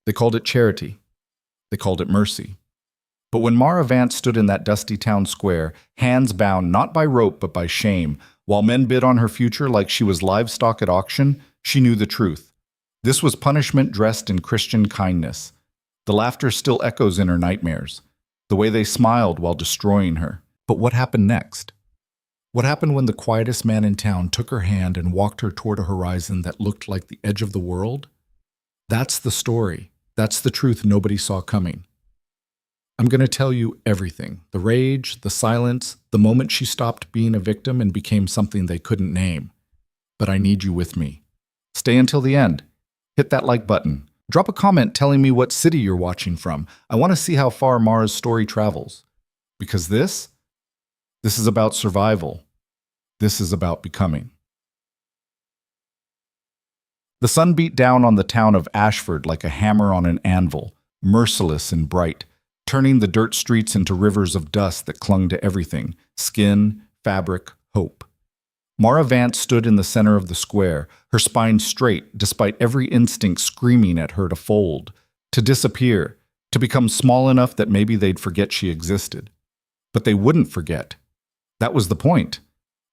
They called it charity. They called it mercy. But when Mara Vance stood in that dusty town square, hands bound not by rope but by shame, while men bid on her future like she was livestock at auction, she knew the truth. This was punishment dressed in Christian kindness. The laughter still echoes in her nightmares, the way they smiled while destroying her. But what happened next? What happened when the quietest man in town took her hand and walked her toward a horizon that looked like the edge of the world? That's the story. That's the truth nobody saw coming. I'm going to tell you everything. The rage, the silence, the moment she stopped being a victim and became something they couldn't name. But I need you with me. Stay until the end. Hit that like button. Drop a comment telling me what city you're watching from. I want to see how far Mara's story travels. Because this is about survival. This is about becoming. The sun beat down on the town of Ashford like a hammer on an anvil, merciless and bright, turning the dirt streets into rivers of dust that clung to everything: skin, fabric, hope. Mara Vance stood in the center of the square, her spine straight despite every instinct screaming at her to fold, to disappear, to become small enough that maybe they'd forget she existed. But they wouldn't forget. That was the point.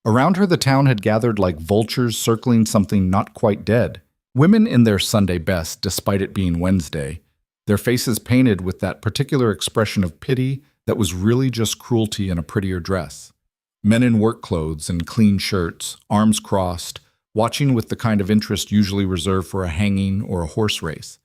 Around her the town had gathered like vultures circling something not quite dead. Women in their Sunday best, despite it being Wednesday, their faces painted with that particular expression of pity that was really just cruelty in a prettier dress. Men in work clothes and clean shirts, arms crossed, watching with the kind of interest usually reserved for a hanging or a horse race.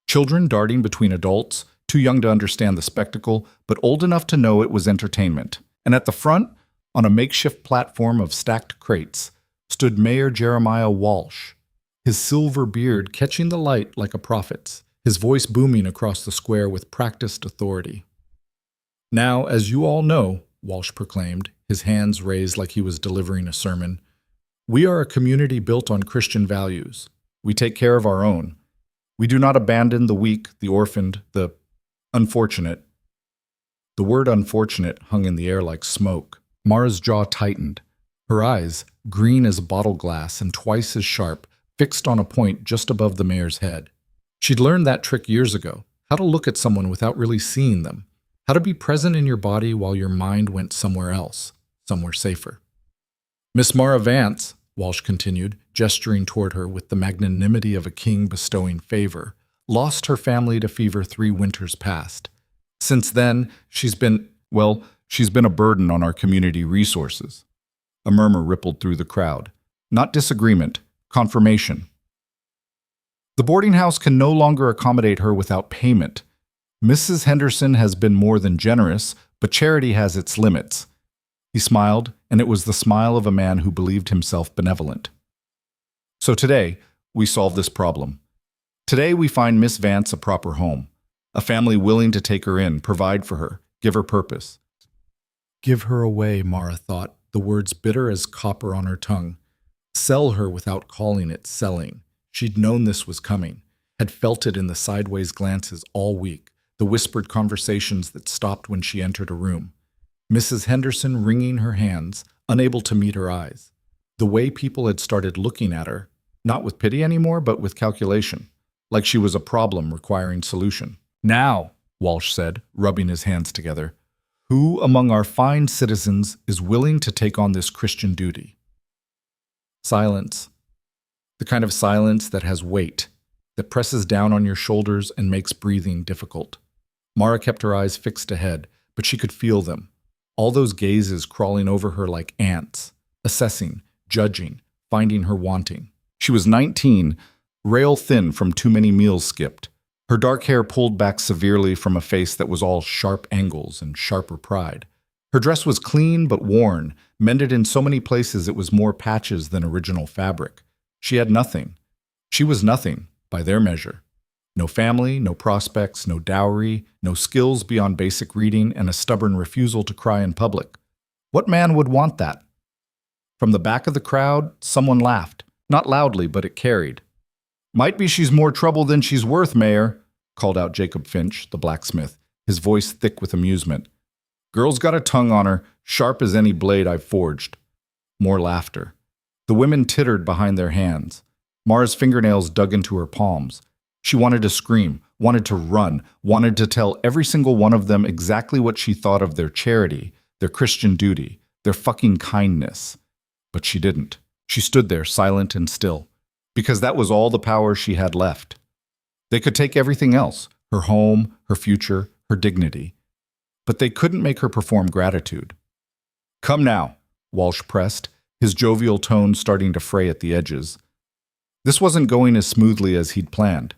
Children darting between adults, too young to understand the spectacle, but old enough to know it was entertainment. And at the front, on a makeshift platform of stacked crates, stood Mayor Jeremiah Walsh, his silver beard catching the light like a prophet's, his voice booming across the square with practiced authority. "Now, as you all know," Walsh proclaimed, his hands raised like he was delivering a sermon, "we are a community built on Christian values. We take care of our own. We do not abandon the weak, the orphaned, the unfortunate." The word unfortunate hung in the air like smoke. Mara's jaw tightened. Her eyes, green as bottle glass and twice as sharp, fixed on a point just above the mayor's head. She'd learned that trick years ago, how to look at someone without really seeing them, how to be present in your body while your mind went somewhere else, somewhere safer. "Miss Mara Vance," Walsh continued, gesturing toward her with the magnanimity of a king bestowing favor, "lost her family to fever 3 winters past. Since then, she's been a burden on our community resources." A murmur rippled through the crowd. Not disagreement, confirmation. "The boarding house can no longer accommodate her without payment. Mrs. Henderson has been more than generous, but charity has its limits." He smiled, and it was the smile of a man who believed himself benevolent. "So today, we solve this problem. Today we find Miss Vance a proper home, a family willing to take her in, provide for her, give her purpose." Give her away, Mara thought, the words bitter as copper on her tongue. Sell her without calling it selling. She'd known this was coming, had felt it in the sideways glances all week, the whispered conversations that stopped when she entered a room. Mrs. Henderson wringing her hands, unable to meet her eyes. The way people had started looking at her, not with pity anymore, but with calculation, like she was a problem requiring solution. "Now," Walsh said, rubbing his hands together, "who among our fine citizens is willing to take on this Christian duty?" Silence. The kind of silence that has weight, that presses down on your shoulders and makes breathing difficult. Mara kept her eyes fixed ahead, but she could feel them. All those gazes crawling over her like ants, assessing, judging, finding her wanting. She was 19, rail thin from too many meals skipped. Her dark hair pulled back severely from a face that was all sharp angles and sharper pride. Her dress was clean but worn, mended in so many places it was more patches than original fabric. She had nothing. She was nothing, by their measure. No family, no prospects, no dowry, no skills beyond basic reading, and a stubborn refusal to cry in public. What man would want that? From the back of the crowd, someone laughed. Not loudly, but it carried. "Might be she's more trouble than she's worth, Mayor," called out Jacob Finch, the blacksmith, his voice thick with amusement. "Girl's got a tongue on her, sharp as any blade I've forged." More laughter. The women tittered behind their hands. Mara's fingernails dug into her palms. She wanted to scream. wanted to run, wanted to tell every single one of them exactly what she thought of their charity, their Christian duty, their fucking kindness. But she didn't. She stood there, silent and still, because that was all the power she had left. They could take everything else, her home, her future, her dignity. But they couldn't make her perform gratitude. "Come now," Walsh pressed, his jovial tone starting to fray at the edges. This wasn't going as smoothly as he'd planned.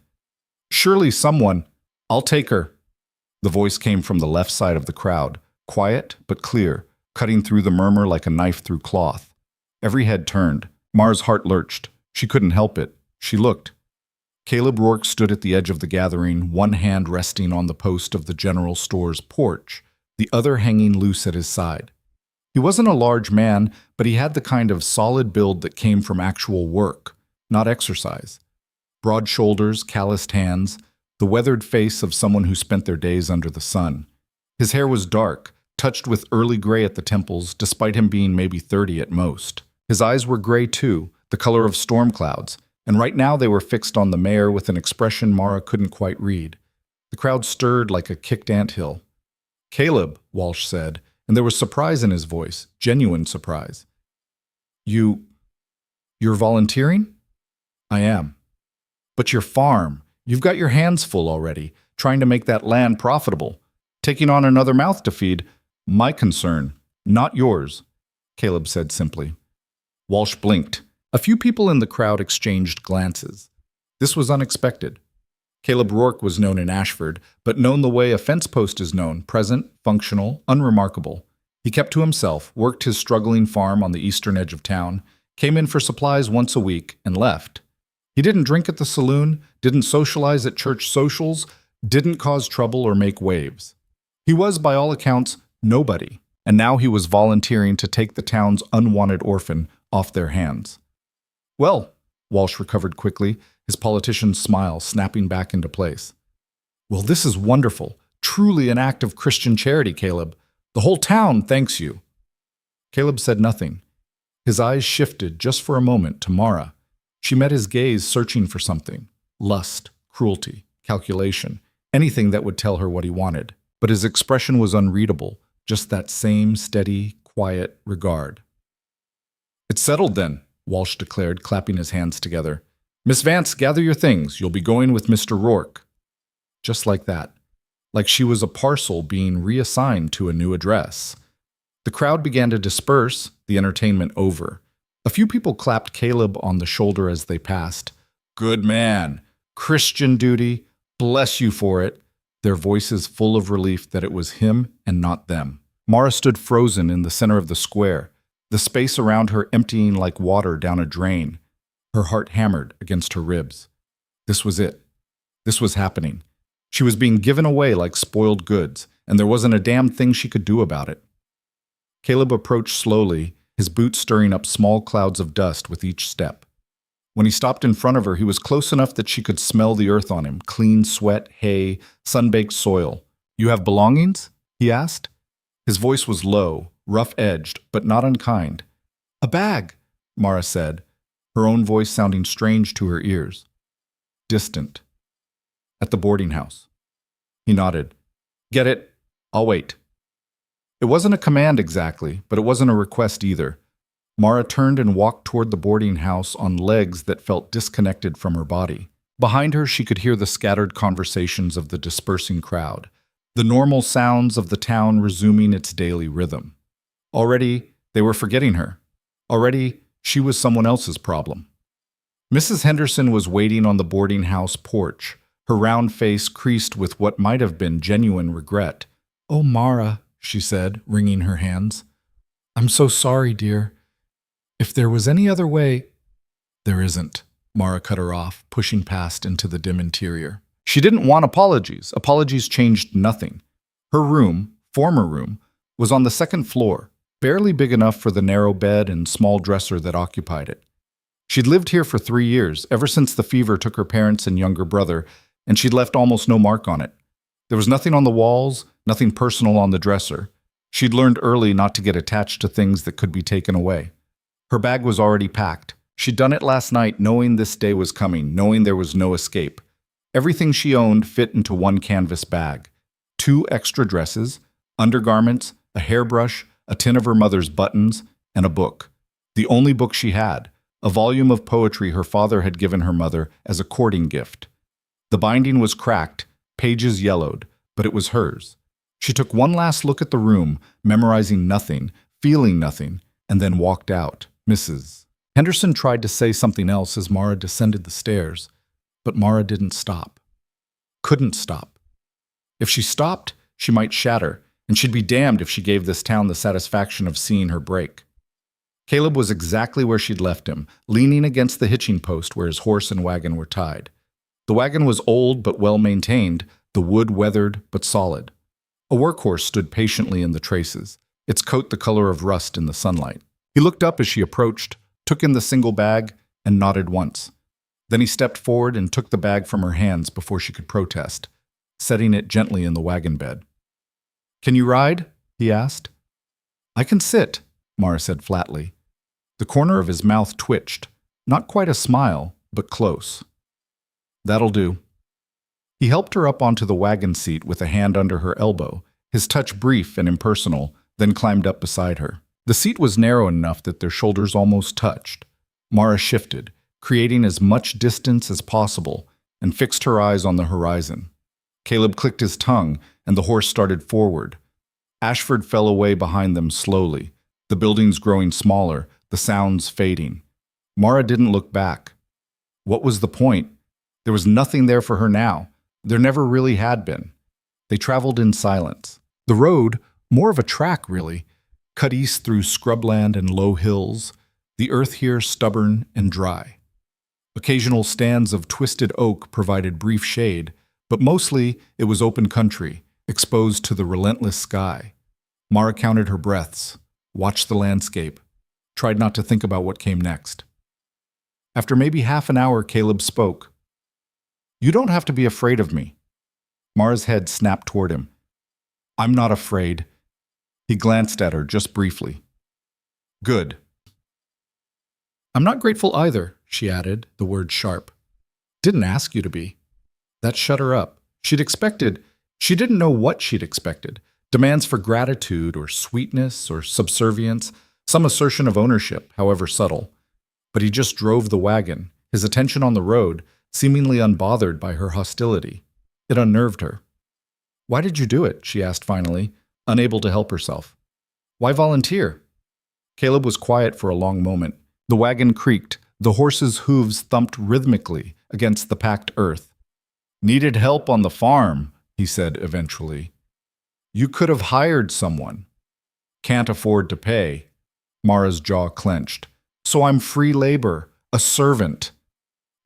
"Surely someone—" "I'll take her." The voice came from the left side of the crowd, quiet but clear, cutting through the murmur like a knife through cloth. Every head turned. Mara's heart lurched. She couldn't help it. She looked. Caleb Rourke stood at the edge of the gathering, one hand resting on the post of the general store's porch, the other hanging loose at his side. He wasn't a large man, but he had the kind of solid build that came from actual work, not exercise. Broad shoulders, calloused hands, the weathered face of someone who spent their days under the sun. His hair was dark, touched with early gray at the temples, despite him being maybe 30 at most. His eyes were gray too, the color of storm clouds, and right now they were fixed on the mayor with an expression Mara couldn't quite read. The crowd stirred like a kicked anthill. "Caleb," Walsh said, and there was surprise in his voice, genuine surprise. You're volunteering?" "I am." "But your farm, you've got your hands full already, trying to make that land profitable. Taking on another mouth to feed, my concern, not yours," Caleb said simply. Walsh blinked. A few people in the crowd exchanged glances. This was unexpected. Caleb Rourke was known in Ashford, but known the way a fence post is known, present, functional, unremarkable. He kept to himself, worked his struggling farm on the eastern edge of town, came in for supplies once a week, and left. He didn't drink at the saloon, didn't socialize at church socials, didn't cause trouble or make waves. He was, by all accounts, nobody, and now he was volunteering to take the town's unwanted orphan off their hands. "Well," Walsh recovered quickly, his politician's smile snapping back into place. "Well, this is wonderful. Truly an act of Christian charity, Caleb. The whole town thanks you." Caleb said nothing. His eyes shifted just for a moment to Mara. She met his gaze searching for something. Lust, cruelty, calculation, anything that would tell her what he wanted. But his expression was unreadable, just that same steady, quiet regard. "It's settled then," Walsh declared, clapping his hands together. "Miss Vance, gather your things. You'll be going with Mr. Rourke." Just like that. Like she was a parcel being reassigned to a new address. The crowd began to disperse, the entertainment over. A few people clapped Caleb on the shoulder as they passed. "Good man. Christian duty. Bless you for it." Their voices full of relief that it was him and not them. Mara stood frozen in the center of the square, the space around her emptying like water down a drain. Her heart hammered against her ribs. This was it. This was happening. She was being given away like spoiled goods, and there wasn't a damn thing she could do about it. Caleb approached slowly, his boots stirring up small clouds of dust with each step. When he stopped in front of her, he was close enough that she could smell the earth on him, clean sweat, hay, sun-baked soil. "You have belongings?" he asked. His voice was low, rough-edged, but not unkind. "A bag," Mara said, her own voice sounding strange to her ears. Distant. "At the boarding house." He nodded. "Get it? I'll wait." It wasn't a command exactly, but it wasn't a request either. Mara turned and walked toward the boarding house on legs that felt disconnected from her body. Behind her, she could hear the scattered conversations of the dispersing crowd, the normal sounds of the town resuming its daily rhythm. Already, they were forgetting her. Already, she was someone else's problem. Mrs. Henderson was waiting on the boarding house porch, her round face creased with what might have been genuine regret. "Oh, Mara," she said, wringing her hands. "I'm so sorry, dear. If there was any other way—" "There isn't," Mara cut her off, pushing past into the dim interior. She didn't want apologies. Apologies changed nothing. Her room, former room, was on the second floor, barely big enough for the narrow bed and small dresser that occupied it. She'd lived here for 3 years, ever since the fever took her parents and younger brother, and she'd left almost no mark on it. There was nothing on the walls, nothing personal on the dresser. She'd learned early not to get attached to things that could be taken away. Her bag was already packed. She'd done it last night knowing this day was coming, knowing there was no escape. Everything she owned fit into one canvas bag. 2 extra dresses, undergarments, a hairbrush, a tin of her mother's buttons, and a book. The only book she had, a volume of poetry her father had given her mother as a courting gift. The binding was cracked, pages yellowed, but it was hers. She took one last look at the room, memorizing nothing, feeling nothing, and then walked out. Mrs. Henderson tried to say something else as Mara descended the stairs, but Mara didn't stop. Couldn't stop. If she stopped, she might shatter, and she'd be damned if she gave this town the satisfaction of seeing her break. Caleb was exactly where she'd left him, leaning against the hitching post where his horse and wagon were tied. The wagon was old but well-maintained, the wood weathered but solid. A workhorse stood patiently in the traces, its coat the color of rust in the sunlight. He looked up as she approached, took in the single bag, and nodded once. Then he stepped forward and took the bag from her hands before she could protest, setting it gently in the wagon bed. "Can you ride?" he asked. "I can sit," Mara said flatly. The corner of his mouth twitched, not quite a smile, but close. "That'll do." He helped her up onto the wagon seat with a hand under her elbow, his touch brief and impersonal, then climbed up beside her. The seat was narrow enough that their shoulders almost touched. Mara shifted, creating as much distance as possible, and fixed her eyes on the horizon. Caleb clicked his tongue, and the horse started forward. Ashford fell away behind them slowly, the buildings growing smaller, the sounds fading. Mara didn't look back. What was the point? There was nothing there for her now. There never really had been. They traveled in silence. The road, more of a track really, cut east through scrubland and low hills, the earth here stubborn and dry. Occasional stands of twisted oak provided brief shade, but mostly it was open country, exposed to the relentless sky. Mara counted her breaths, watched the landscape, tried not to think about what came next. After maybe half an hour, Caleb spoke. "You don't have to be afraid of me." Mara's head snapped toward him. "I'm not afraid." He glanced at her just briefly. "Good." "I'm not grateful either," she added, the word sharp. "Didn't ask you to be." That shut her up. She didn't know what she'd expected. Demands for gratitude or sweetness or subservience, some assertion of ownership, however subtle. But he just drove the wagon, his attention on the road, seemingly unbothered by her hostility. It unnerved her. "Why did you do it?" she asked finally, unable to help herself. "Why volunteer?" Caleb was quiet for a long moment. The wagon creaked, the horse's hooves thumped rhythmically against the packed earth. "Needed help on the farm," he said eventually. "You could have hired someone." "Can't afford to pay." Mara's jaw clenched. "So I'm free labor, a servant."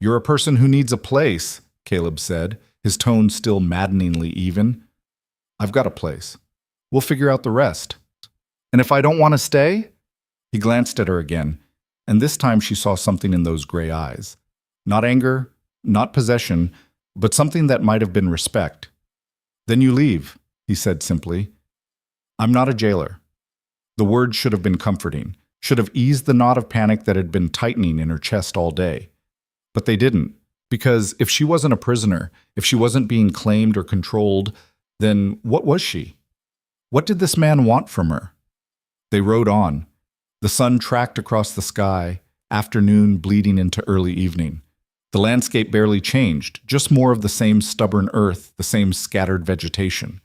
"You're a person who needs a place," Caleb said, his tone still maddeningly even. "I've got a place. We'll figure out the rest." "And if I don't want to stay?" He glanced at her again, and this time she saw something in those gray eyes. Not anger, not possession, but something that might have been respect. "Then you leave," he said simply. "I'm not a jailer." The word should have been comforting, should have eased the knot of panic that had been tightening in her chest all day. But they didn't, because if she wasn't a prisoner, if she wasn't being claimed or controlled, then what was she? What did this man want from her? They rode on. The sun tracked across the sky, afternoon bleeding into early evening. The landscape barely changed, just more of the same stubborn earth, the same scattered vegetation.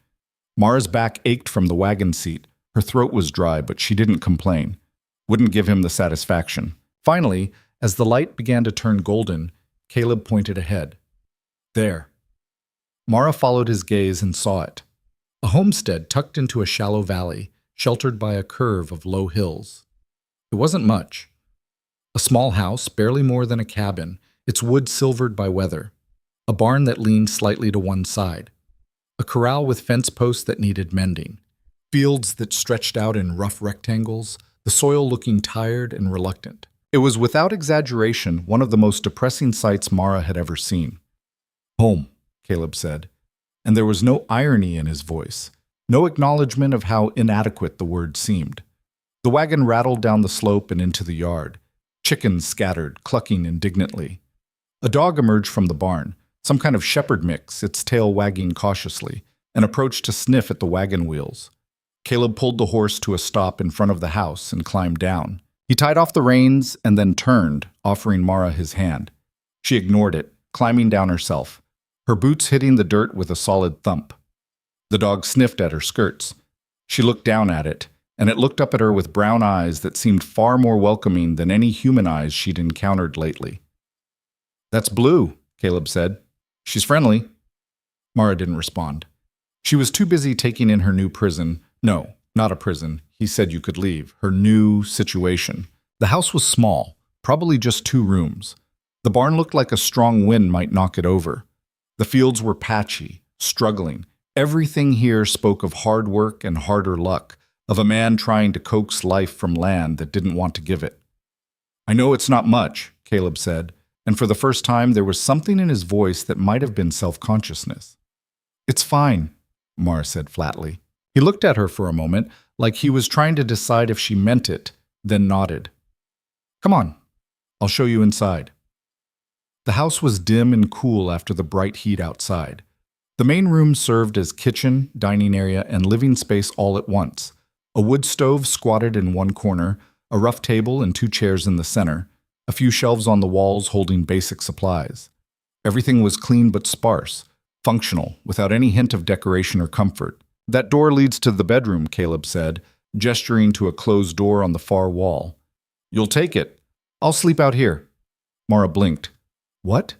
Mara's back ached from the wagon seat. Her throat was dry, but she didn't complain. Wouldn't give him the satisfaction. Finally, as the light began to turn golden, Caleb pointed ahead. There. Mara followed his gaze and saw it. A homestead tucked into a shallow valley, sheltered by a curve of low hills. It wasn't much. A small house, barely more than a cabin, its wood silvered by weather. A barn that leaned slightly to one side. A corral with fence posts that needed mending. Fields that stretched out in rough rectangles, the soil looking tired and reluctant. It was without exaggeration one of the most depressing sights Mara had ever seen. "Home," Caleb said, and there was no irony in his voice, no acknowledgement of how inadequate the word seemed. The wagon rattled down the slope and into the yard. Chickens scattered, clucking indignantly. A dog emerged from the barn, some kind of shepherd mix, its tail wagging cautiously, and approached to sniff at the wagon wheels. Caleb pulled the horse to a stop in front of the house and climbed down. He tied off the reins and then turned, offering Mara his hand. She ignored it, climbing down herself, her boots hitting the dirt with a solid thump. The dog sniffed at her skirts. She looked down at it, and it looked up at her with brown eyes that seemed far more welcoming than any human eyes she'd encountered lately. "That's Blue," Caleb said. "She's friendly." Mara didn't respond. She was too busy taking in her new prison. No, not a prison. He said you could leave. Her new situation. The house was small, probably just 2 rooms. The barn looked like a strong wind might knock it over. The fields were patchy, struggling. Everything here spoke of hard work and harder luck, of a man trying to coax life from land that didn't want to give it. "I know it's not much," Caleb said, and for the first time there was something in his voice that might have been self-consciousness. "It's fine," Mara said flatly. He looked at her for a moment, like he was trying to decide if she meant it, then nodded. "Come on, I'll show you inside." The house was dim and cool after the bright heat outside. The main room served as kitchen, dining area, and living space all at once. A wood stove squatted in one corner, a rough table and 2 chairs in the center, a few shelves on the walls holding basic supplies. Everything was clean but sparse, functional, without any hint of decoration or comfort. "That door leads to the bedroom," Caleb said, gesturing to a closed door on the far wall. "You'll take it. I'll sleep out here." Mara blinked. "What?"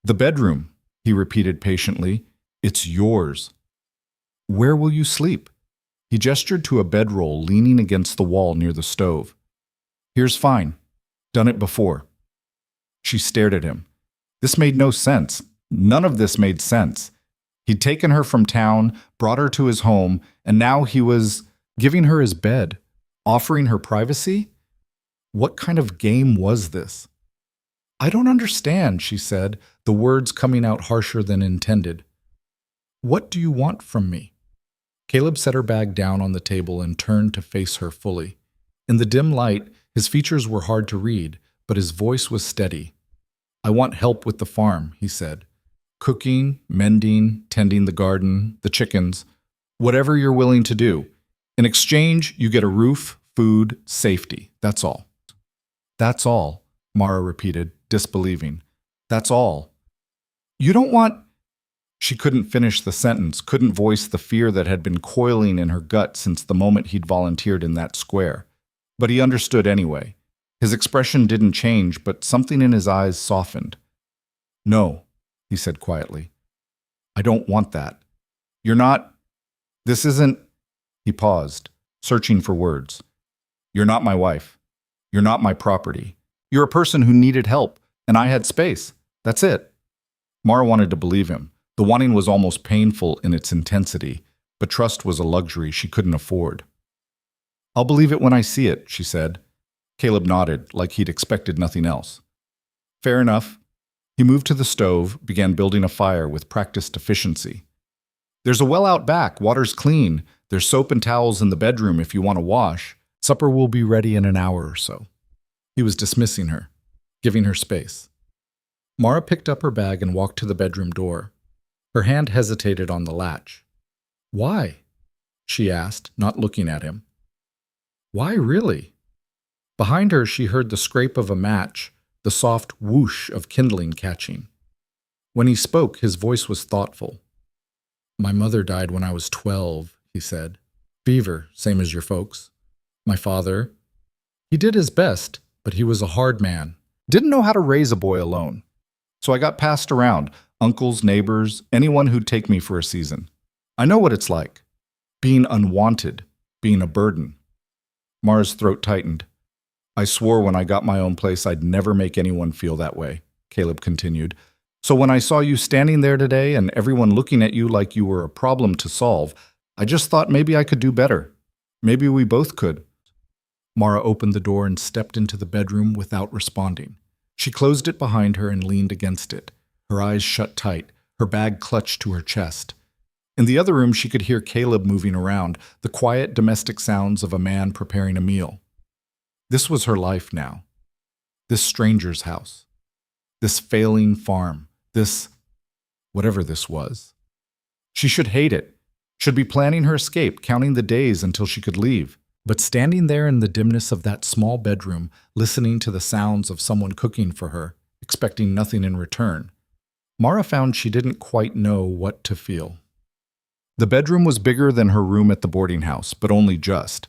"The bedroom," he repeated patiently. "It's yours." "Where will you sleep?" He gestured to a bedroll leaning against the wall near the stove. "Here's fine. Done it before." She stared at him. This made no sense. None of this made sense. He'd taken her from town, brought her to his home, and now he was giving her his bed, offering her privacy? What kind of game was this? "I don't understand," she said, the words coming out harsher than intended. "What do you want from me?" Caleb set her bag down on the table and turned to face her fully. In the dim light, his features were hard to read, but his voice was steady. "I want help with the farm," he said. "Cooking, mending, tending the garden, the chickens, whatever you're willing to do. In exchange, you get a roof, food, safety. That's all." "That's all," Mara repeated, disbelieving. "That's all. You don't want—" She couldn't finish the sentence, couldn't voice the fear that had been coiling in her gut since the moment he'd volunteered in that square. But he understood anyway. His expression didn't change, but something in his eyes softened. "No," he said quietly. "I don't want that. You're not— This isn't—" He paused, searching for words. "You're not my wife. You're not my property. You're a person who needed help, and I had space. That's it." Mara wanted to believe him. The wanting was almost painful in its intensity, but trust was a luxury she couldn't afford. "I'll believe it when I see it," she said. Caleb nodded, like he'd expected nothing else. "Fair enough." He moved to the stove, began building a fire with practiced efficiency. "There's a well out back, water's clean. There's soap and towels in the bedroom if you want to wash. Supper will be ready in an hour or so." He was dismissing her, giving her space. Mara picked up her bag and walked to the bedroom door. Her hand hesitated on the latch. "Why?" she asked, not looking at him. "Why really?" Behind her, she heard the scrape of a match, the soft whoosh of kindling catching. When he spoke, his voice was thoughtful. "My mother died when I was 12, he said. "Fever, same as your folks. My father, he did his best, but he was a hard man. Didn't know how to raise a boy alone. So I got passed around, uncles, neighbors, anyone who'd take me for a season. I know what it's like. Being unwanted, being a burden." Mara's throat tightened. "I swore when I got my own place I'd never make anyone feel that way," Caleb continued. "So when I saw you standing there today and everyone looking at you like you were a problem to solve, I just thought maybe I could do better. Maybe we both could." Mara opened the door and stepped into the bedroom without responding. She closed it behind her and leaned against it, her eyes shut tight, her bag clutched to her chest. In the other room, she could hear Caleb moving around, the quiet domestic sounds of a man preparing a meal. This was her life now. This stranger's house. This failing farm. This whatever this was. She should hate it, should be planning her escape, counting the days until she could leave. But standing there in the dimness of that small bedroom, listening to the sounds of someone cooking for her, expecting nothing in return, Mara found she didn't quite know what to feel. The bedroom was bigger than her room at the boarding house, but only just.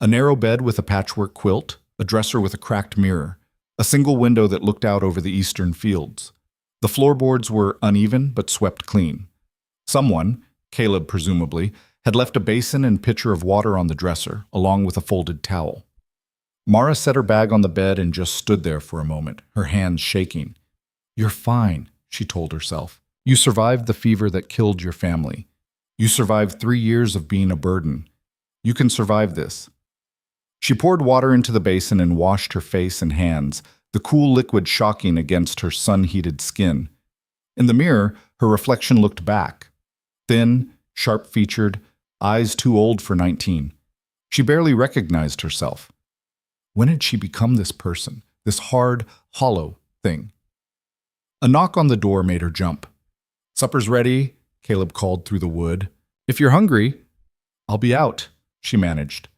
A narrow bed with a patchwork quilt, a dresser with a cracked mirror, a single window that looked out over the eastern fields. The floorboards were uneven but swept clean. Someone, Caleb presumably, had left a basin and pitcher of water on the dresser, along with a folded towel. Mara set her bag on the bed and just stood there for a moment, her hands shaking. "You're fine," she told herself. "You survived the fever that killed your family. You survived 3 years of being a burden. You can survive this." She poured water into the basin and washed her face and hands, the cool liquid shocking against her sun-heated skin. In the mirror, her reflection looked back. Thin, sharp-featured, eyes too old for 19. She barely recognized herself. When had she become this person, this hard, hollow thing? A knock on the door made her jump. "Supper's ready," Caleb called through the wood. "If you're hungry, I'll be out," she managed.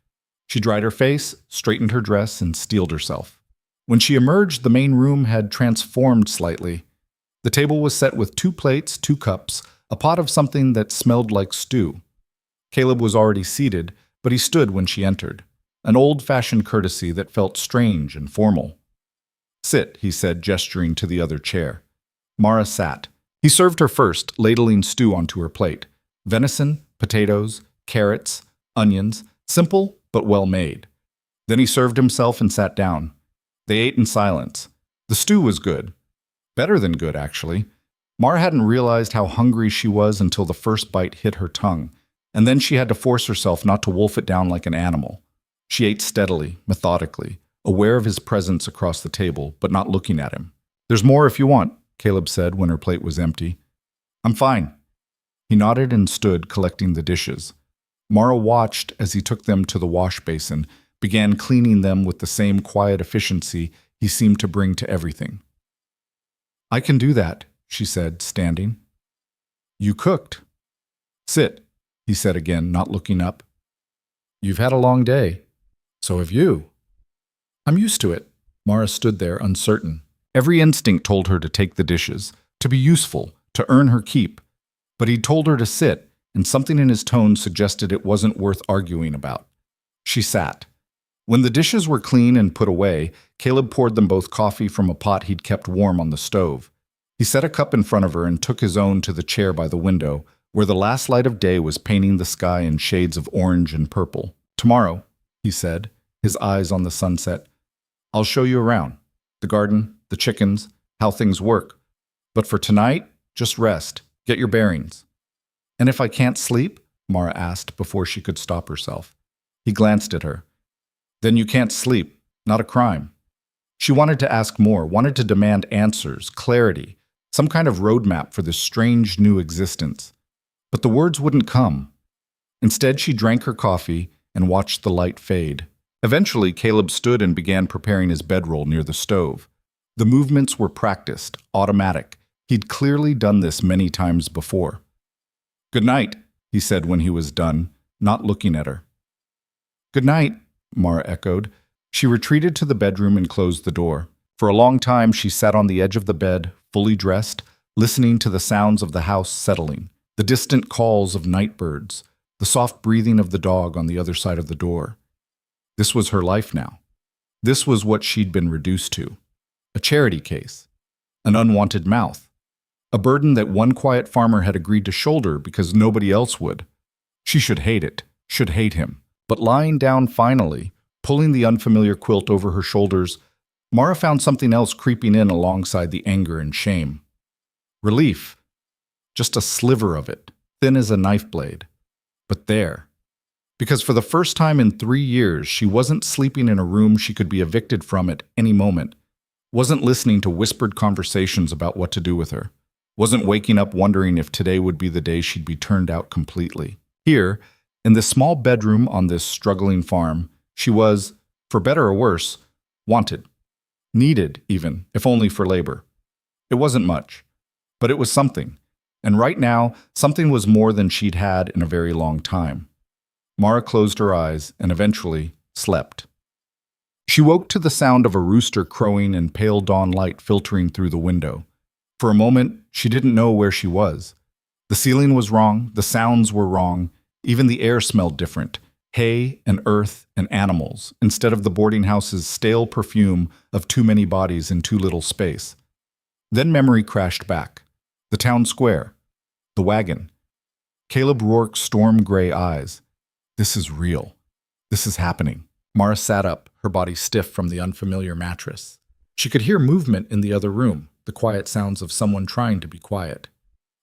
She dried her face, straightened her dress, and steeled herself. When she emerged, the main room had transformed slightly. The table was set with 2 plates, 2 cups, a pot of something that smelled like stew. Caleb was already seated, but he stood when she entered, an old-fashioned courtesy that felt strange and formal. "Sit," he said, gesturing to the other chair. Mara sat. He served her first, ladling stew onto her plate. Venison, potatoes, carrots, onions, simple but well made. Then he served himself and sat down. They ate in silence. The stew was good. Better than good, actually. Mara hadn't realized how hungry she was until the first bite hit her tongue, and then she had to force herself not to wolf it down like an animal. She ate steadily, methodically, aware of his presence across the table, but not looking at him. "There's more if you want," Caleb said when her plate was empty. "I'm fine." He nodded and stood collecting the dishes. Mara watched as he took them to the wash basin, began cleaning them with the same quiet efficiency he seemed to bring to everything. "I can do that," she said, standing. "You cooked." "Sit," he said again, not looking up. "You've had a long day. So have you." "I'm used to it." Mara stood there, uncertain. Every instinct told her to take the dishes, to be useful, to earn her keep. But he'd told her to sit, and something in his tone suggested it wasn't worth arguing about. She sat. When the dishes were clean and put away, Caleb poured them both coffee from a pot he'd kept warm on the stove. He set a cup in front of her and took his own to the chair by the window, where the last light of day was painting the sky in shades of orange and purple. "Tomorrow," he said, his eyes on the sunset, "I'll show you around. The garden, the chickens, how things work. But for tonight, just rest, get your bearings." "And if I can't sleep?" Mara asked before she could stop herself. He glanced at her. "Then you can't sleep. Not a crime." She wanted to ask more, wanted to demand answers, clarity, some kind of roadmap for this strange new existence. But the words wouldn't come. Instead, she drank her coffee and watched the light fade. Eventually, Caleb stood and began preparing his bedroll near the stove. The movements were practiced, automatic. He'd clearly done this many times before. "Good night," he said when he was done, not looking at her. "Good night," Mara echoed. She retreated to the bedroom and closed the door. For a long time, she sat on the edge of the bed, fully dressed, listening to the sounds of the house settling, the distant calls of night birds, the soft breathing of the dog on the other side of the door. This was her life now. This was what she'd been reduced to. A charity case. An unwanted mouth. A burden that one quiet farmer had agreed to shoulder because nobody else would. She should hate it, should hate him. But lying down finally, pulling the unfamiliar quilt over her shoulders, Mara found something else creeping in alongside the anger and shame. Relief. Just a sliver of it, thin as a knife blade. But there. Because for the first time in 3 years, she wasn't sleeping in a room she could be evicted from at any moment, wasn't listening to whispered conversations about what to do with her, wasn't waking up wondering if today would be the day she'd be turned out completely. Here, in this small bedroom on this struggling farm, she was, for better or worse, wanted. Needed, even, if only for labor. It wasn't much, but it was something. And right now, something was more than she'd had in a very long time. Mara closed her eyes and eventually slept. She woke to the sound of a rooster crowing and pale dawn light filtering through the window. For a moment, she didn't know where she was. The ceiling was wrong, the sounds were wrong, even the air smelled different. Hay and earth and animals, instead of the boarding house's stale perfume of too many bodies in too little space. Then memory crashed back. The town square. The wagon. Caleb Rourke's storm-gray eyes. This is real. This is happening. Mara sat up, her body stiff from the unfamiliar mattress. She could hear movement in the other room, the quiet sounds of someone trying to be quiet.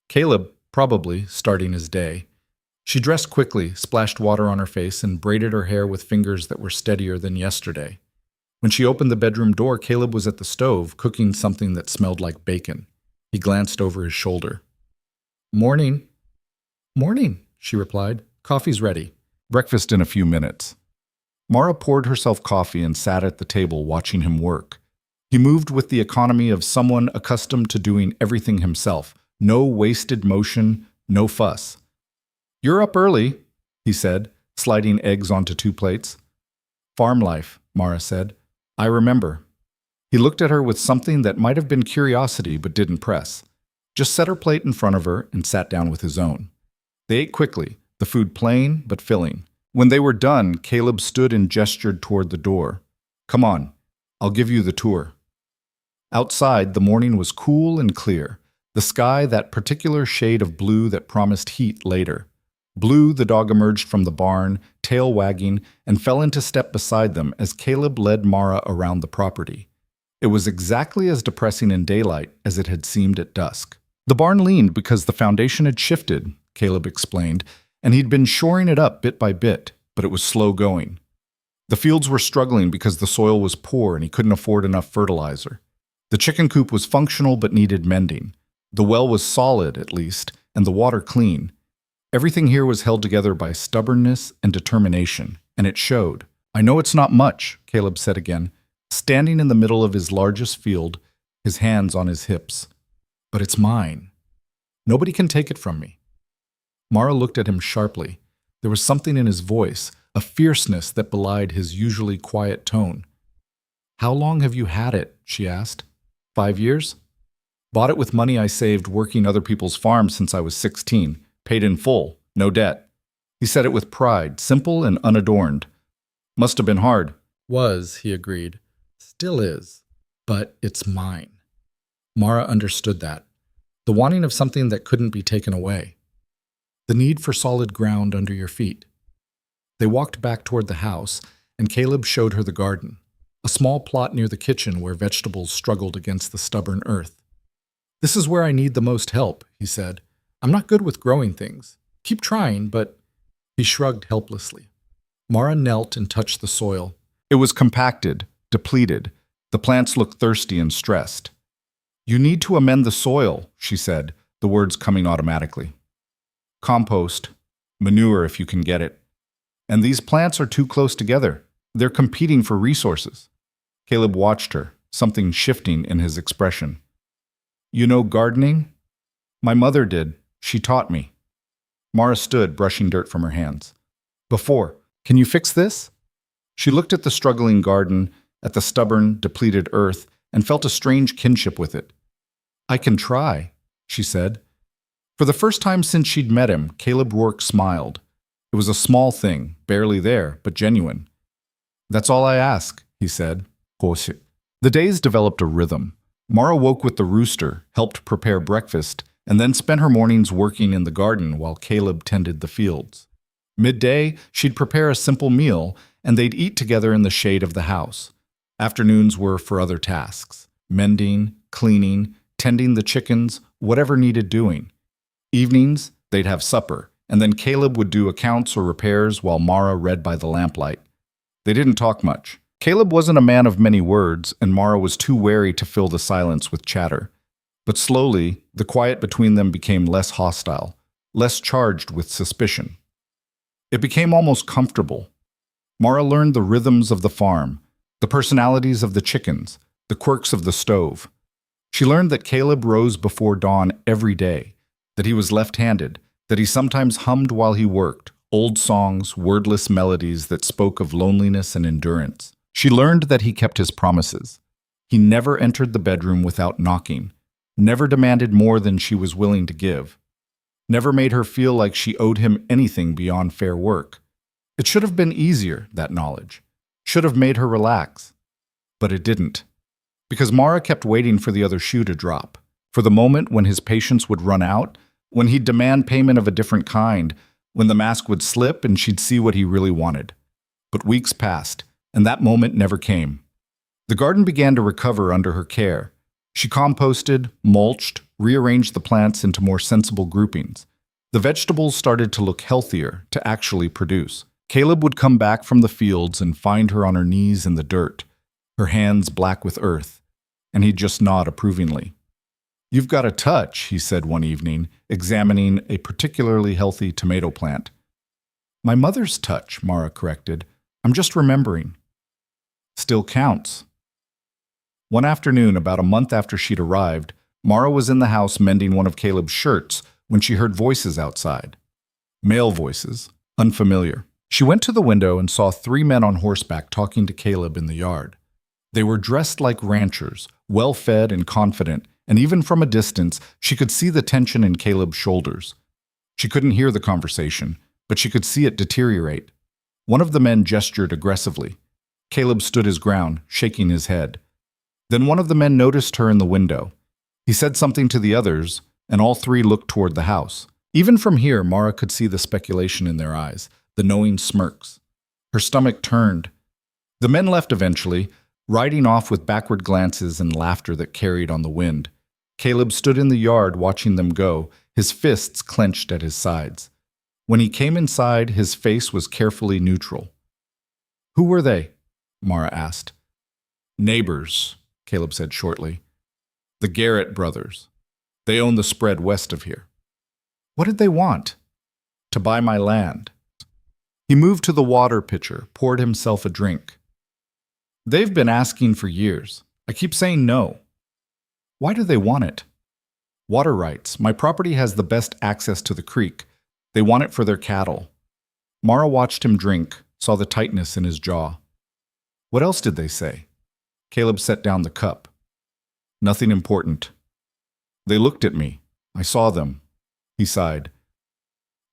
Caleb, probably, starting his day. She dressed quickly, splashed water on her face, and braided her hair with fingers that were steadier than yesterday. When she opened the bedroom door, Caleb was at the stove, cooking something that smelled like bacon. He glanced over his shoulder. "Morning." "Morning," she replied. "Coffee's ready." "Breakfast in a few minutes." Mara poured herself coffee and sat at the table watching him work. He moved with the economy of someone accustomed to doing everything himself. No wasted motion, no fuss. "You're up early," he said, sliding eggs onto 2 plates. "Farm life," Mara said. "I remember." He looked at her with something that might have been curiosity but didn't press. Just set her plate in front of her and sat down with his own. They ate quickly, the food plain but filling. When they were done, Caleb stood and gestured toward the door. "Come on, I'll give you the tour." Outside, the morning was cool and clear. The sky that particular shade of blue that promised heat later. Blue, the dog emerged from the barn, tail wagging, and fell into step beside them as Caleb led Mara around the property. It was exactly as depressing in daylight as it had seemed at dusk. The barn leaned because the foundation had shifted, Caleb explained, and he'd been shoring it up bit by bit, but it was slow going. The fields were struggling because the soil was poor and he couldn't afford enough fertilizer. The chicken coop was functional but needed mending. The well was solid, at least, and the water clean. Everything here was held together by stubbornness and determination, and it showed. "I know it's not much," Caleb said again, standing in the middle of his largest field, his hands on his hips. "But it's mine. Nobody can take it from me." Mara looked at him sharply. There was something in his voice, a fierceness that belied his usually quiet tone. "How long have you had it?" she asked. 5 years? "Bought it with money I saved working other people's farms since I was 16. Paid in full, no debt." He said it with pride, simple and unadorned. "Must have been hard." "Was," he agreed. "Still is. But it's mine." Mara understood that. The wanting of something that couldn't be taken away. The need for solid ground under your feet. They walked back toward the house, and Caleb showed her the garden, a small plot near the kitchen where vegetables struggled against the stubborn earth. "This is where I need the most help," he said. "I'm not good with growing things. Keep trying, but—" He shrugged helplessly. Mara knelt and touched the soil. It was compacted, depleted. The plants looked thirsty and stressed. "You need to amend the soil," she said, the words coming automatically. "Compost, manure if you can get it. And these plants are too close together. They're competing for resources." Caleb watched her, something shifting in his expression. "You know gardening?" "My mother did. She taught me." Mara stood, brushing dirt from her hands. "Before, can you fix this?" She looked at the struggling garden, at the stubborn, depleted earth, and felt a strange kinship with it. "I can try," she said. For the first time since she'd met him, Caleb Rourke smiled. It was a small thing, barely there, but genuine. "That's all I ask," he said. The days developed a rhythm. Mara woke with the rooster, helped prepare breakfast, and then spent her mornings working in the garden while Caleb tended the fields. Midday, she'd prepare a simple meal, and they'd eat together in the shade of the house. Afternoons were for other tasks: mending, cleaning, tending the chickens, whatever needed doing. Evenings, they'd have supper, and then Caleb would do accounts or repairs while Mara read by the lamplight. They didn't talk much. Caleb wasn't a man of many words, and Mara was too wary to fill the silence with chatter. But slowly, the quiet between them became less hostile, less charged with suspicion. It became almost comfortable. Mara learned the rhythms of the farm, the personalities of the chickens, the quirks of the stove. She learned that Caleb rose before dawn every day, that he was left-handed, that he sometimes hummed while he worked, old songs, wordless melodies that spoke of loneliness and endurance. She learned that he kept his promises. He never entered the bedroom without knocking, never demanded more than she was willing to give, never made her feel like she owed him anything beyond fair work. It should have been easier, that knowledge. Should have made her relax. But it didn't. Because Mara kept waiting for the other shoe to drop, for the moment when his patience would run out, when he'd demand payment of a different kind, when the mask would slip and she'd see what he really wanted. But weeks passed, and that moment never came. The garden began to recover under her care. She composted, mulched, rearranged the plants into more sensible groupings. The vegetables started to look healthier, to actually produce. Caleb would come back from the fields and find her on her knees in the dirt, her hands black with earth, and he'd just nod approvingly. "You've got a touch," he said one evening, examining a particularly healthy tomato plant. "My mother's touch," Mara corrected. "I'm just remembering." "Still counts." One afternoon, about a month after she'd arrived, Mara was in the house mending one of Caleb's shirts when she heard voices outside. Male voices, unfamiliar. She went to the window and saw 3 men on horseback talking to Caleb in the yard. They were dressed like ranchers, well-fed and confident, and even from a distance, she could see the tension in Caleb's shoulders. She couldn't hear the conversation, but she could see it deteriorate. One of the men gestured aggressively. Caleb stood his ground, shaking his head. Then one of the men noticed her in the window. He said something to the others, and all 3 looked toward the house. Even from here, Mara could see the speculation in their eyes, the knowing smirks. Her stomach turned. The men left eventually, riding off with backward glances and laughter that carried on the wind. Caleb stood in the yard watching them go, his fists clenched at his sides. When he came inside, his face was carefully neutral. "Who were they?" Mara asked. "Neighbors," Caleb said shortly. "The Garrett brothers. They own the spread west of here." "What did they want?" "To buy my land." He moved to the water pitcher, poured himself a drink. "They've been asking for years. I keep saying no." "Why do they want it?" "Water rights. My property has the best access to the creek. They want it for their cattle." Mara watched him drink, saw the tightness in his jaw. "What else did they say?" Caleb set down the cup. "Nothing important." "They looked at me. I saw them." He sighed.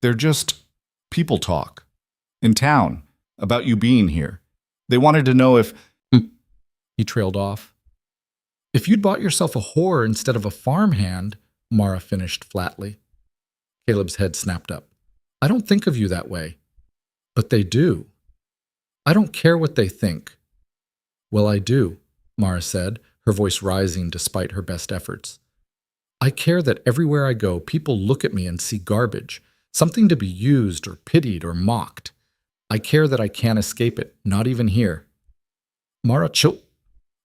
"They're just people talk. In town, about you being here. They wanted to know if—" He trailed off. "If you'd bought yourself a whore instead of a farmhand," Mara finished flatly. Caleb's head snapped up. "I don't think of you that way." "But they do." "I don't care what they think." "Well, I do," Mara said, her voice rising despite her best efforts. "I care that everywhere I go, people look at me and see garbage, something to be used or pitied or mocked. I care that I can't escape it, not even here." "Mara,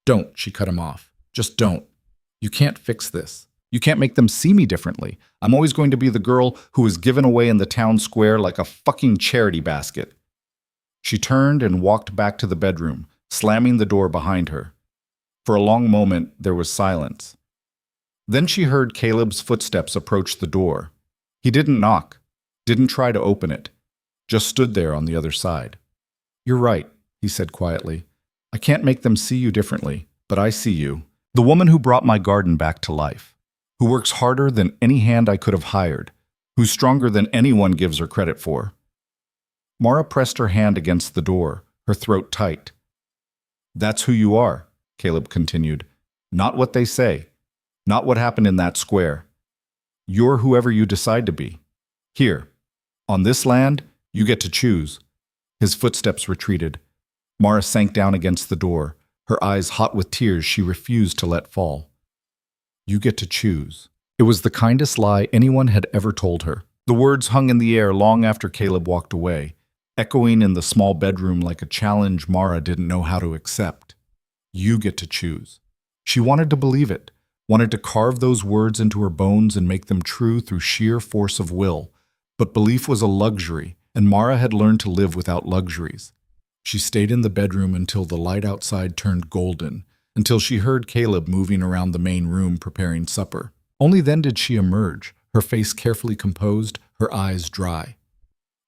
Don't," she cut him off. "Just don't. You can't fix this. You can't make them see me differently. I'm always going to be the girl who was given away in the town square like a fucking charity basket." She turned and walked back to the bedroom, slamming the door behind her. For a long moment, there was silence. Then she heard Caleb's footsteps approach the door. He didn't knock, didn't try to open it, just stood there on the other side. "You're right," he said quietly. "I can't make them see you differently, but I see you. The woman who brought my garden back to life, who works harder than any hand I could have hired, who's stronger than anyone gives her credit for." Mara pressed her hand against the door, her throat tight. "That's who you are," Caleb continued. "Not what they say. Not what happened in that square. You're whoever you decide to be. Here, on this land, you get to choose." His footsteps retreated. Mara sank down against the door, her eyes hot with tears she refused to let fall. "You get to choose." It was the kindest lie anyone had ever told her. The words hung in the air long after Caleb walked away, echoing in the small bedroom like a challenge Mara didn't know how to accept. You get to choose. She wanted to believe it, wanted to carve those words into her bones and make them true through sheer force of will. But belief was a luxury, and Mara had learned to live without luxuries. She stayed in the bedroom until the light outside turned golden, until she heard Caleb moving around the main room preparing supper. Only then did she emerge, her face carefully composed, her eyes dry.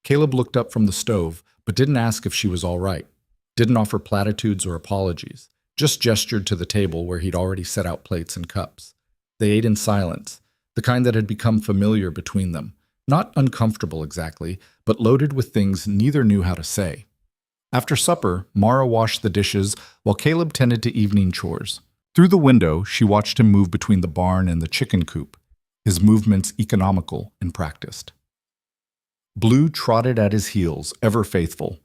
Caleb looked up from the stove, but didn't ask if she was all right. Didn't offer platitudes or apologies, just gestured to the table where he'd already set out plates and cups. They ate in silence, the kind that had become familiar between them. Not uncomfortable exactly, but loaded with things neither knew how to say. After supper, Mara washed the dishes while Caleb tended to evening chores. Through the window, she watched him move between the barn and the chicken coop, his movements economical and practiced. Blue trotted at his heels, ever faithful.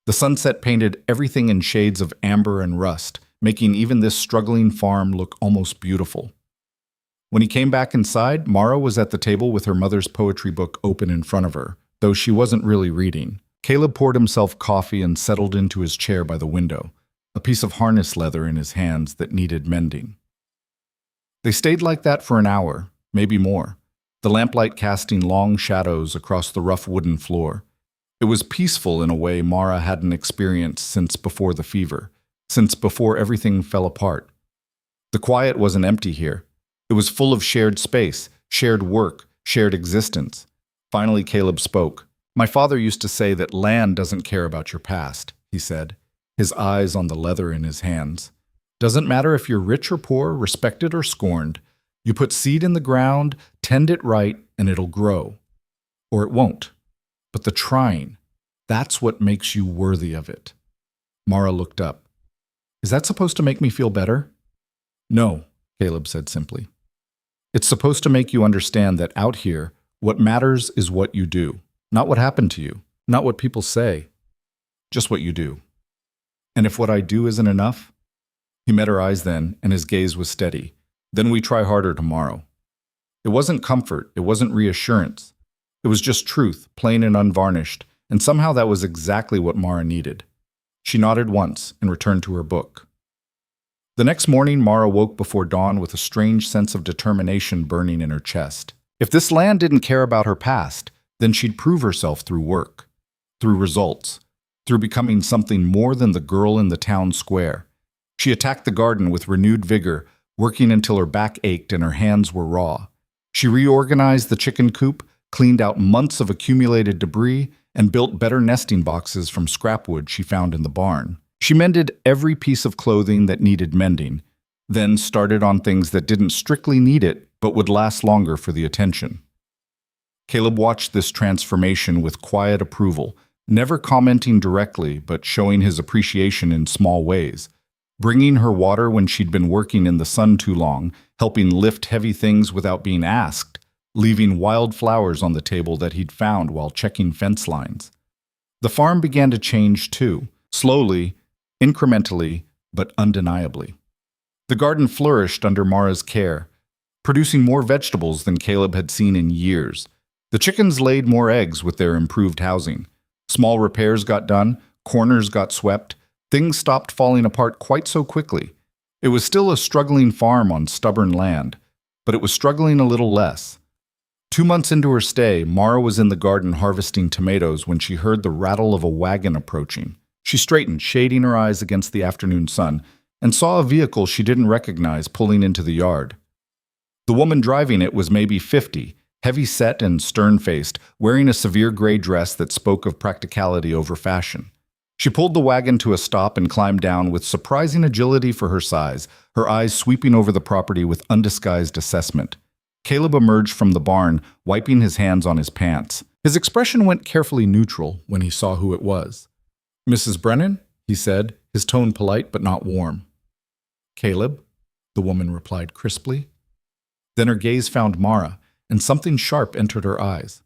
The sunset painted everything in shades of amber and rust, making even this struggling farm look almost beautiful. When he came back inside, Mara was at the table with her mother's poetry book open in front of her, though she wasn't really reading. Caleb poured himself coffee and settled into his chair by the window, a piece of harness leather in his hands that needed mending. They stayed like that for an hour, maybe more, the lamplight casting long shadows across the rough wooden floor. It was peaceful in a way Mara hadn't experienced since before the fever, since before everything fell apart. The quiet wasn't empty here. It was full of shared space, shared work, shared existence. Finally, Caleb spoke. "My father used to say that land doesn't care about your past," he said, his eyes on the leather in his hands. "Doesn't matter if you're rich or poor, respected or scorned. You put seed in the ground, tend it right, and it'll grow. Or it won't. But the trying, that's what makes you worthy of it." Mara looked up. "Is that supposed to make me feel better?" "No," Caleb said simply. "It's supposed to make you understand that out here, what matters is what you do. Not what happened to you, not what people say, just what you do. And if what I do isn't enough..." He met her eyes then, and his gaze was steady. "Then we try harder tomorrow." It wasn't comfort, it wasn't reassurance. It was just truth, plain and unvarnished, and somehow that was exactly what Mara needed. She nodded once and returned to her book. The next morning, Mara woke before dawn with a strange sense of determination burning in her chest. If this land didn't care about her past, then she'd prove herself through work, through results, through becoming something more than the girl in the town square. She attacked the garden with renewed vigor, working until her back ached and her hands were raw. She reorganized the chicken coop, cleaned out months of accumulated debris, and built better nesting boxes from scrap wood she found in the barn. She mended every piece of clothing that needed mending, then started on things that didn't strictly need it but would last longer for the attention. Caleb watched this transformation with quiet approval, never commenting directly but showing his appreciation in small ways. Bringing her water when she'd been working in the sun too long, helping lift heavy things without being asked, leaving wild flowers on the table that he'd found while checking fence lines. The farm began to change too, slowly, incrementally, but undeniably. The garden flourished under Mara's care, producing more vegetables than Caleb had seen in years. The chickens laid more eggs with their improved housing. Small repairs got done, corners got swept, things stopped falling apart quite so quickly. It was still a struggling farm on stubborn land, but it was struggling a little less. 2 months into her stay, Mara was in the garden harvesting tomatoes when she heard the rattle of a wagon approaching. She straightened, shading her eyes against the afternoon sun, and saw a vehicle she didn't recognize pulling into the yard. The woman driving it was maybe 50, heavy-set and stern-faced, wearing a severe gray dress that spoke of practicality over fashion. She pulled the wagon to a stop and climbed down with surprising agility for her size, her eyes sweeping over the property with undisguised assessment. Caleb emerged from the barn, wiping his hands on his pants. His expression went carefully neutral when he saw who it was. "Mrs. Brennan?" he said, his tone polite but not warm. "Caleb," the woman replied crisply. Then her gaze found Mara, and something sharp entered her eyes.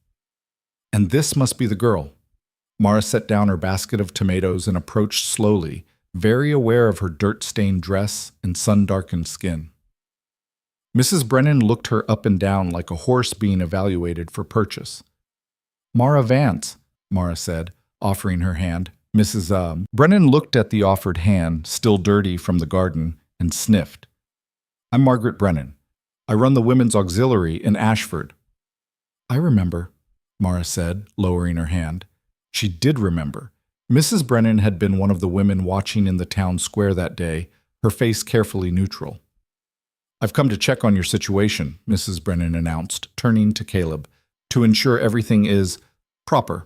"And this must be the girl." Mara set down her basket of tomatoes and approached slowly, very aware of her dirt-stained dress and sun-darkened skin. Mrs. Brennan looked her up and down like a horse being evaluated for purchase. "Mara Vance," Mara said, offering her hand. Mrs. Brennan looked at the offered hand, still dirty from the garden, and sniffed. "I'm Margaret Brennan. I run the Women's Auxiliary in Ashford." "I remember," Mara said, lowering her hand. She did remember. Mrs. Brennan had been one of the women watching in the town square that day, her face carefully neutral. I've come to check on your situation, Mrs. Brennan announced, turning to Caleb, to ensure everything is proper.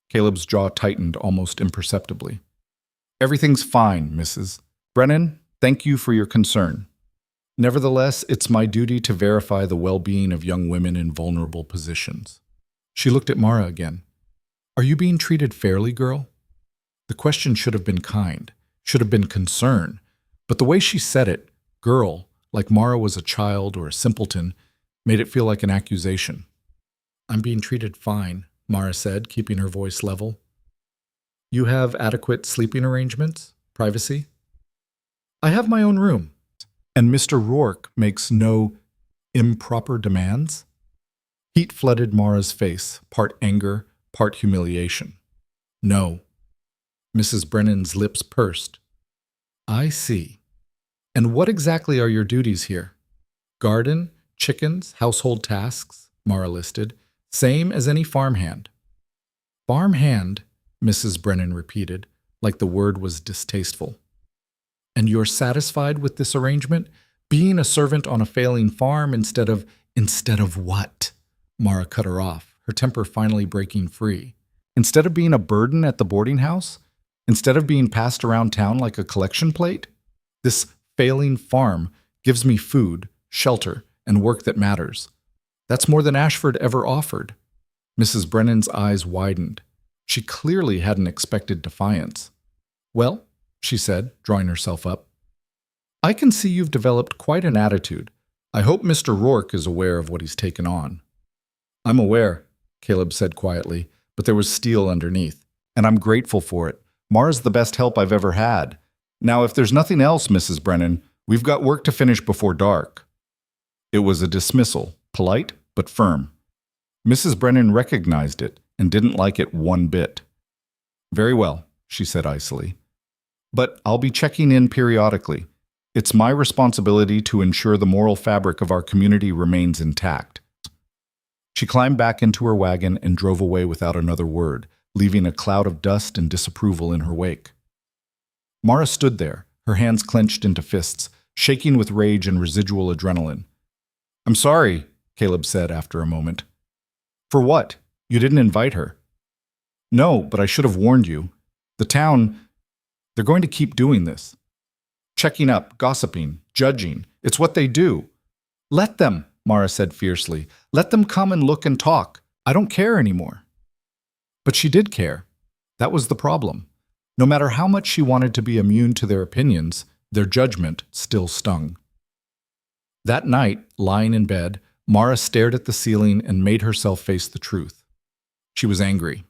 Caleb's jaw tightened almost imperceptibly. Everything's fine, Mrs. Brennan. Thank you for your concern. Nevertheless, it's my duty to verify the well-being of young women in vulnerable positions. She looked at Mara again. Are you being treated fairly, girl? The question should have been kind, should have been concern, but the way she said it, girl, like Mara was a child or a simpleton, made it feel like an accusation. I'm being treated fine, Mara said, keeping her voice level. You have adequate sleeping arrangements? Privacy? I have my own room. And Mr. Rourke makes no improper demands? Heat flooded Mara's face, part anger, part humiliation. No. Mrs. Brennan's lips pursed. I see. And what exactly are your duties here? Garden, chickens, household tasks, Mara listed, same as any farmhand. Farmhand, Mrs. Brennan repeated, like the word was distasteful. And you're satisfied with this arrangement? Being a servant on a failing farm instead of what? Mara cut her off, her temper finally breaking free. Instead of being a burden at the boarding house? Instead of being passed around town like a collection plate? This failing farm gives me food, shelter, and work that matters. That's more than Ashford ever offered. Mrs. Brennan's eyes widened. She clearly hadn't expected defiance. Well, she said, drawing herself up, I can see you've developed quite an attitude. I hope Mr. Rourke is aware of what he's taken on. I'm aware, Caleb said quietly, but there was steel underneath, and I'm grateful for it. Mara's the best help I've ever had. Now, if there's nothing else, Mrs. Brennan, we've got work to finish before dark. It was a dismissal, polite but firm. Mrs. Brennan recognized it and didn't like it one bit. Very well, she said icily. But I'll be checking in periodically. It's my responsibility to ensure the moral fabric of our community remains intact. She climbed back into her wagon and drove away without another word, leaving a cloud of dust and disapproval in her wake. Mara stood there, her hands clenched into fists, shaking with rage and residual adrenaline. I'm sorry, Caleb said after a moment. For what? You didn't invite her. No, but I should have warned you. The town, they're going to keep doing this. Checking up, gossiping, judging. It's what they do. Let them, Mara said fiercely. Let them come and look and talk. I don't care anymore. But she did care. That was the problem. No matter how much she wanted to be immune to their opinions, their judgment still stung. That night, lying in bed, Mara stared at the ceiling and made herself face the truth. She was angry.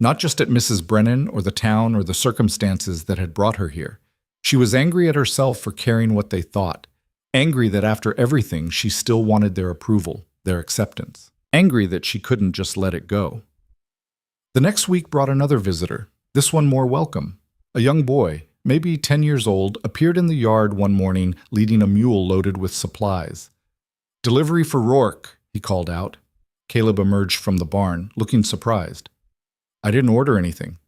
Not just at Mrs. Brennan or the town or the circumstances that had brought her here. She was angry at herself for caring what they thought. Angry that after everything, she still wanted their approval, their acceptance. Angry that she couldn't just let it go. The next week brought another visitor, this one more welcome. A young boy, maybe 10 years old, appeared in the yard one morning leading a mule loaded with supplies. Delivery for Rourke, he called out. Caleb emerged from the barn, looking surprised. I didn't order anything.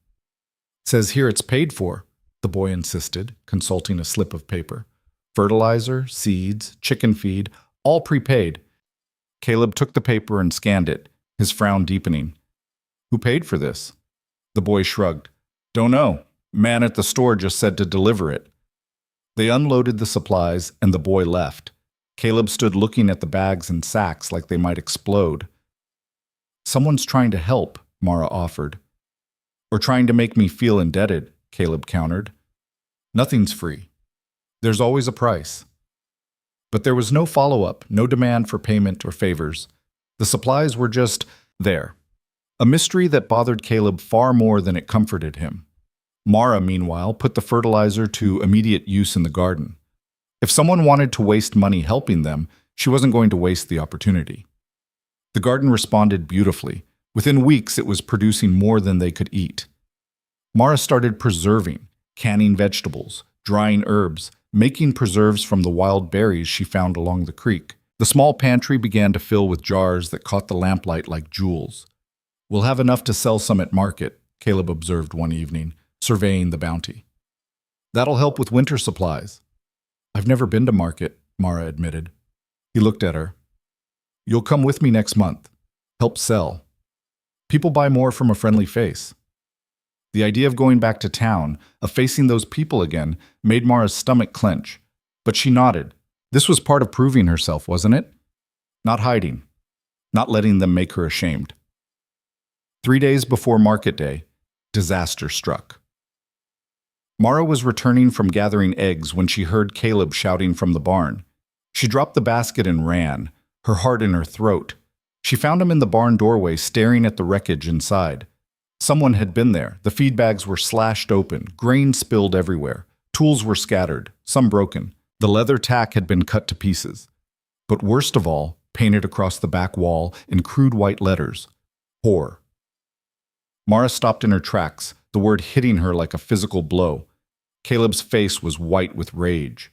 Says here it's paid for, the boy insisted, consulting a slip of paper. Fertilizer, seeds, chicken feed, all prepaid. Caleb took the paper and scanned it, his frown deepening. Who paid for this? The boy shrugged. Don't know. Man at the store just said to deliver it. They unloaded the supplies and the boy left. Caleb stood looking at the bags and sacks like they might explode. Someone's trying to help, Mara offered. Or trying to make me feel indebted, Caleb countered. Nothing's free. There's always a price. But there was no follow-up, no demand for payment or favors. The supplies were just there. A mystery that bothered Caleb far more than it comforted him. Mara, meanwhile, put the fertilizer to immediate use in the garden. If someone wanted to waste money helping them, she wasn't going to waste the opportunity. The garden responded beautifully. Within weeks, it was producing more than they could eat. Mara started preserving, canning vegetables, drying herbs, making preserves from the wild berries she found along the creek. The small pantry began to fill with jars that caught the lamplight like jewels. We'll have enough to sell some at market, Caleb observed one evening, surveying the bounty. That'll help with winter supplies. I've never been to market, Mara admitted. He looked at her. You'll come with me next month. Help sell. People buy more from a friendly face. The idea of going back to town, of facing those people again, made Mara's stomach clench. But she nodded. This was part of proving herself, wasn't it? Not hiding. Not letting them make her ashamed. 3 days before market day, disaster struck. Mara was returning from gathering eggs when she heard Caleb shouting from the barn. She dropped the basket and ran, her heart in her throat. She found him in the barn doorway staring at the wreckage inside. Someone had been there. The feed bags were slashed open, grain spilled everywhere. Tools were scattered, some broken. The leather tack had been cut to pieces. But worst of all, painted across the back wall in crude white letters, whore. Mara stopped in her tracks, the word hitting her like a physical blow. Caleb's face was white with rage.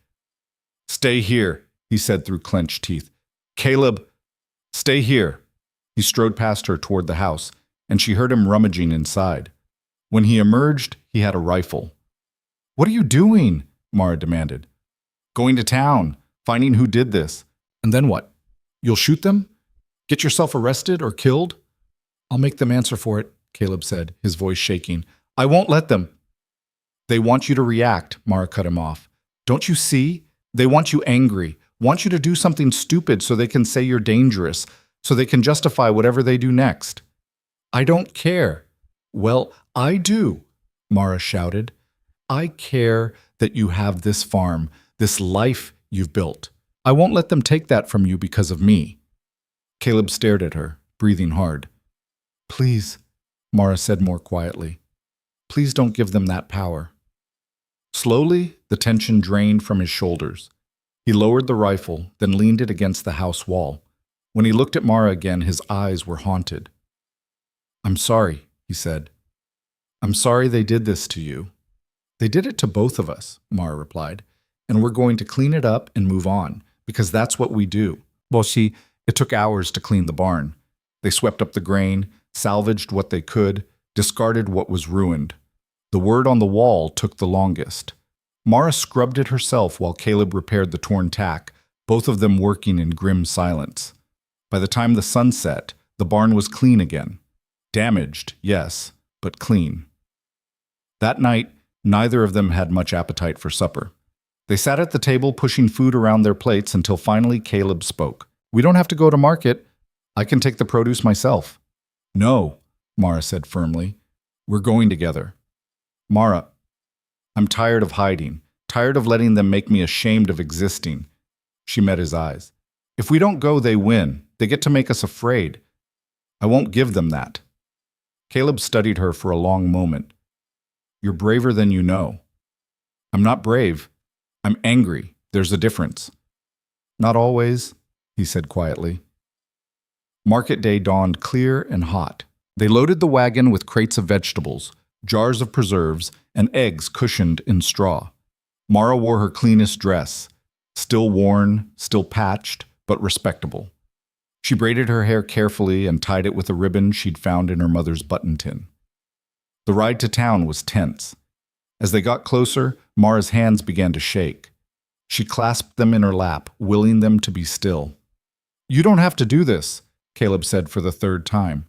Stay here, he said through clenched teeth. Caleb, stay here. He strode past her toward the house, and she heard him rummaging inside. When he emerged, he had a rifle. What are you doing? Mara demanded. Going to town, finding who did this. And then what? You'll shoot them? Get yourself arrested or killed? I'll make them answer for it, Caleb said, his voice shaking. I won't let them. They want you to react, Mara cut him off. Don't you see? They want you angry, want you to do something stupid so they can say you're dangerous, so they can justify whatever they do next. I don't care. Well, I do, Mara shouted. I care that you have this farm, this life you've built. I won't let them take that from you because of me. Caleb stared at her, breathing hard. Please, Mara said more quietly. Please don't give them that power. Slowly, the tension drained from his shoulders. He lowered the rifle, then leaned it against the house wall. When he looked at Mara again, his eyes were haunted. I'm sorry, he said. I'm sorry they did this to you. They did it to both of us, Mara replied, and we're going to clean it up and move on, because that's what we do. Well, it took hours to clean the barn. They swept up the grain, salvaged what they could, discarded what was ruined. The word on the wall took the longest. Mara scrubbed it herself while Caleb repaired the torn tack, both of them working in grim silence. By the time the sun set, the barn was clean again. Damaged, yes, but clean. That night, neither of them had much appetite for supper. They sat at the table pushing food around their plates until finally Caleb spoke. We don't have to go to market. I can take the produce myself. No, Mara said firmly. We're going together. Mara, I'm tired of hiding, tired of letting them make me ashamed of existing. She met his eyes. If we don't go, they win. They get to make us afraid. I won't give them that. Caleb studied her for a long moment. You're braver than you know. I'm not brave. I'm angry. There's a difference. Not always, he said quietly. Market day dawned clear and hot. They loaded the wagon with crates of vegetables, jars of preserves, and eggs cushioned in straw. Mara wore her cleanest dress, still worn, still patched, but respectable. She braided her hair carefully and tied it with a ribbon she'd found in her mother's button tin. The ride to town was tense. As they got closer, Mara's hands began to shake. She clasped them in her lap, willing them to be still. You don't have to do this, Caleb said for the third time.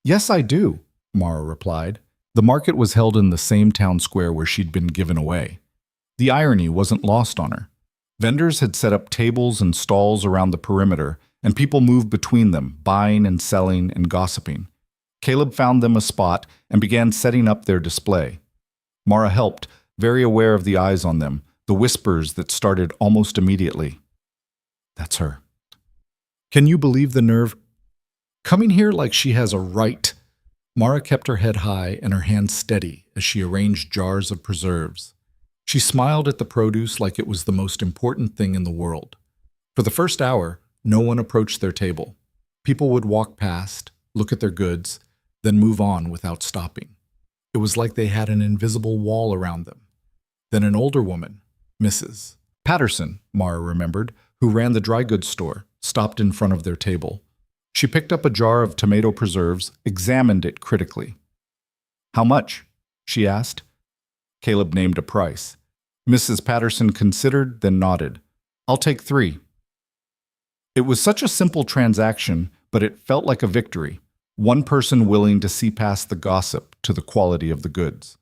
Yes, I do, Mara replied. The market was held in the same town square where she'd been given away. The irony wasn't lost on her. Vendors had set up tables and stalls around the perimeter, and people moved between them, buying and selling and gossiping. Caleb found them a spot and began setting up their display. Mara helped, very aware of the eyes on them, the whispers that started almost immediately. That's her. Can you believe the nerve? Coming here like she has a right. Mara kept her head high and her hands steady as she arranged jars of preserves. She smiled at the produce like it was the most important thing in the world. For the first hour, no one approached their table. People would walk past, look at their goods, then move on without stopping. It was like they had an invisible wall around them. Then an older woman, Mrs. Patterson, Mara remembered, who ran the dry goods store, stopped in front of their table. She picked up a jar of tomato preserves, examined it critically. How much? She asked. Caleb named a price. Mrs. Patterson considered, then nodded. I'll take 3. It was such a simple transaction, but it felt like a victory. One person willing to see past the gossip to the quality of the goods.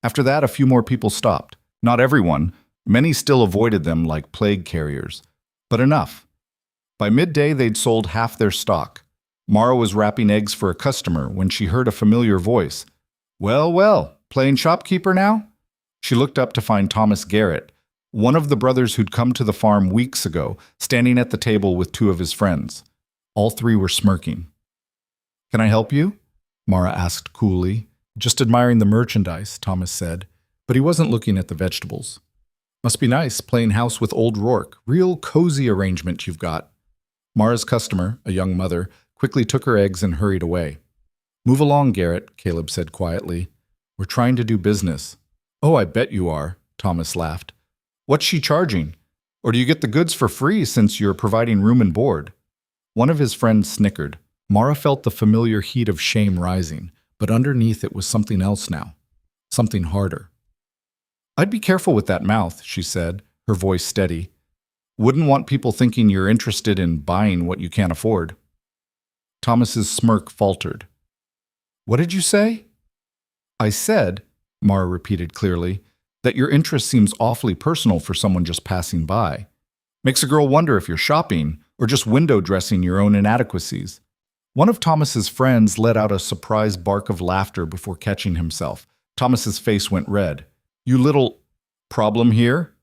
After that, a few more people stopped. Not everyone. Many still avoided them like plague carriers. But enough. By midday, they'd sold half their stock. Mara was wrapping eggs for a customer when she heard a familiar voice. Well, well, playing shopkeeper now? She looked up to find Thomas Garrett, one of the brothers who'd come to the farm weeks ago, standing at the table with 2 of his friends. All 3 were smirking. Can I help you? Mara asked coolly. Just admiring the merchandise, Thomas said, but he wasn't looking at the vegetables. Must be nice, playing house with old Rourke. Real cozy arrangement you've got. Mara's customer, a young mother, quickly took her eggs and hurried away. Move along, Garrett, Caleb said quietly. We're trying to do business. Oh, I bet you are, Thomas laughed. What's she charging? Or do you get the goods for free since you're providing room and board? One of his friends snickered. Mara felt the familiar heat of shame rising, but underneath it was something else now. Something harder. I'd be careful with that mouth, she said, her voice steady. Wouldn't want people thinking you're interested in buying what you can't afford. Thomas's smirk faltered. What did you say? I said, Mara repeated clearly, that your interest seems awfully personal for someone just passing by. Makes a girl wonder if you're shopping or just window dressing your own inadequacies. One of Thomas's friends let out a surprised bark of laughter before catching himself. Thomas's face went red. You little problem here?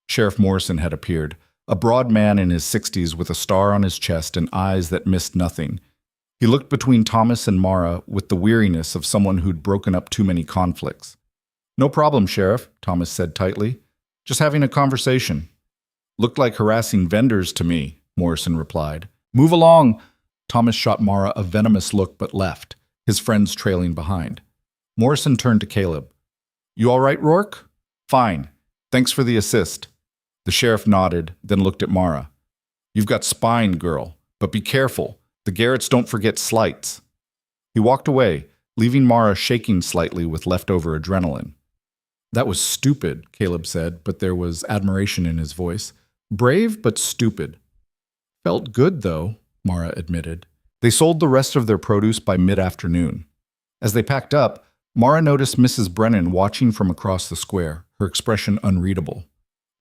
Sheriff Morrison had appeared, a broad man in his 60s with a star on his chest and eyes that missed nothing. He looked between Thomas and Mara with the weariness of someone who'd broken up too many conflicts. No problem, Sheriff, Thomas said tightly. Just having a conversation. Looked like harassing vendors to me, Morrison replied. Move along. Thomas shot Mara a venomous look but left, his friends trailing behind. Morrison turned to Caleb. You all right, Rourke? Fine. Thanks for the assist. The sheriff nodded, then looked at Mara. You've got spine, girl, but be careful. The Garretts don't forget slights. He walked away, leaving Mara shaking slightly with leftover adrenaline. That was stupid, Caleb said, but there was admiration in his voice. Brave, but stupid. Felt good, though, Mara admitted. They sold the rest of their produce by mid-afternoon. As they packed up, Mara noticed Mrs. Brennan watching from across the square, her expression unreadable.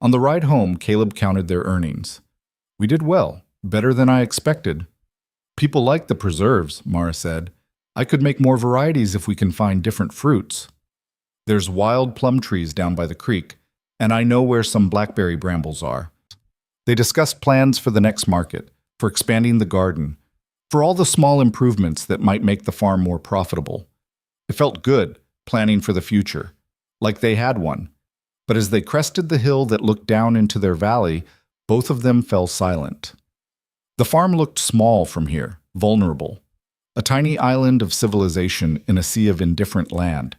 On the ride home, Caleb counted their earnings. We did well, better than I expected. People like the preserves, Mara said. I could make more varieties if we can find different fruits. There's wild plum trees down by the creek, and I know where some blackberry brambles are. They discussed plans for the next market, for expanding the garden, for all the small improvements that might make the farm more profitable. It felt good, planning for the future, like they had one. But as they crested the hill that looked down into their valley, both of them fell silent. The farm looked small from here, vulnerable, a tiny island of civilization in a sea of indifferent land.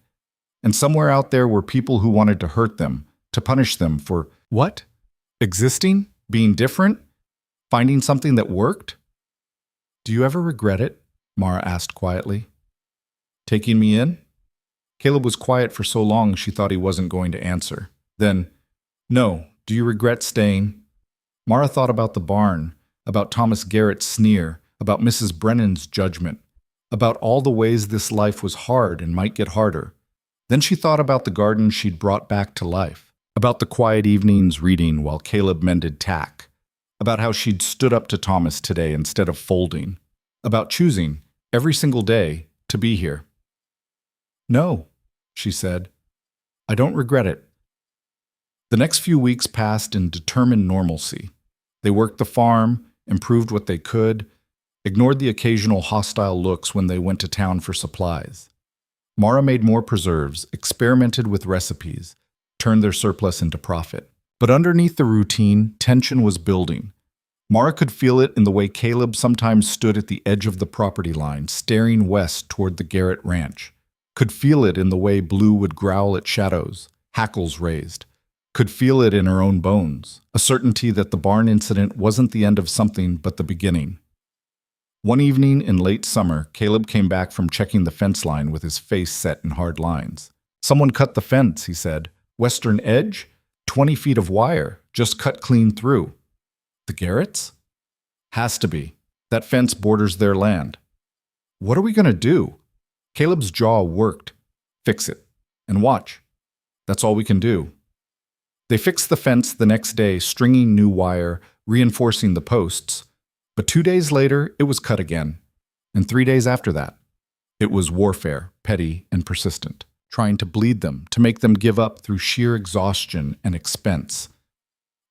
And somewhere out there were people who wanted to hurt them, to punish them for what? Existing? Being different? Finding something that worked? Do you ever regret it? Mara asked quietly. Taking me in? Caleb was quiet for so long she thought he wasn't going to answer. Then, no, do you regret staying? Mara thought about the barn, about Thomas Garrett's sneer, about Mrs. Brennan's judgment, about all the ways this life was hard and might get harder. Then she thought about the garden she'd brought back to life, about the quiet evenings reading while Caleb mended tack, about how she'd stood up to Thomas today instead of folding, about choosing, every single day, to be here. No, she said. I don't regret it. The next few weeks passed in determined normalcy. They worked the farm, improved what they could, ignored the occasional hostile looks when they went to town for supplies. Mara made more preserves, experimented with recipes, turned their surplus into profit. But underneath the routine, tension was building. Mara could feel it in the way Caleb sometimes stood at the edge of the property line, staring west toward the Garrett ranch. Could feel it in the way Blue would growl at shadows, hackles raised. Could feel it in her own bones, a certainty that the barn incident wasn't the end of something but the beginning. One evening in late summer, Caleb came back from checking the fence line with his face set in hard lines. Someone cut the fence, he said. Western edge? 20 feet of wire, just cut clean through. The Garretts? Has to be. That fence borders their land. What are we going to do? Caleb's jaw worked. Fix it. And watch. That's all we can do. They fixed the fence the next day, stringing new wire, reinforcing the posts. But 2 days later, it was cut again. And 3 days after that. It was warfare, petty and persistent, trying to bleed them, to make them give up through sheer exhaustion and expense.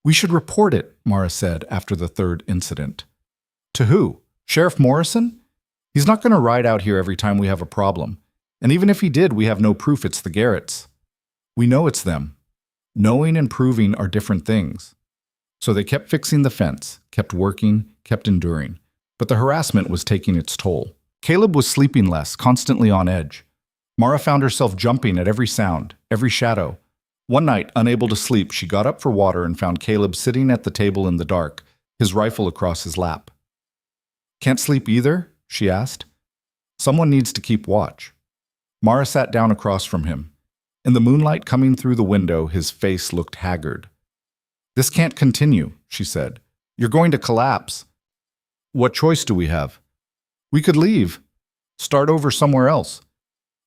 We should report it, Mara said after the third incident. To who? Sheriff Morrison? He's not going to ride out here every time we have a problem. And even if he did, we have no proof it's the Garretts. We know it's them. Knowing and proving are different things. So they kept fixing the fence, kept working, kept enduring. But the harassment was taking its toll. Caleb was sleeping less, constantly on edge. Mara found herself jumping at every sound, every shadow. One night, unable to sleep, she got up for water and found Caleb sitting at the table in the dark, his rifle across his lap. Can't sleep either? She asked. Someone needs to keep watch. Mara sat down across from him. In the moonlight coming through the window, his face looked haggard. This can't continue, she said. You're going to collapse. What choice do we have? We could leave. Start over somewhere else.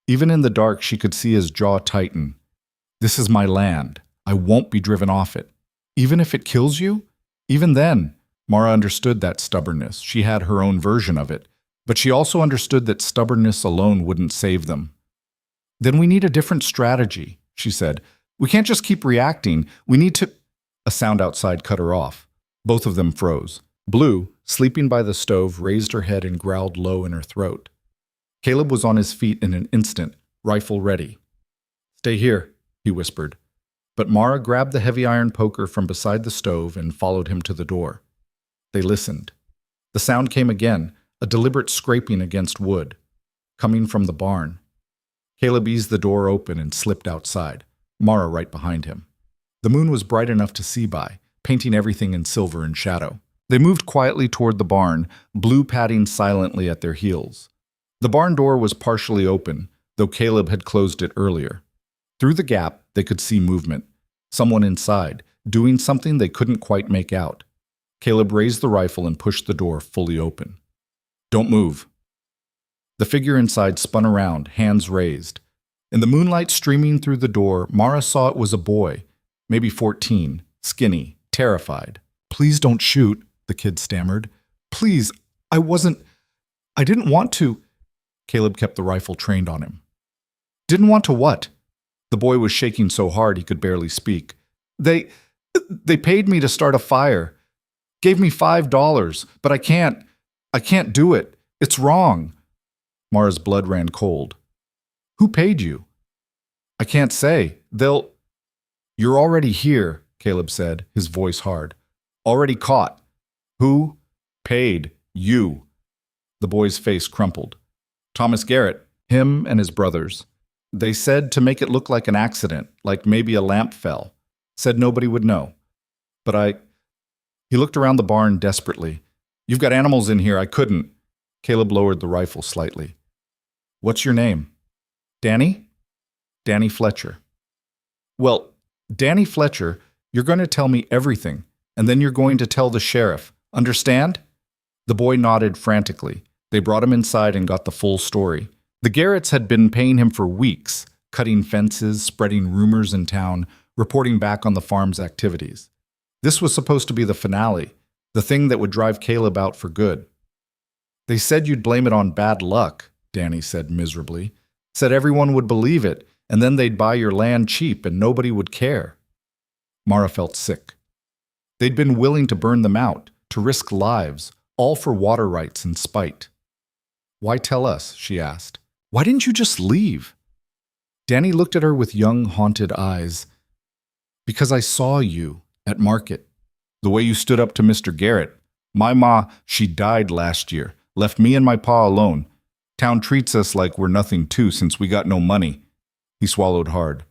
Even in the dark, she could see his jaw tighten. This is my land. I won't be driven off it. Even if it kills you? Even then, Mara understood that stubbornness. She had her own version of it. But she also understood that stubbornness alone wouldn't save them. Then we need a different strategy, she said. We can't just keep reacting. We need to... A sound outside cut her off. Both of them froze. Blue, sleeping by the stove, raised her head and growled low in her throat. Caleb was on his feet in an instant, rifle ready. Stay here, he whispered. But Mara grabbed the heavy iron poker from beside the stove and followed him to the door. They listened. The sound came again, a deliberate scraping against wood, coming from the barn. Caleb eased the door open and slipped outside, Mara right behind him. The moon was bright enough to see by, painting everything in silver and shadow. They moved quietly toward the barn, Blue padding silently at their heels. The barn door was partially open, though Caleb had closed it earlier. Through the gap, they could see movement. Someone inside, doing something they couldn't quite make out. Caleb raised the rifle and pushed the door fully open. Don't move. The figure inside spun around, hands raised. In the moonlight streaming through the door, Mara saw it was a boy, maybe 14, skinny, terrified. Please don't shoot, the kid stammered. Please, I didn't want to. Caleb kept the rifle trained on him. Didn't want to what? The boy was shaking so hard he could barely speak. They paid me to start a fire. Gave me $5, but I can't do it. It's wrong. Mara's blood ran cold. Who paid you? I can't say. You're already here, Caleb said, his voice hard. Already caught. Who paid you? The boy's face crumpled. Thomas Garrett, him and his brothers. They said to make it look like an accident, like maybe a lamp fell. Said nobody would know. But He looked around the barn desperately. You've got animals in here, I couldn't. Caleb lowered the rifle slightly. What's your name? Danny? Danny Fletcher. Well, Danny Fletcher, you're going to tell me everything, and then you're going to tell the sheriff. Understand? The boy nodded frantically. They brought him inside and got the full story. The Garretts had been paying him for weeks, cutting fences, spreading rumors in town, reporting back on the farm's activities. This was supposed to be the finale, the thing that would drive Caleb out for good. They said you'd blame it on bad luck, Danny said miserably. Said everyone would believe it, and then they'd buy your land cheap and nobody would care. Mara felt sick. They'd been willing to burn them out, to risk lives, all for water rights and spite. Why tell us? She asked. Why didn't you just leave? Danny looked at her with young, haunted eyes. Because I saw you at market. The way you stood up to Mr. Garrett. My ma, she died last year. Left me and my pa alone. Town treats us like we're nothing too since we got no money. He swallowed hard.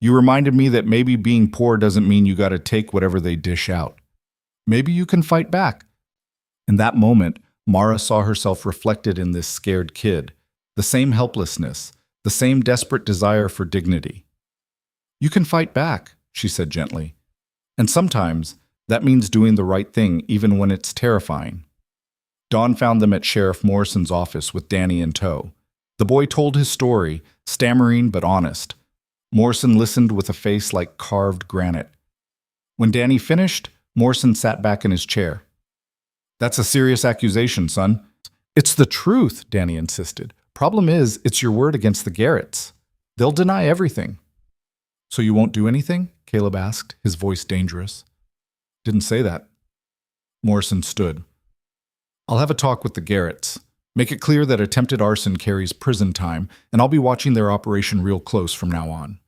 You reminded me that maybe being poor doesn't mean you gotta take whatever they dish out. Maybe you can fight back. In that moment, Mara saw herself reflected in this scared kid. The same helplessness, the same desperate desire for dignity. You can fight back, she said gently. And sometimes, That means doing the right thing even when it's terrifying. Dawn found them at Sheriff Morrison's office with Danny in tow. The boy told his story, stammering but honest. Morrison listened with a face like carved granite. When Danny finished, Morrison sat back in his chair. "That's a serious accusation, son." "It's the truth," Danny insisted. "Problem is, it's your word against the Garretts. They'll deny everything." "So you won't do anything?" Caleb asked, his voice dangerous. "Didn't say that." Morrison stood. "I'll have a talk with the Garretts. Make it clear that attempted arson carries prison time, and I'll be watching their operation real close from now on.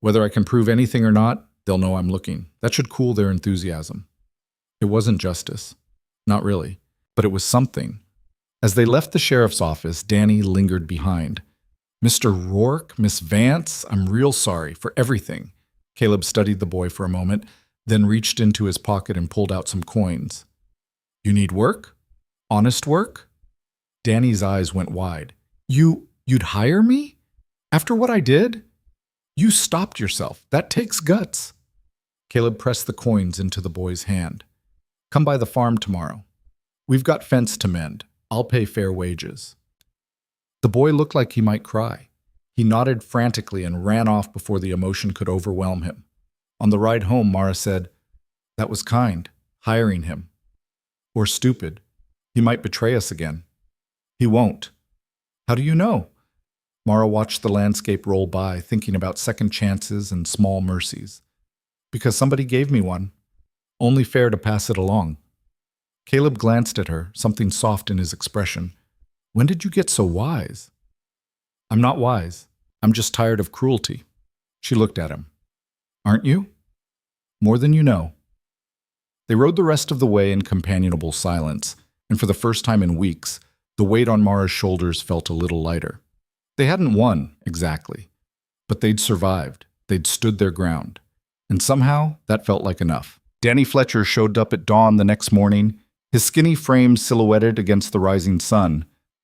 Whether I can prove anything or not, they'll know I'm looking. That should cool their enthusiasm." It wasn't justice. Not really. But it was something. As they left the sheriff's office, Danny lingered behind. "Mr. Rourke, Miss Vance, I'm real sorry for everything." Caleb studied the boy for a moment, then reached into his pocket and pulled out some coins. "You need work? Honest work?" Danny's eyes went wide. You'd hire me? After what I did? You stopped yourself. That takes guts." Caleb pressed the coins into the boy's hand. "Come by the farm tomorrow. We've got fence to mend. I'll pay fair wages." The boy looked like he might cry. He nodded frantically and ran off before the emotion could overwhelm him. On the ride home, Mara said, "That was kind, hiring him. Or stupid. He might betray us again." "He won't." "How do you know?" Mara watched the landscape roll by, thinking about second chances and small mercies. "Because somebody gave me one. Only fair to pass it along." Caleb glanced at her, something soft in his expression. "When did you get so wise?" "I'm not wise. I'm just tired of cruelty." She looked at him. "Aren't you?" "More than you know." They rode the rest of the way in companionable silence, and for the first time in weeks, the weight on Mara's shoulders felt a little lighter. They hadn't won, exactly, but they'd survived. They'd stood their ground. And somehow, that felt like enough. Danny Fletcher showed up at dawn the next morning, his skinny frame silhouetted against the rising sun,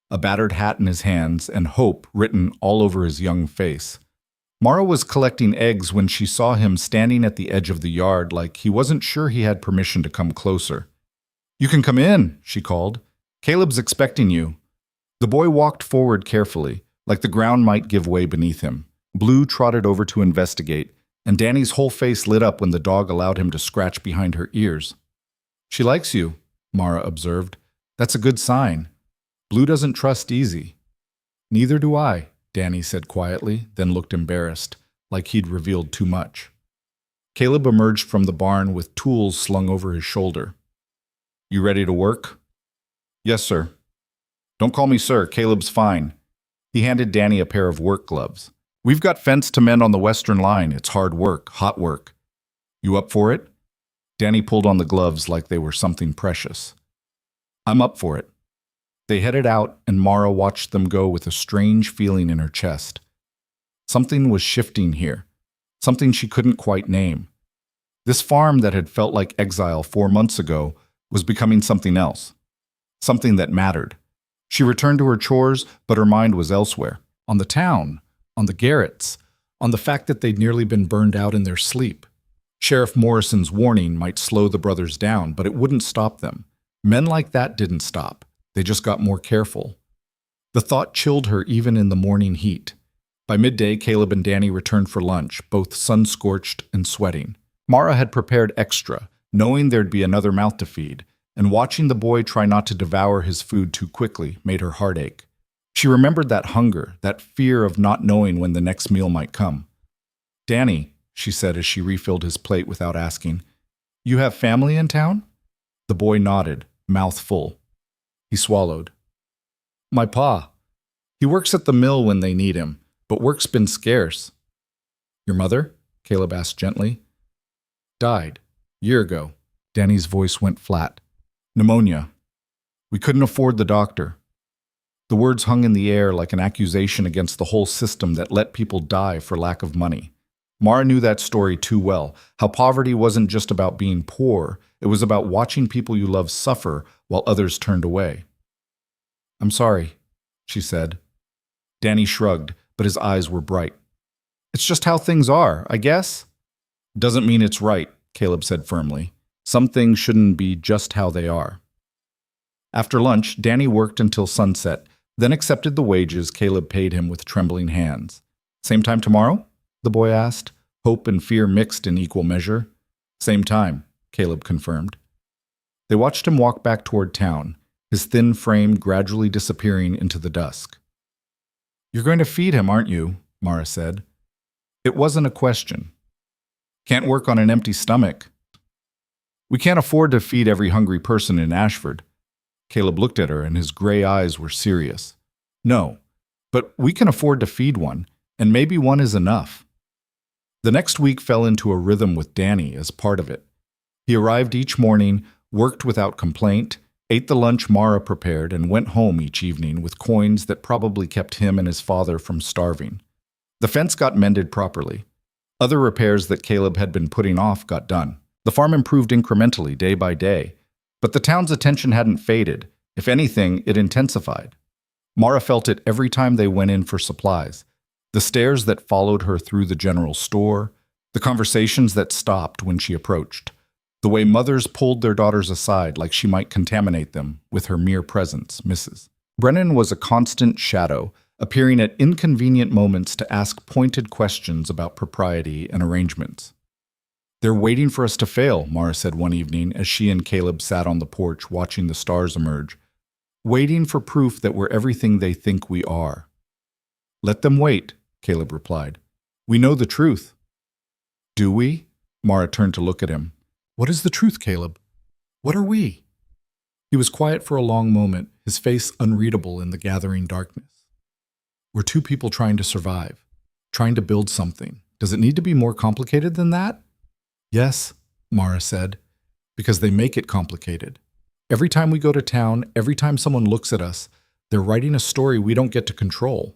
a battered hat in his hands, and hope written all over his young face. Mara was collecting eggs when she saw him standing at the edge of the yard like he wasn't sure he had permission to come closer. "You can come in," she called. "Caleb's expecting you." The boy walked forward carefully, like the ground might give way beneath him. Blue trotted over to investigate, and Danny's whole face lit up when the dog allowed him to scratch behind her ears. "She likes you," Mara observed. "That's a good sign. Blue doesn't trust easy." "Neither do I," Danny said quietly, then looked embarrassed, like he'd revealed too much. Caleb emerged from the barn with tools slung over his shoulder. "You ready to work?" "Yes, sir." "Don't call me sir, Caleb's fine." He handed Danny a pair of work gloves. "We've got fence to mend on the western line. It's hard work, hot work. You up for it?" Danny pulled on the gloves like they were something precious. "I'm up for it." They headed out, and Mara watched them go with a strange feeling in her chest. Something was shifting here, something she couldn't quite name. This farm that had felt like exile 4 months ago was becoming something else, something that mattered. She returned to her chores, but her mind was elsewhere, on the town, on the Garretts, on the fact that they'd nearly been burned out in their sleep. Sheriff Morrison's warning might slow the brothers down, but it wouldn't stop them. Men like that didn't stop. They just got more careful. The thought chilled her even in the morning heat. By midday, Caleb and Danny returned for lunch, both sun-scorched and sweating. Mara had prepared extra, knowing there'd be another mouth to feed, and watching the boy try not to devour his food too quickly made her heart ache. She remembered that hunger, that fear of not knowing when the next meal might come. "Danny," she said as she refilled his plate without asking, "you have family in town?" The boy nodded, mouth full. He swallowed. "My pa. He works at the mill when they need him, but work's been scarce." "Your mother?" Caleb asked gently. "Died. Year ago." Danny's voice went flat. "Pneumonia. We couldn't afford the doctor." The words hung in the air like an accusation against the whole system that let people die for lack of money. Mara knew that story too well, how poverty wasn't just about being poor, it was about watching people you love suffer while others turned away. "I'm sorry," she said. Danny shrugged, but his eyes were bright. "It's just how things are, I guess." "Doesn't mean it's right," Caleb said firmly. Some things shouldn't be just how they are. After lunch, Danny worked until sunset, then accepted the wages Caleb paid him with trembling hands. Same time tomorrow? The boy asked, hope and fear mixed in equal measure. Same time, Caleb confirmed. They watched him walk back toward town, his thin frame gradually disappearing into the dusk. You're going to feed him, aren't you? Mara said. It wasn't a question. Can't work on an empty stomach. We can't afford to feed every hungry person in Ashford. Caleb looked at her and his gray eyes were serious. No, but we can afford to feed one, and maybe one is enough. The next week fell into a rhythm with Danny as part of it. He arrived each morning, worked without complaint, ate the lunch Mara prepared, and went home each evening with coins that probably kept him and his father from starving. The fence got mended properly. Other repairs that Caleb had been putting off got done. The farm improved incrementally day by day, but the town's attention hadn't faded. If anything, it intensified. Mara felt it every time they went in for supplies. The stares that followed her through the general store, the conversations that stopped when she approached, the way mothers pulled their daughters aside like she might contaminate them with her mere presence, Mrs. Brennan was a constant shadow, appearing at inconvenient moments to ask pointed questions about propriety and arrangements. They're waiting for us to fail, Mara said one evening as she and Caleb sat on the porch watching the stars emerge. Waiting for proof that we're everything they think we are. Let them wait, Caleb replied. We know the truth. Do we? Mara turned to look at him. What is the truth, Caleb? What are we? He was quiet for a long moment, his face unreadable in the gathering darkness. We're two people trying to survive, trying to build something. Does it need to be more complicated than that? Yes, Mara said, because they make it complicated. Every time we go to town, every time someone looks at us, they're writing a story we don't get to control.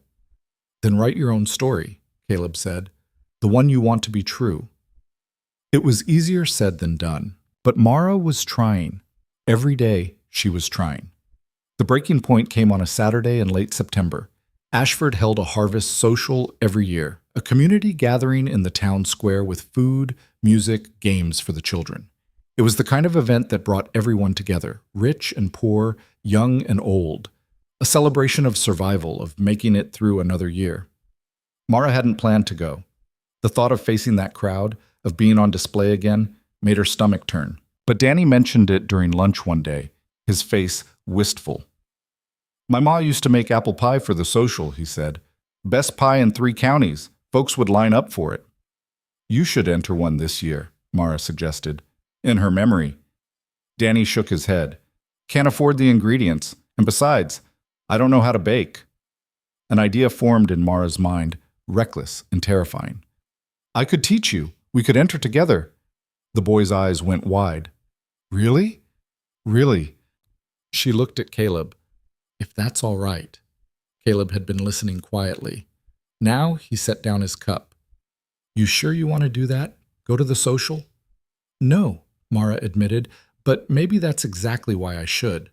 Then write your own story, Caleb said, the one you want to be true. It was easier said than done, but Mara was trying. Every day, she was trying. The breaking point came on a Saturday in late September. Ashford held a harvest social every year, a community gathering in the town square with food, music, games for the children. It was the kind of event that brought everyone together, rich and poor, young and old, a celebration of survival, of making it through another year. Mara hadn't planned to go. The thought of facing that crowd, of being on display again, made her stomach turn. But Danny mentioned it during lunch one day, his face wistful. My ma used to make apple pie for the social, he said. Best pie in 3 counties. Folks would line up for it. You should enter one this year, Mara suggested. In her memory. Danny shook his head. Can't afford the ingredients. And besides, I don't know how to bake. An idea formed in Mara's mind, reckless and terrifying. I could teach you. We could enter together. The boy's eyes went wide. Really? Really? She looked at Caleb. If that's all right. Caleb had been listening quietly. Now he set down his cup. You sure you want to do that? Go to the social? No, Mara admitted, but maybe that's exactly why I should.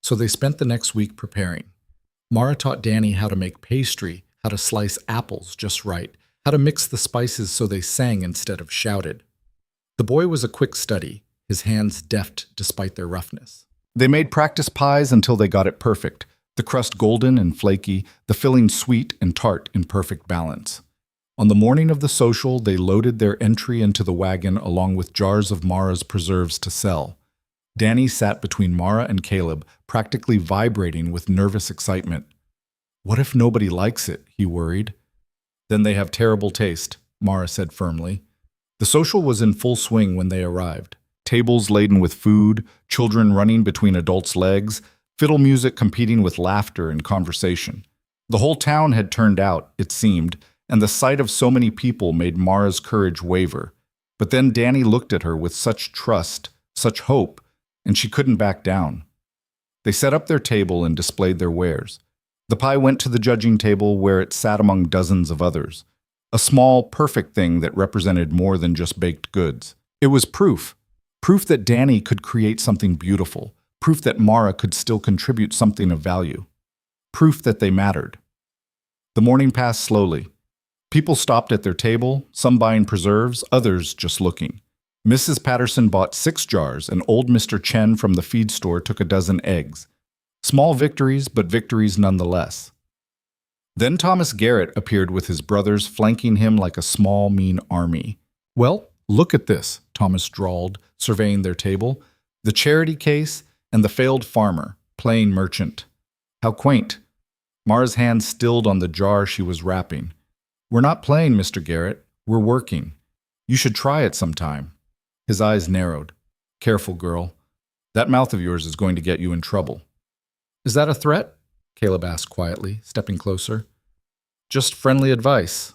So they spent the next week preparing. Mara taught Danny how to make pastry, how to slice apples just right, how to mix the spices so they sang instead of shouted. The boy was a quick study, his hands deft despite their roughness. They made practice pies until they got it perfect, the crust golden and flaky, the filling sweet and tart in perfect balance. On the morning of the social, they loaded their entry into the wagon along with jars of Mara's preserves to sell. Danny sat between Mara and Caleb, practically vibrating with nervous excitement. What if nobody likes it, he worried. Then they have terrible taste, Mara said firmly. The social was in full swing when they arrived. Tables laden with food, children running between adults' legs, fiddle music competing with laughter and conversation. The whole town had turned out, it seemed, and the sight of so many people made Mara's courage waver. But then Danny looked at her with such trust, such hope, and she couldn't back down. They set up their table and displayed their wares. The pie went to the judging table where it sat among dozens of others. A small, perfect thing that represented more than just baked goods. It was proof. Proof that Danny could create something beautiful. Proof that Mara could still contribute something of value. Proof that they mattered. The morning passed slowly. People stopped at their table, some buying preserves, others just looking. Mrs. Patterson bought 6 jars, and old Mr. Chen from the feed store took a dozen eggs. Small victories, but victories nonetheless. Then Thomas Garrett appeared with his brothers flanking him like a small, mean army. "Well, look at this," Thomas drawled, surveying their table. "The charity case and the failed farmer, playing merchant. How quaint." Mara's hand stilled on the jar she was wrapping. "We're not playing, Mr. Garrett. We're working. You should try it sometime." His eyes narrowed. "Careful, girl. That mouth of yours is going to get you in trouble." "Is that a threat?" Caleb asked quietly, stepping closer. "Just friendly advice."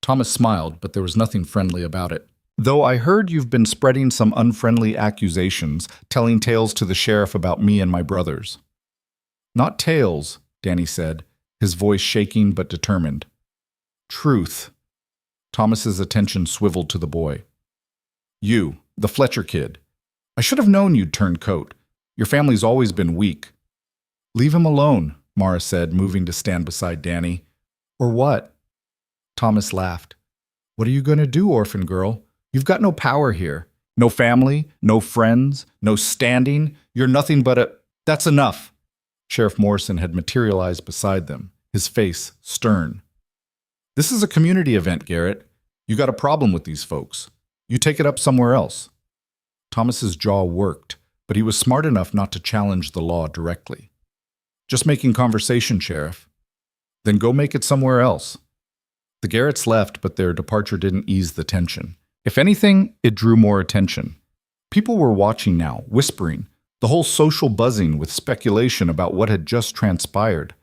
Thomas smiled, but there was nothing friendly about it. "Though I heard you've been spreading some unfriendly accusations, telling tales to the sheriff about me and my brothers." "Not tales," Danny said, his voice shaking but determined. "Truth." Thomas's attention swiveled to the boy. "You, the Fletcher kid. I should have known you'd turn coat. Your family's always been weak." "Leave him alone," Mara said, moving to stand beside Danny. "Or what?" Thomas laughed. "What are you going to do, orphan girl? You've got no power here. No family, no friends, no standing. You're nothing but a—" "That's enough." Sheriff Morrison had materialized beside them, his face stern. "This is a community event, Garrett. You got a problem with these folks. You take it up somewhere else." Thomas's jaw worked, but he was smart enough not to challenge the law directly. "Just making conversation, Sheriff." "Then go make it somewhere else." The Garretts left, but their departure didn't ease the tension. If anything, it drew more attention. People were watching now, whispering, the whole social buzzing with speculation about what had just transpired.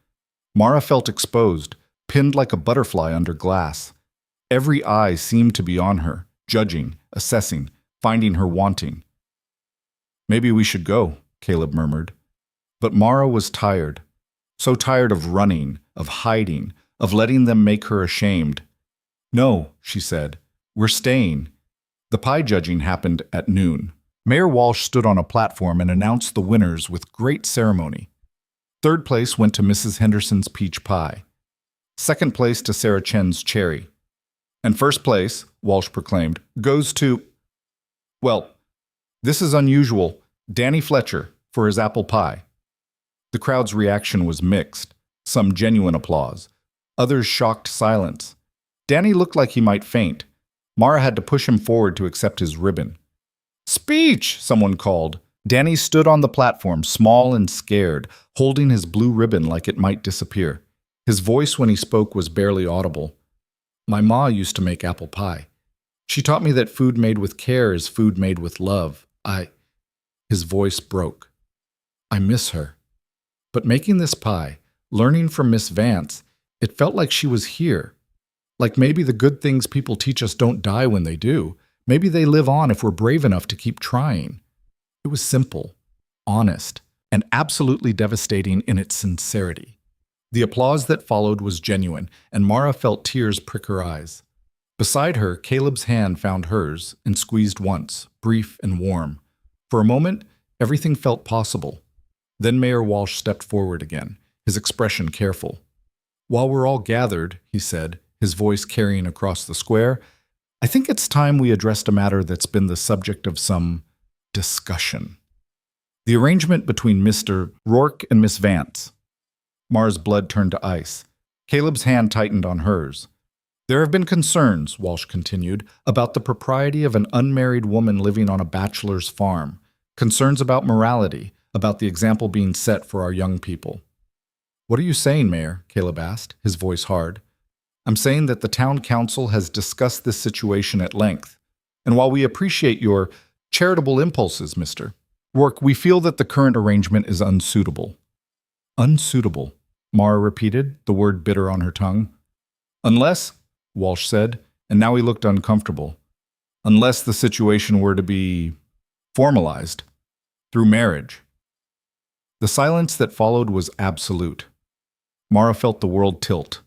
Mara felt exposed, pinned like a butterfly under glass. Every eye seemed to be on her, judging, assessing, finding her wanting. "Maybe we should go," Caleb murmured. But Mara was tired. So tired of running, of hiding, of letting them make her ashamed. "No," she said. "We're staying." The pie judging happened at noon. Mayor Walsh stood on a platform and announced the winners with great ceremony. 3rd place went to Mrs. Henderson's peach pie. 2nd place to Sarah Chen's cherry. And 1st place, Walsh proclaimed, goes to, well, this is unusual, Danny Fletcher for his apple pie. The crowd's reaction was mixed, some genuine applause, others shocked silence. Danny looked like he might faint. Mara had to push him forward to accept his ribbon. "Speech!" someone called. Danny stood on the platform, small and scared, holding his blue ribbon like it might disappear. His voice when he spoke was barely audible. "My ma used to make apple pie. She taught me that food made with care is food made with love. His voice broke. "I miss her. But making this pie, learning from Miss Vance, it felt like she was here. Like maybe the good things people teach us don't die when they do. Maybe they live on if we're brave enough to keep trying." It was simple, honest, and absolutely devastating in its sincerity. The applause that followed was genuine, and Mara felt tears prick her eyes. Beside her, Caleb's hand found hers and squeezed once, brief and warm. For a moment, everything felt possible. Then Mayor Walsh stepped forward again, his expression careful. "While we're all gathered," he said, his voice carrying across the square, "I think it's time we addressed a matter that's been the subject of some discussion. The arrangement between Mr. Rourke and Miss Vance." Mara's blood turned to ice. Caleb's hand tightened on hers. "There have been concerns," Walsh continued, "about the propriety of an unmarried woman living on a bachelor's farm. Concerns about morality, about the example being set for our young people." "What are you saying, Mayor?" Caleb asked, his voice hard. "I'm saying that the town council has discussed this situation at length. And while we appreciate your charitable impulses, Mr. Rourke, we feel that the current arrangement is unsuitable." "Unsuitable," Mara repeated, the word bitter on her tongue. "Unless," Walsh said, and now he looked uncomfortable, "unless the situation were to be formalized through marriage." The silence that followed was absolute. Mara felt the world tilt.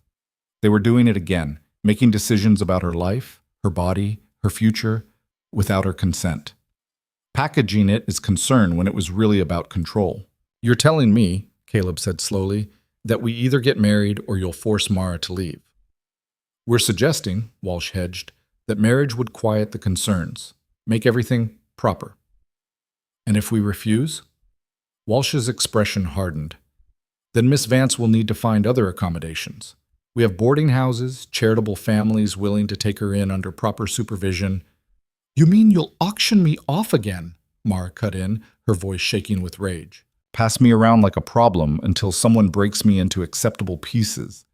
They were doing it again, making decisions about her life, her body, her future, without her consent. Packaging it as concern when it was really about control. "You're telling me," Caleb said slowly, "that we either get married or you'll force Mara to leave." "We're suggesting," Walsh hedged, "that marriage would quiet the concerns. Make everything proper. And if we refuse? Walsh's expression hardened. Then Miss Vance will need to find other accommodations. We have boarding houses, charitable families willing to take her in under proper supervision. You mean you'll auction me off again? Mara cut in, her voice shaking with rage. Pass me around like a problem until someone breaks me into acceptable pieces.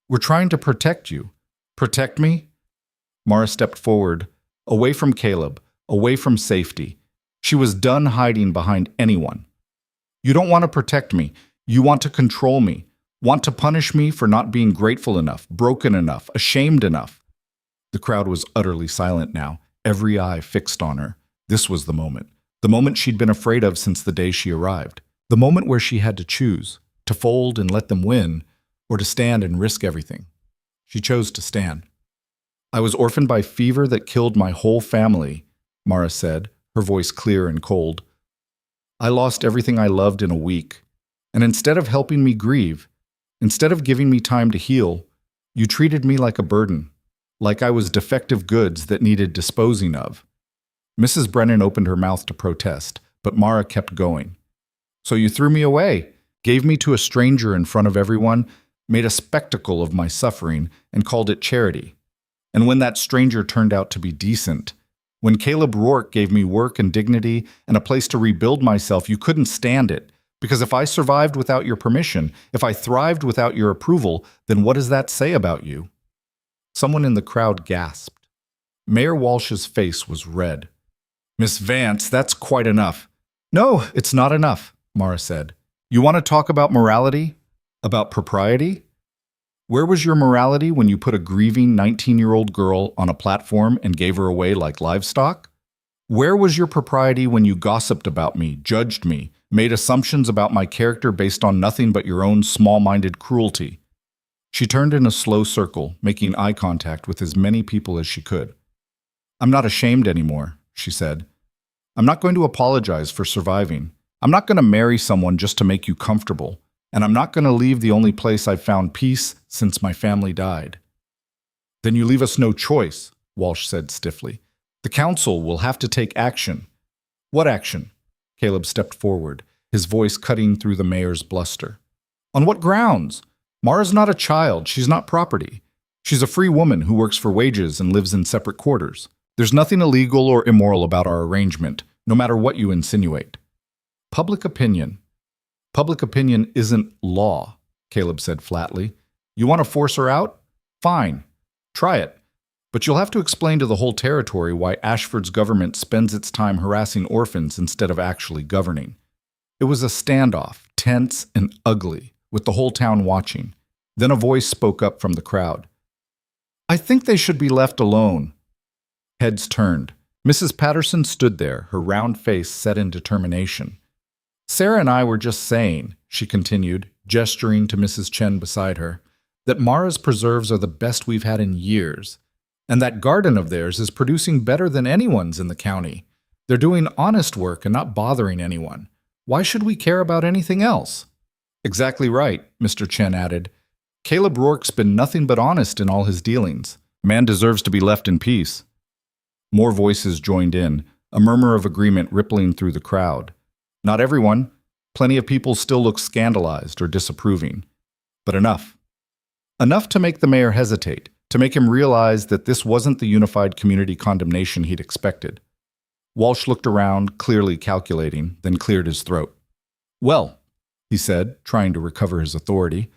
We're trying to protect you. Protect me? Mara stepped forward, away from Caleb, away from safety. She was done hiding behind anyone. You don't want to protect me. You want to control me. Want to punish me for not being grateful enough, broken enough, ashamed enough. The crowd was utterly silent now, every eye fixed on her. This was the moment she'd been afraid of since the day she arrived. The moment where she had to choose, to fold and let them win, or to stand and risk everything. She chose to stand. I was orphaned by fever that killed my whole family, Mara said, her voice clear and cold. I lost everything I loved in a week, and instead of helping me grieve, instead of giving me time to heal, you treated me like a burden, like I was defective goods that needed disposing of. Mrs. Brennan opened her mouth to protest, but Mara kept going. So you threw me away, gave me to a stranger in front of everyone, made a spectacle of my suffering, and called it charity. And when that stranger turned out to be decent, when Caleb Rourke gave me work and dignity and a place to rebuild myself, you couldn't stand it. Because if I survived without your permission, if I thrived without your approval, then what does that say about you? Someone in the crowd gasped. Mayor Walsh's face was red. Miss Vance, that's quite enough. No, it's not enough, Mara said. You want to talk about morality? About propriety? Where was your morality when you put a grieving 19-year-old girl on a platform and gave her away like livestock? Where was your propriety when you gossiped about me, judged me, made assumptions about my character based on nothing but your own small-minded cruelty? She turned in a slow circle, making eye contact with as many people as she could. I'm not ashamed anymore, she said. I'm not going to apologize for surviving. I'm not going to marry someone just to make you comfortable. And I'm not going to leave the only place I've found peace since my family died. Then you leave us no choice, Walsh said stiffly. The council will have to take action. What action? Caleb stepped forward, his voice cutting through the mayor's bluster. On what grounds? Mara's not a child. She's not property. She's a free woman who works for wages and lives in separate quarters. There's nothing illegal or immoral about our arrangement, no matter what you insinuate. Public opinion. Public opinion isn't law, Caleb said flatly. You want to force her out? Fine. Try it. But you'll have to explain to the whole territory why Ashford's government spends its time harassing orphans instead of actually governing. It was a standoff, tense and ugly, with the whole town watching. Then a voice spoke up from the crowd. I think they should be left alone. Heads turned. Mrs. Patterson stood there, her round face set in determination. Sarah and I were just saying, she continued, gesturing to Mrs. Chen beside her, that Mara's preserves are the best we've had in years, and that garden of theirs is producing better than anyone's in the county. They're doing honest work and not bothering anyone. Why should we care about anything else? Exactly right, Mr. Chen added. Caleb Rourke's been nothing but honest in all his dealings. Man deserves to be left in peace. More voices joined in, a murmur of agreement rippling through the crowd. Not everyone. Plenty of people still look scandalized or disapproving. But enough. Enough to make the mayor hesitate, to make him realize that this wasn't the unified community condemnation he'd expected. Walsh looked around, clearly calculating, then cleared his throat. Well, he said, trying to recover his authority,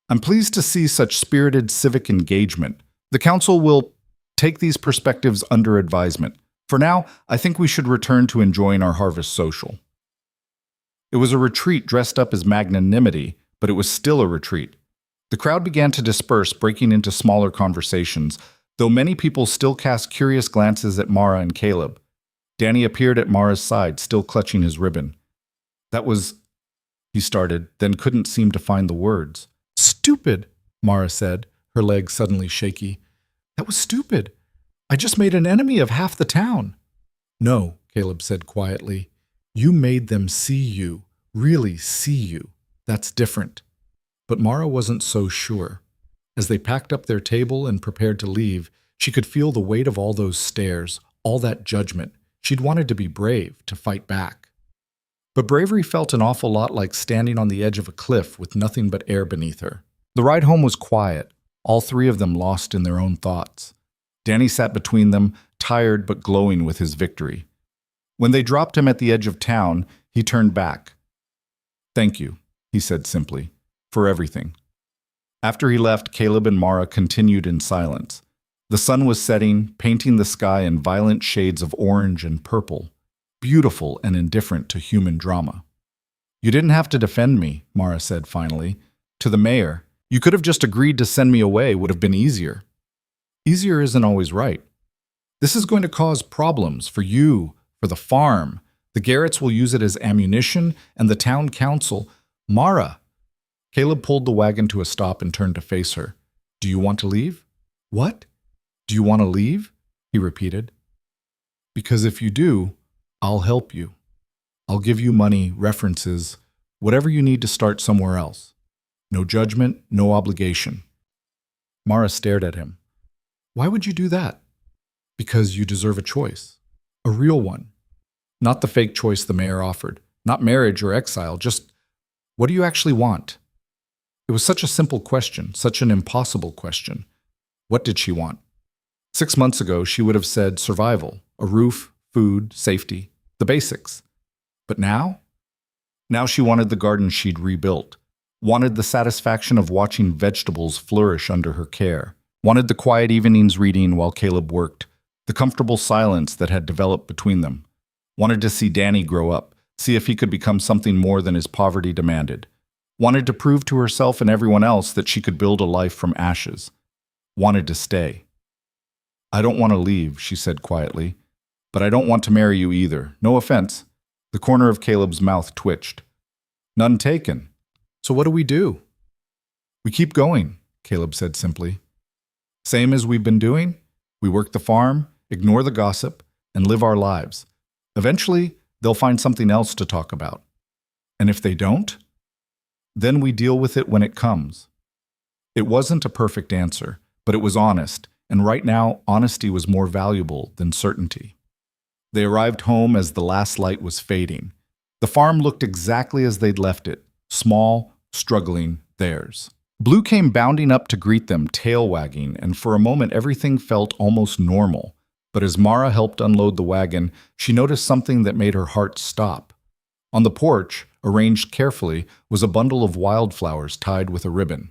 I'm pleased to see such spirited civic engagement. The council will take these perspectives under advisement. For now, I think we should return to enjoying our harvest social. It was a retreat dressed up as magnanimity, but it was still a retreat. The crowd began to disperse, breaking into smaller conversations, though many people still cast curious glances at Mara and Caleb. Danny appeared at Mara's side, still clutching his ribbon. That was, he started, then couldn't seem to find the words. Stupid, Mara said, her legs suddenly shaky. That was stupid. I just made an enemy of half the town. No, Caleb said quietly. You made them see you, really see you. That's different. But Mara wasn't so sure. As they packed up their table and prepared to leave, she could feel the weight of all those stares, All that judgment. She'd wanted to be brave, to fight back. But bravery felt an awful lot like standing on the edge of a cliff with nothing but air beneath her. The ride home was quiet, all three of them lost in their own thoughts. Danny sat between them, tired but glowing with his victory. When they dropped him at the edge of town, he turned back. "Thank you," he said simply, "for everything." After he left, Caleb and Mara continued in silence. The sun was setting, painting the sky in violent shades of orange and purple, beautiful and indifferent to human drama. "You didn't have to defend me," Mara said finally. "To the mayor. You could have just agreed to send me away, would have been easier." "Easier isn't always right. This is going to cause problems for you, for the farm. The Garretts will use it as ammunition, and the town council. Mara!" Caleb pulled the wagon to a stop and turned to face her. "Do you want to leave?" "What? Do you want to leave?" he repeated. "Because if you do, I'll help you. I'll give you money, references, whatever you need to start somewhere else. No judgment, no obligation." Mara stared at him. "Why would you do that?" "Because you deserve a choice. A real one. Not the fake choice the mayor offered. Not marriage or exile. Just, what do you actually want?" It was such a simple question, such an impossible question. What did she want? 6 months ago, she would have said survival, a roof, food, safety, the basics. But now? Now she wanted the garden she'd rebuilt, wanted the satisfaction of watching vegetables flourish under her care, wanted the quiet evenings reading while Caleb worked, the comfortable silence that had developed between them, wanted to see Danny grow up, see if he could become something more than his poverty demanded, wanted to prove to herself and everyone else that she could build a life from ashes, wanted to stay. "I don't want to leave," she said quietly, "but I don't want to marry you either. No offense." The corner of Caleb's mouth twitched. "None taken. So what do we do?" "We keep going," Caleb said simply. "Same as we've been doing. We work the farm, ignore the gossip, and live our lives. Eventually, they'll find something else to talk about. And if they don't, then we deal with it when it comes." It wasn't a perfect answer, but it was honest, and right now, honesty was more valuable than certainty. They arrived home as the last light was fading. The farm looked exactly as they'd left it, small, struggling, theirs. Blue came bounding up to greet them, tail wagging, and for a moment everything felt almost normal. But as Mara helped unload the wagon, she noticed something that made her heart stop. On the porch, arranged carefully, was a bundle of wildflowers tied with a ribbon.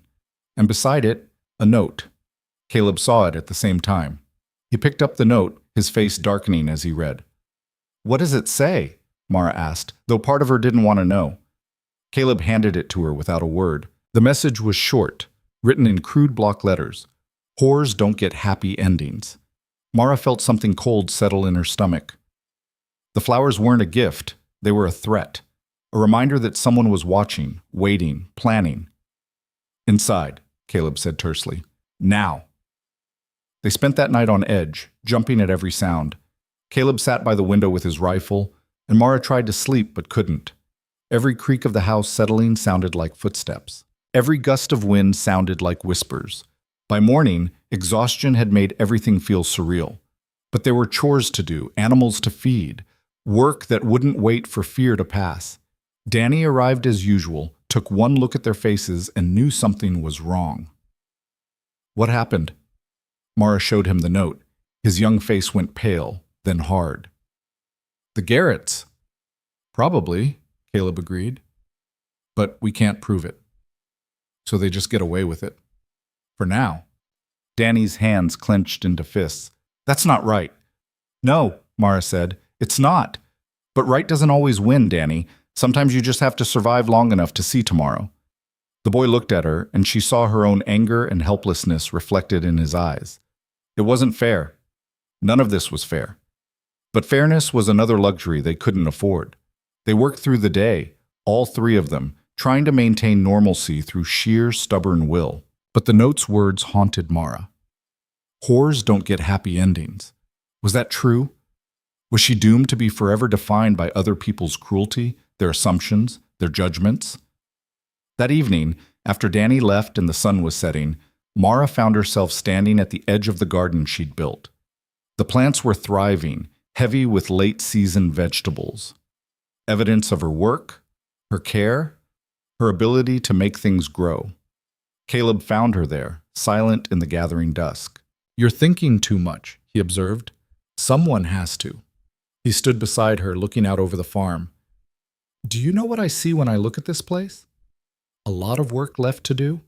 And beside it, a note. Caleb saw it at the same time. He picked up the note, his face darkening as he read. "What does it say?" Mara asked, though part of her didn't want to know. Caleb handed it to her without a word. The message was short, written in crude block letters. "Whores don't get happy endings." Mara felt something cold settle in her stomach. The flowers weren't a gift, they were a threat, a reminder that someone was watching, waiting, planning. "Inside," Caleb said tersely. "Now." They spent that night on edge, jumping at every sound. Caleb sat by the window with his rifle, and Mara tried to sleep but couldn't. Every creak of the house settling sounded like footsteps. Every gust of wind sounded like whispers. By morning, exhaustion had made everything feel surreal. But there were chores to do, animals to feed, work that wouldn't wait for fear to pass. Danny arrived as usual, took one look at their faces, and knew something was wrong. "What happened?" Mara showed him the note. His young face went pale, then hard. "The Garretts." "Probably," Caleb agreed. "But we can't prove it. So they just get away with it. For now." Danny's hands clenched into fists. "That's not right." "No," Mara said. "It's not. But right doesn't always win, Danny. Sometimes you just have to survive long enough to see tomorrow." The boy looked at her, and she saw her own anger and helplessness reflected in his eyes. It wasn't fair. None of this was fair. But fairness was another luxury they couldn't afford. They worked through the day, all three of them, trying to maintain normalcy through sheer stubborn will. But the note's words haunted Mara. Whores don't get happy endings. Was that true? Was she doomed to be forever defined by other people's cruelty, their assumptions, their judgments? That evening, after Danny left and the sun was setting, Mara found herself standing at the edge of the garden she'd built. The plants were thriving, heavy with late-season vegetables. Evidence of her work, her care, her ability to make things grow. Caleb found her there, silent in the gathering dusk. "You're thinking too much," he observed. "Someone has to." He stood beside her, looking out over the farm. "Do you know what I see when I look at this place? A lot of work left to do?"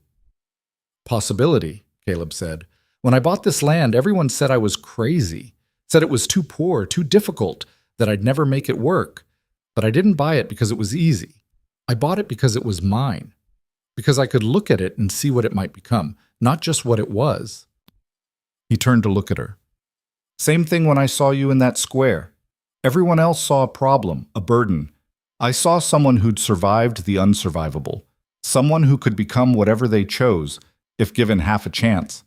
"Possibility," Caleb said. "When I bought this land, everyone said I was crazy, said it was too poor, too difficult, that I'd never make it work. But I didn't buy it because it was easy. I bought it because it was mine, because I could look at it and see what it might become, not just what it was." He turned to look at her. "Same thing when I saw you in that square. Everyone else saw a problem, a burden. I saw someone who'd survived the unsurvivable, someone who could become whatever they chose, if given half a chance."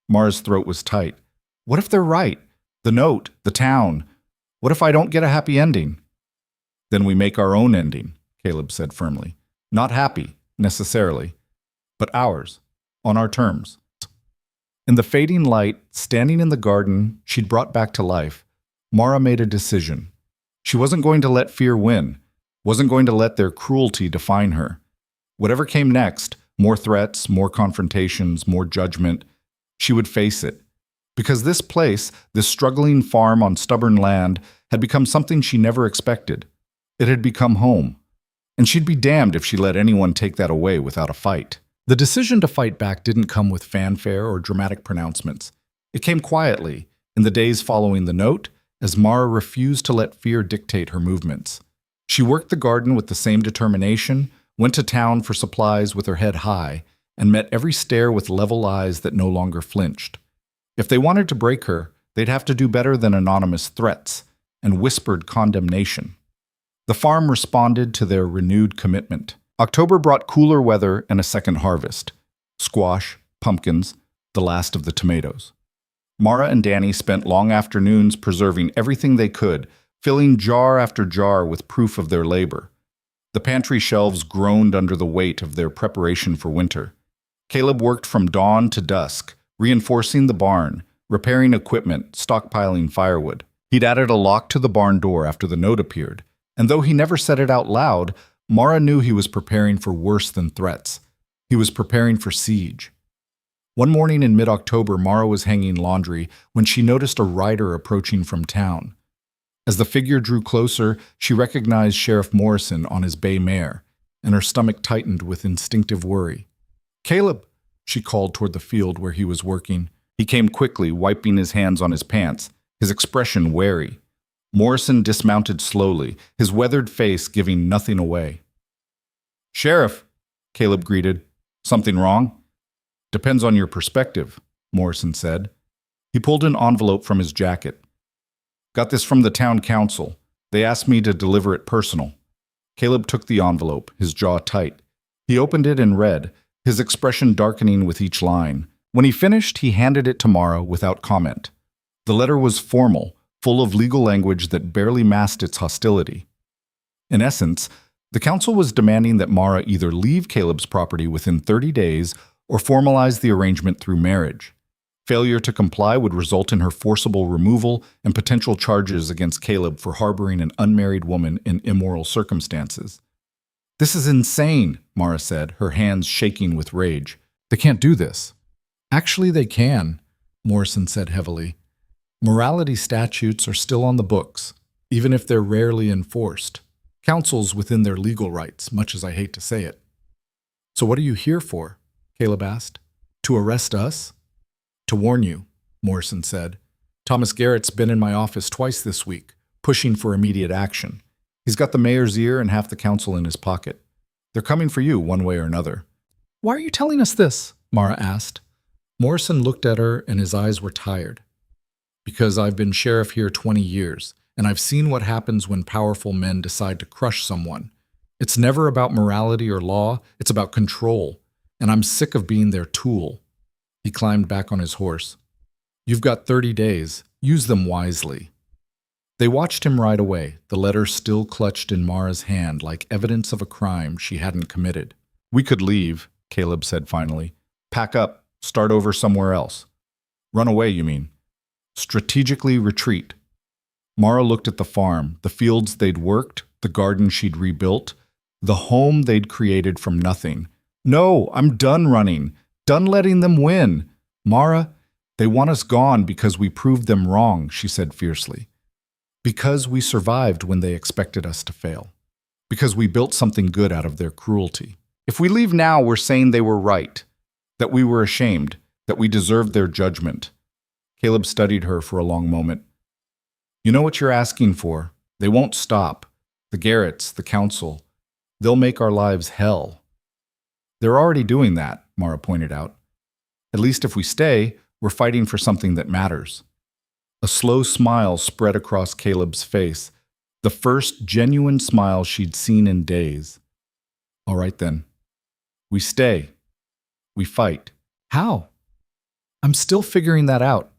Mara's throat was tight. "What if they're right? The note, the town. What if I don't get a happy ending?" "Then we make our own ending," Caleb said firmly. "Not happy, necessarily, but ours, on our terms." In the fading light, standing in the garden she'd brought back to life, Mara made a decision. She wasn't going to let fear win, wasn't going to let their cruelty define her. Whatever came next, more threats, more confrontations, more judgment, she would face it. Because this place, this struggling farm on stubborn land, had become something she never expected. It had become home. And she'd be damned if she let anyone take that away without a fight. The decision to fight back didn't come with fanfare or dramatic pronouncements. It came quietly, in the days following the note, as Mara refused to let fear dictate her movements. She worked the garden with the same determination, went to town for supplies with her head high, and met every stare with level eyes that no longer flinched. If they wanted to break her, they'd have to do better than anonymous threats and whispered condemnation. The farm responded to their renewed commitment. October brought cooler weather and a second harvest. Squash, pumpkins, the last of the tomatoes. Mara and Danny spent long afternoons preserving everything they could, filling jar after jar with proof of their labor. The pantry shelves groaned under the weight of their preparation for winter. Caleb worked from dawn to dusk, reinforcing the barn, repairing equipment, stockpiling firewood. He'd added a lock to the barn door after the note appeared, and though he never said it out loud, Mara knew he was preparing for worse than threats. He was preparing for siege. One morning in mid-October, Mara was hanging laundry when she noticed a rider approaching from town. As the figure drew closer, she recognized Sheriff Morrison on his bay mare, and her stomach tightened with instinctive worry. "Caleb," she called toward the field where he was working. He came quickly, wiping his hands on his pants, his expression wary. Morrison dismounted slowly, his weathered face giving nothing away. "Sheriff," Caleb greeted. "Something wrong?" "Depends on your perspective," Morrison said. He pulled an envelope from his jacket. "Got this from the town council. They asked me to deliver it personal." Caleb took the envelope, his jaw tight. He opened it and read, his expression darkening with each line. When he finished, he handed it to Mara without comment. The letter was formal, full of legal language that barely masked its hostility. In essence, the council was demanding that Mara either leave Caleb's property within 30 days or formalize the arrangement through marriage. Failure to comply would result in her forcible removal and potential charges against Caleb for harboring an unmarried woman in immoral circumstances. "This is insane," Mara said, her hands shaking with rage. "They can't do this." "Actually, they can," Morrison said heavily. "Morality statutes are still on the books, even if they're rarely enforced. Council's within their legal rights, much as I hate to say it." "So what are you here for?" Caleb asked. "To arrest us?" "To warn you," Morrison said. "Thomas Garrett's been in my office twice this week, pushing for immediate action. He's got the mayor's ear and half the council in his pocket. They're coming for you one way or another." "Why are you telling us this?" Mara asked. Morrison looked at her and his eyes were tired. "Because I've been sheriff here 20 years, and I've seen what happens when powerful men decide to crush someone. It's never about morality or law, it's about control, and I'm sick of being their tool." He climbed back on his horse. "You've got 30 days. Use them wisely." They watched him ride away, the letter still clutched in Mara's hand like evidence of a crime she hadn't committed. "We could leave," Caleb said finally. "Pack up, start over somewhere else." "Run away, you mean?" Strategically retreat. Mara looked at the farm, the fields they'd worked, the garden she'd rebuilt, the home they'd created from nothing. No, I'm done running. Done letting them win. Mara, they want us gone because we proved them wrong, she said fiercely. Because we survived when they expected us to fail. Because we built something good out of their cruelty. If we leave now, we're saying they were right, that we were ashamed, that we deserved their judgment. Caleb studied her for a long moment. You know what you're asking for. They won't stop. The Garretts, the council. They'll make our lives hell. They're already doing that, Mara pointed out. At least if we stay, we're fighting for something that matters. A slow smile spread across Caleb's face, the first genuine smile she'd seen in days. All right then. We stay. We fight. How? I'm still figuring that out.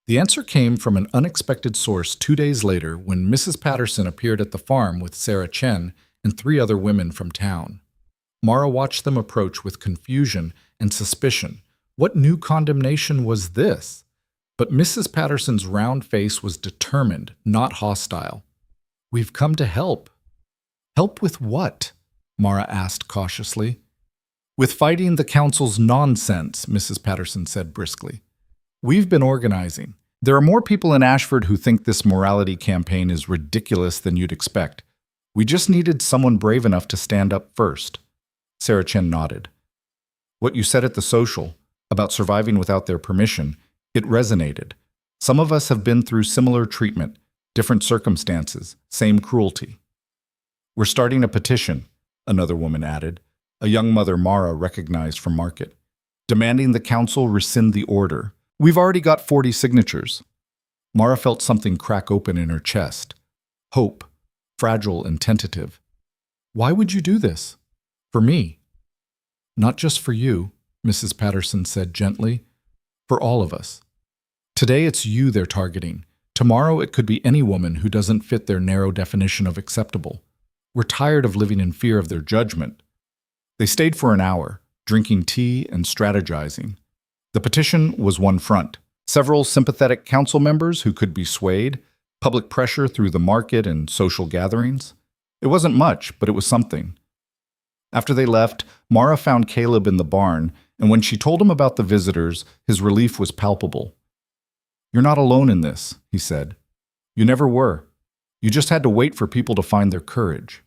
The answer came from an unexpected source 2 days later when Mrs. Patterson appeared at the farm with Sarah Chen and 3 other women from town. Mara watched them approach with confusion and suspicion. What new condemnation was this? But Mrs. Patterson's round face was determined, not hostile. We've come to help. Help with what? Mara asked cautiously. With fighting the council's nonsense, Mrs. Patterson said briskly. We've been organizing. There are more people in Ashford who think this morality campaign is ridiculous than you'd expect. We just needed someone brave enough to stand up first. Sarah Chen nodded. What you said at the social, about surviving without their permission, it resonated. Some of us have been through similar treatment, different circumstances, same cruelty. We're starting a petition, another woman added, a young mother Mara recognized from market, demanding the council rescind the order. We've already got 40 signatures. Mara felt something crack open in her chest. Hope, fragile and tentative. Why would you do this? For me. Not just for you, Mrs. Patterson said gently. For all of us. Today it's you they're targeting. Tomorrow it could be any woman who doesn't fit their narrow definition of acceptable. We're tired of living in fear of their judgment. They stayed for an hour, drinking tea and strategizing. The petition was one front. Several sympathetic council members who could be swayed, public pressure through the market and social gatherings. It wasn't much, but it was something. After they left, Mara found Caleb in the barn, and when she told him about the visitors, his relief was palpable. You're not alone in this, he said. You never were. You just had to wait for people to find their courage.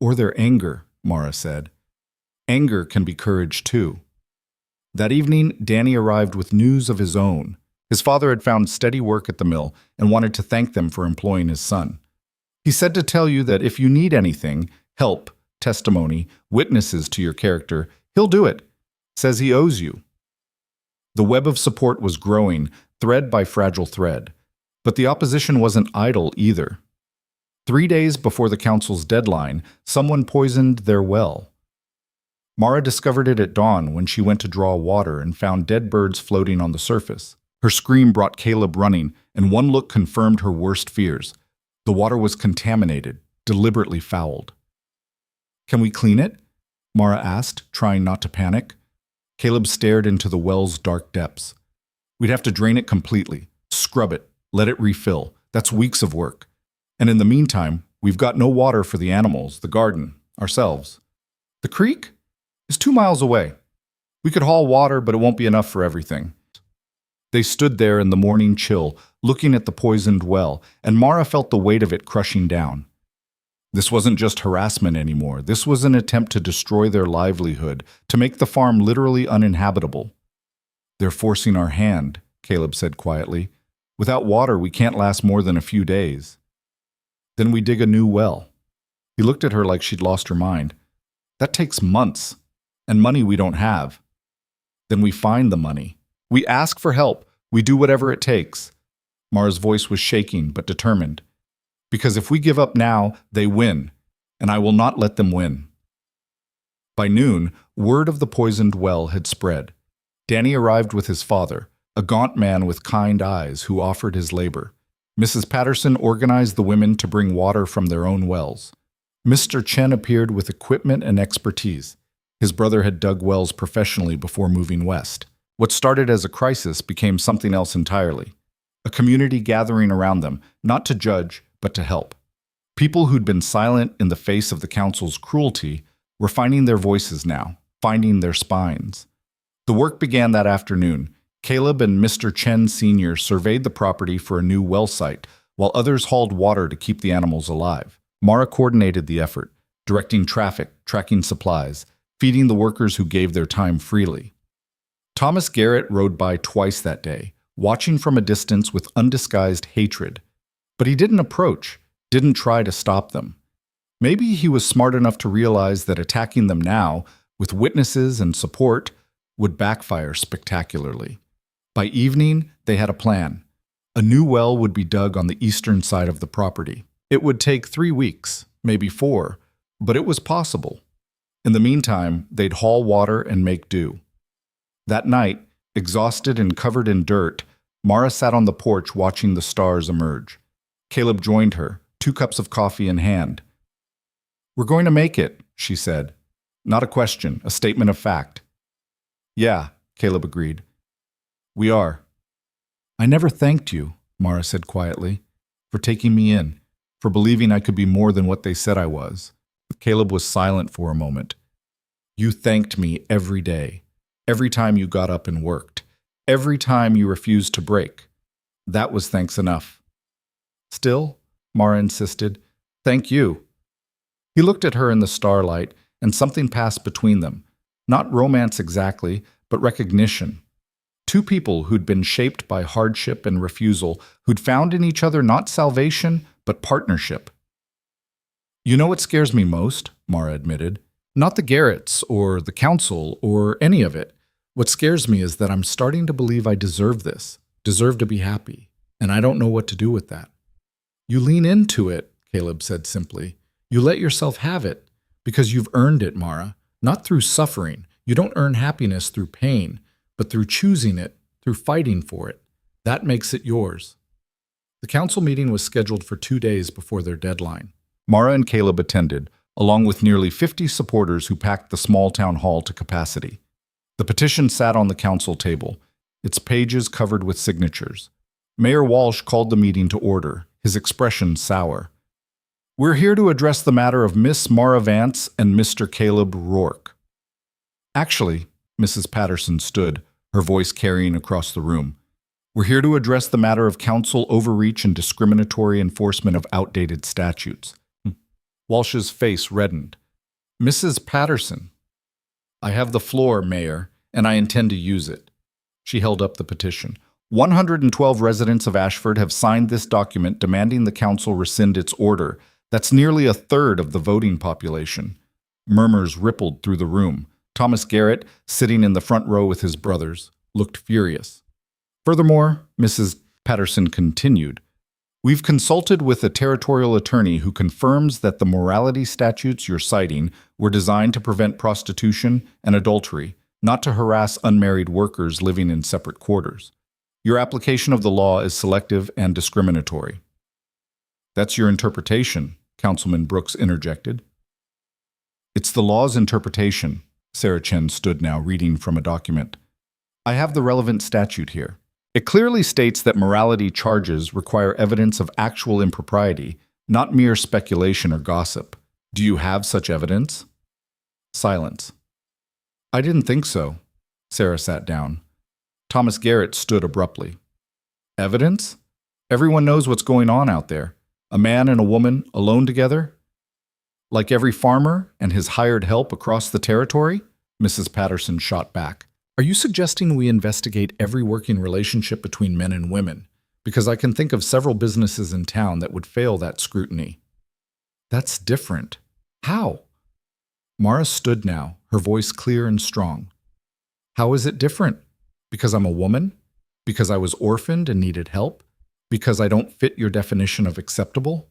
Or their anger, Mara said. Anger can be courage too. That evening, Danny arrived with news of his own. His father had found steady work at the mill and wanted to thank them for employing his son. He said to tell you that if you need anything, help, testimony, witnesses to your character, he'll do it. Says he owes you. The web of support was growing, thread by fragile thread. But the opposition wasn't idle either. 3 days before the council's deadline, someone poisoned their well. Mara discovered it at dawn when she went to draw water and found dead birds floating on the surface. Her scream brought Caleb running, and one look confirmed her worst fears. The water was contaminated, deliberately fouled. Can we clean it? Mara asked, trying not to panic. Caleb stared into the well's dark depths. We'd have to drain it completely, scrub it, let it refill. That's weeks of work. And in the meantime, we've got no water for the animals, the garden, ourselves. The creek is 2 miles away. We could haul water, but it won't be enough for everything. They stood there in the morning chill, looking at the poisoned well, and Mara felt the weight of it crushing down. This wasn't just harassment anymore. This was an attempt to destroy their livelihood, to make the farm literally uninhabitable. They're forcing our hand, Caleb said quietly. Without water, we can't last more than a few days. Then we dig a new well. He looked at her like she'd lost her mind. That takes months, and money we don't have. Then we find the money. We ask for help. We do whatever it takes. Mara's voice was shaking but determined. Because if we give up now, they win, and I will not let them win. By noon, word of the poisoned well had spread. Danny arrived with his father, a gaunt man with kind eyes who offered his labor. Mrs. Patterson organized the women to bring water from their own wells. Mr. Chen appeared with equipment and expertise. His brother had dug wells professionally before moving west. What started as a crisis became something else entirely. a community gathering around them, not to judge, but to help. People who'd been silent in the face of the council's cruelty were finding their voices now, finding their spines. The work began that afternoon. Caleb and Mr. Chen Sr. surveyed the property for a new well site, while others hauled water to keep the animals alive. Mara coordinated the effort, directing traffic, tracking supplies, feeding the workers who gave their time freely. Thomas Garrett rode by twice that day, watching from a distance with undisguised hatred. But he didn't approach, didn't try to stop them. Maybe he was smart enough to realize that attacking them now, with witnesses and support, would backfire spectacularly. By evening, they had a plan. A new well would be dug on the eastern side of the property. It would take 3 weeks, maybe 4, but it was possible. In the meantime, they'd haul water and make do. That night, exhausted and covered in dirt, Mara sat on the porch watching the stars emerge. Caleb joined her, 2 cups of coffee in hand. "We're going to make it," she said. Not a question, a statement of fact. "Yeah," Caleb agreed. "We are." "I never thanked you," Mara said quietly, "for taking me in, for believing I could be more than what they said I was." Caleb was silent for a moment. "You thanked me every day, every time you got up and worked, every time you refused to break. That was thanks enough." "Still," Mara insisted, "thank you." He looked at her in the starlight, and something passed between them. Not romance exactly, but recognition. 2 people who'd been shaped by hardship and refusal, who'd found in each other not salvation, but partnership. "You know what scares me most," Mara admitted. "Not the Garretts, or the council, or any of it. What scares me is that I'm starting to believe I deserve this, deserve to be happy, and I don't know what to do with that." "You lean into it," Caleb said simply. "You let yourself have it, because you've earned it, Mara. Not through suffering. You don't earn happiness through pain, but through choosing it, through fighting for it. That makes it yours." The council meeting was scheduled for 2 days before their deadline. Mara and Caleb attended, along with nearly 50 supporters who packed the small town hall to capacity. The petition sat on the council table, its pages covered with signatures. Mayor Walsh called the meeting to order, his expression sour. "We're here to address the matter of Miss Mara Vance and Mr. Caleb Rourke." "Actually," Mrs. Patterson stood, her voice carrying across the room, "we're here to address the matter of council overreach and discriminatory enforcement of outdated statutes." Walsh's face reddened. "Mrs. Patterson." "I have the floor, Mayor, and I intend to use it." She held up the petition. 112 residents of Ashford have signed this document demanding the council rescind its order. That's nearly a third of the voting population. Murmurs rippled through the room. Thomas Garrett, sitting in the front row with his brothers, looked furious. "Furthermore," Mrs. Patterson continued, "we've consulted with a territorial attorney who confirms that the morality statutes you're citing were designed to prevent prostitution and adultery, not to harass unmarried workers living in separate quarters. Your application of the law is selective and discriminatory." "That's your interpretation," Councilman Brooks interjected. "It's the law's interpretation." Sarah Chen stood now, reading from a document. "I have the relevant statute here. It clearly states that morality charges require evidence of actual impropriety, not mere speculation or gossip. Do you have such evidence?" Silence. "I didn't think so." Sarah sat down. Thomas Garrett stood abruptly. "Evidence? Everyone knows what's going on out there. A man and a woman alone together? Like every farmer and his hired help across the territory?" Mrs. Patterson shot back. "Are you suggesting we investigate every working relationship between men and women? Because I can think of several businesses in town that would fail that scrutiny." "That's different. How?" Mara stood now, her voice clear and strong. "How is it different? Because I'm a woman? Because I was orphaned and needed help? Because I don't fit your definition of acceptable?"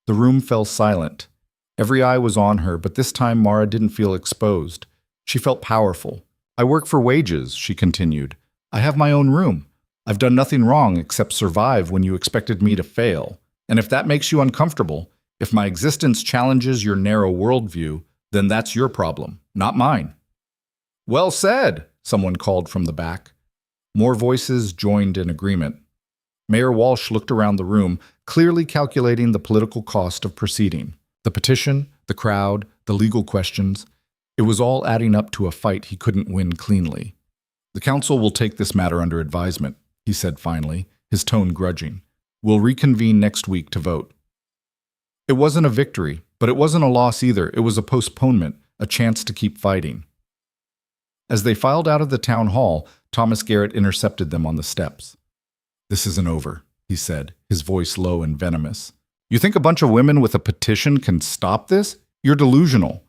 The room fell silent. Every eye was on her, but this time Mara didn't feel exposed. She felt powerful. "I work for wages," she continued. "I have my own room. I've done nothing wrong except survive when you expected me to fail. And if that makes you uncomfortable, if my existence challenges your narrow worldview, then that's your problem, not mine." "Well said," someone called from the back. More voices joined in agreement. Mayor Walsh looked around the room, clearly calculating the political cost of proceeding. The petition, the crowd, the legal questions. It was all adding up to a fight he couldn't win cleanly. "The council will take this matter under advisement," he said finally, his tone grudging. "We'll reconvene next week to vote." It wasn't a victory, but it wasn't a loss either. It was a postponement, a chance to keep fighting. As they filed out of the town hall, Thomas Garrett intercepted them on the steps. "This isn't over," he said, his voice low and venomous. "You think a bunch of women with a petition can stop this? You're delusional."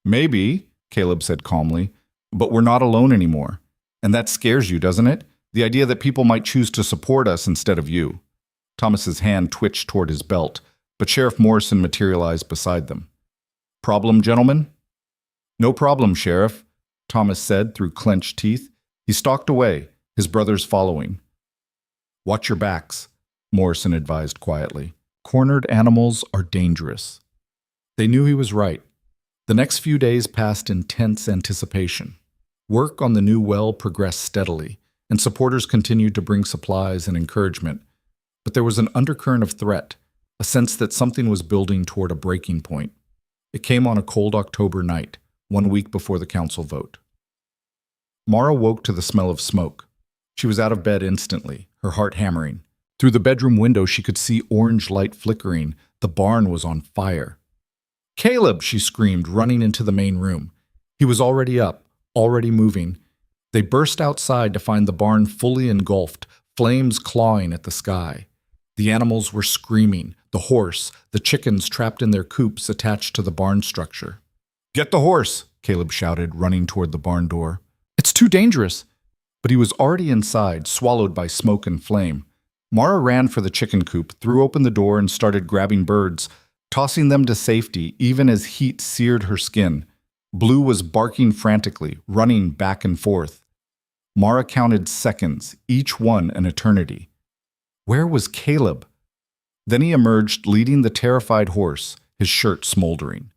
"Maybe," Caleb said calmly, "but we're not alone anymore. And that scares you, doesn't it? The idea that people might choose to support us instead of you." Thomas's hand twitched toward his belt, but Sheriff Morrison materialized beside them. "Problem, gentlemen?" "No problem, Sheriff," Thomas said through clenched teeth. He stalked away, his brothers following. "Watch your backs," Morrison advised quietly. "Cornered animals are dangerous." They knew he was right. The next few days passed in tense anticipation. Work on the new well progressed steadily, and supporters continued to bring supplies and encouragement. But there was an undercurrent of threat, a sense that something was building toward a breaking point. It came on a cold October night, 1 week before the council vote. Mara woke to the smell of smoke. She was out of bed instantly, her heart hammering. Through the bedroom window she could see orange light flickering. The barn was on fire. "Caleb!" she screamed, running into the main room. He was already up, already moving. They burst outside to find the barn fully engulfed, flames clawing at the sky. The animals were screaming, the horse, the chickens trapped in their coops attached to the barn structure. "Get the horse!" Caleb shouted, running toward the barn door. "It's too dangerous!" But he was already inside, swallowed by smoke and flame. Mara ran for the chicken coop, threw open the door, and started grabbing birds, tossing them to safety even as heat seared her skin. Blue was barking frantically, running back and forth. Mara counted seconds, each one an eternity. Where was Caleb? Then he emerged, leading the terrified horse, his shirt smoldering.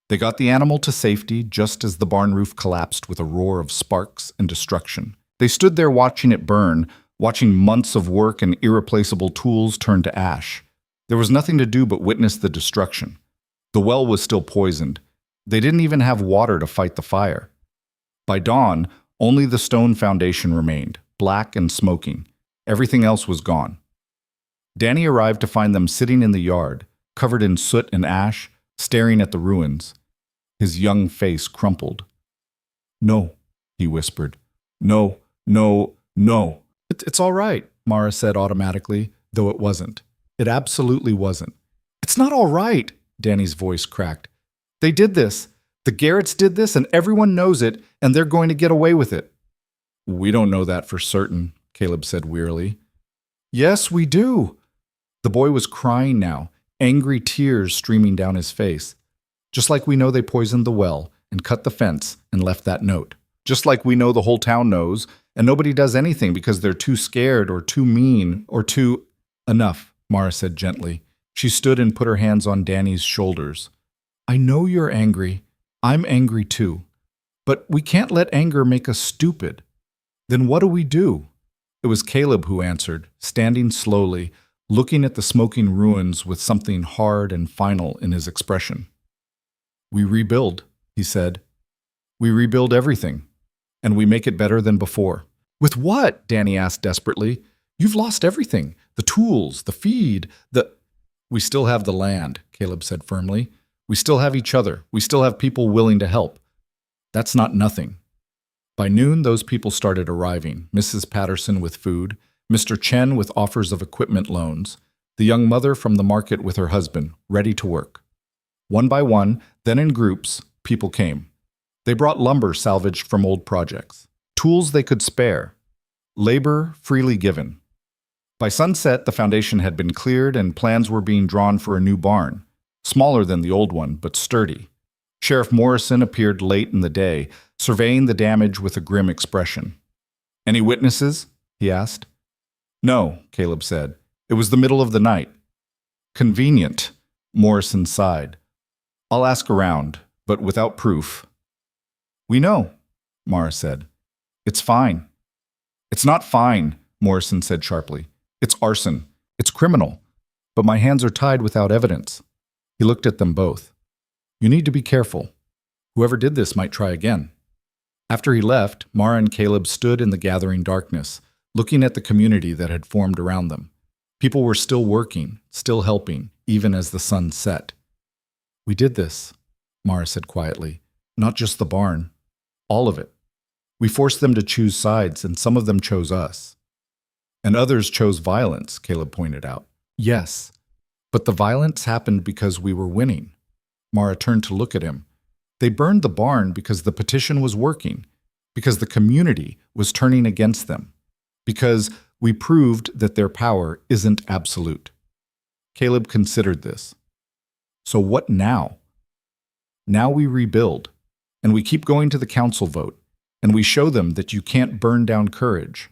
They got the animal to safety just as the barn roof collapsed with a roar of sparks and destruction. They stood there watching it burn, watching months of work and irreplaceable tools turn to ash. There was nothing to do but witness the destruction. The well was still poisoned. They didn't even have water to fight the fire. By dawn, only the stone foundation remained, black and smoking. Everything else was gone. Danny arrived to find them sitting in the yard, covered in soot and ash, staring at the ruins. His young face crumpled. "No," he whispered. "No, no, no." It's all right," Mara said automatically, though it wasn't. It absolutely wasn't. "It's not all right," Danny's voice cracked. "They did this. The Garretts did this, and everyone knows it, and they're going to get away with it." "We don't know that for certain," Caleb said wearily. "Yes, we do." The boy was crying now, angry tears streaming down his face. "Just like we know they poisoned the well and cut the fence and left that note. Just like we know the whole town knows, and nobody does anything because they're too scared or too mean or too—" "Enough," Mara said gently. She stood and put her hands on Danny's shoulders. "I know you're angry. I'm angry too. But we can't let anger make us stupid. Then what do? It was Caleb who answered, standing slowly, looking at the smoking ruins with something hard and final in his expression. "We rebuild," he said. "We rebuild everything, and we make it better than before." "With what?" Danny asked desperately. "You've lost everything. The tools, the feed, the—" "We still have the land," Caleb said firmly. "We still have each other. We still have people willing to help. That's not nothing." By noon, those people started arriving, Mrs. Patterson with food, Mr. Chen with offers of equipment loans, the young mother from the market with her husband, ready to work. One by one, then in groups, people came. They brought lumber salvaged from old projects, tools they could spare, labor freely given. By sunset, the foundation had been cleared and plans were being drawn for a new barn, smaller than the old one, but sturdy. Sheriff Morrison appeared late in the day, surveying the damage with a grim expression. "Any witnesses?" he asked. "No," Caleb said. "It was the middle of the night." "Convenient," Morrison sighed. "I'll ask around, but without proof." "We know," Mara said. "It's fine." "It's not fine," Morrison said sharply. It's arson. It's criminal. But my hands are tied without evidence. He looked at them both. You need to be careful. Whoever did this might try again. After he left, Mara and Caleb stood in the gathering darkness, looking at the community that had formed around them. People were still working, still helping, even as the sun set. We did this, Mara said quietly. Not just the barn. All of it. We forced them to choose sides, and some of them chose us. And others chose violence, Caleb pointed out. Yes, but the violence happened because we were winning. Mara turned to look at him. They burned the barn because the petition was working, because the community was turning against them, because we proved that their power isn't absolute. Caleb considered this. So what now? Now we rebuild, and we keep going to the council vote, and we show them that you can't burn down courage.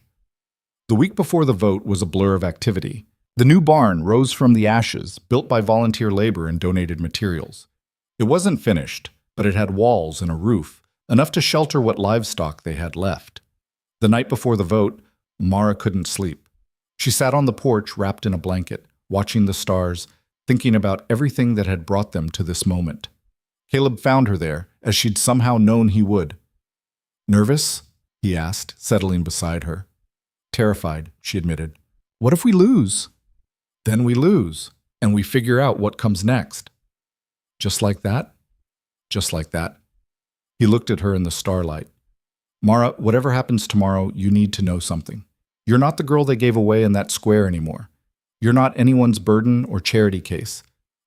The week before the vote was a blur of activity. The new barn rose from the ashes, built by volunteer labor and donated materials. It wasn't finished, but it had walls and a roof, enough to shelter what livestock they had left. The night before the vote, Mara couldn't sleep. She sat on the porch wrapped in a blanket, watching the stars, thinking about everything that had brought them to this moment. Caleb found her there, as she'd somehow known he would. Nervous? He asked, settling beside her. Terrified, she admitted. What if we lose? Then we lose, and we figure out what comes next. Just like that? Just like that. He looked at her in the starlight. Mara, whatever happens tomorrow, you need to know something. You're not the girl they gave away in that square anymore. You're not anyone's burden or charity case.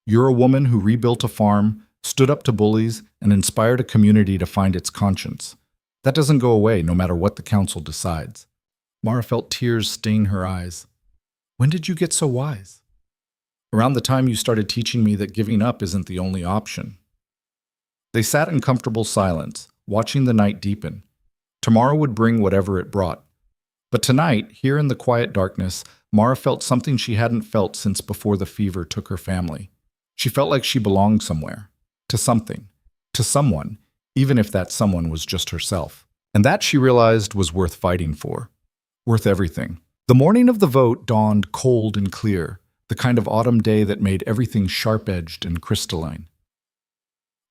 You're a woman who rebuilt a farm, stood up to bullies, and inspired a community to find its conscience. That doesn't go away no matter what the council decides. Mara felt tears stain her eyes. When did you get so wise? Around the time you started teaching me that giving up isn't the only option. They sat in comfortable silence, watching the night deepen. Tomorrow would bring whatever it brought. But tonight, here in the quiet darkness, Mara felt something she hadn't felt since before the fever took her family. She felt like she belonged somewhere, to something, to someone, even if that someone was just herself. And that, she realized, was worth fighting for. Worth everything. The morning of the vote dawned cold and clear, the kind of autumn day that made everything sharp-edged and crystalline.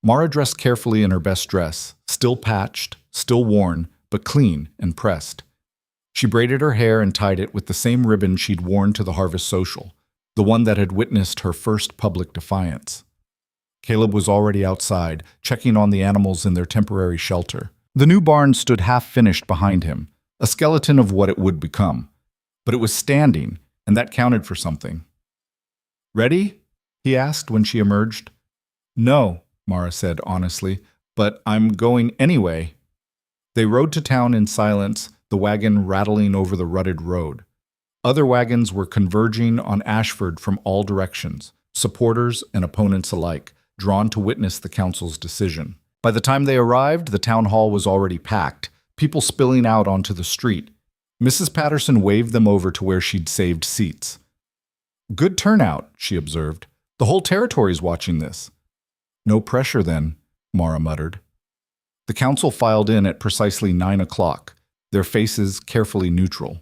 Mara dressed carefully in her best dress, still patched, still worn, but clean and pressed. She braided her hair and tied it with the same ribbon she'd worn to the harvest social, the one that had witnessed her first public defiance. Caleb was already outside, checking on the animals in their temporary shelter. The new barn stood half-finished behind him, a skeleton of what it would become. But it was standing, and that counted for something. Ready? He asked when she emerged. No, Mara said honestly, but I'm going anyway. They rode to town in silence, the wagon rattling over the rutted road. Other wagons were converging on Ashford from all directions, supporters and opponents alike, drawn to witness the council's decision. By the time they arrived, the town hall was already packed, people spilling out onto the street. Mrs. Patterson waved them over to where she'd saved seats. Good turnout, she observed. The whole territory's watching this. No pressure then, Mara muttered. The council filed in at precisely 9 o'clock, their faces carefully neutral.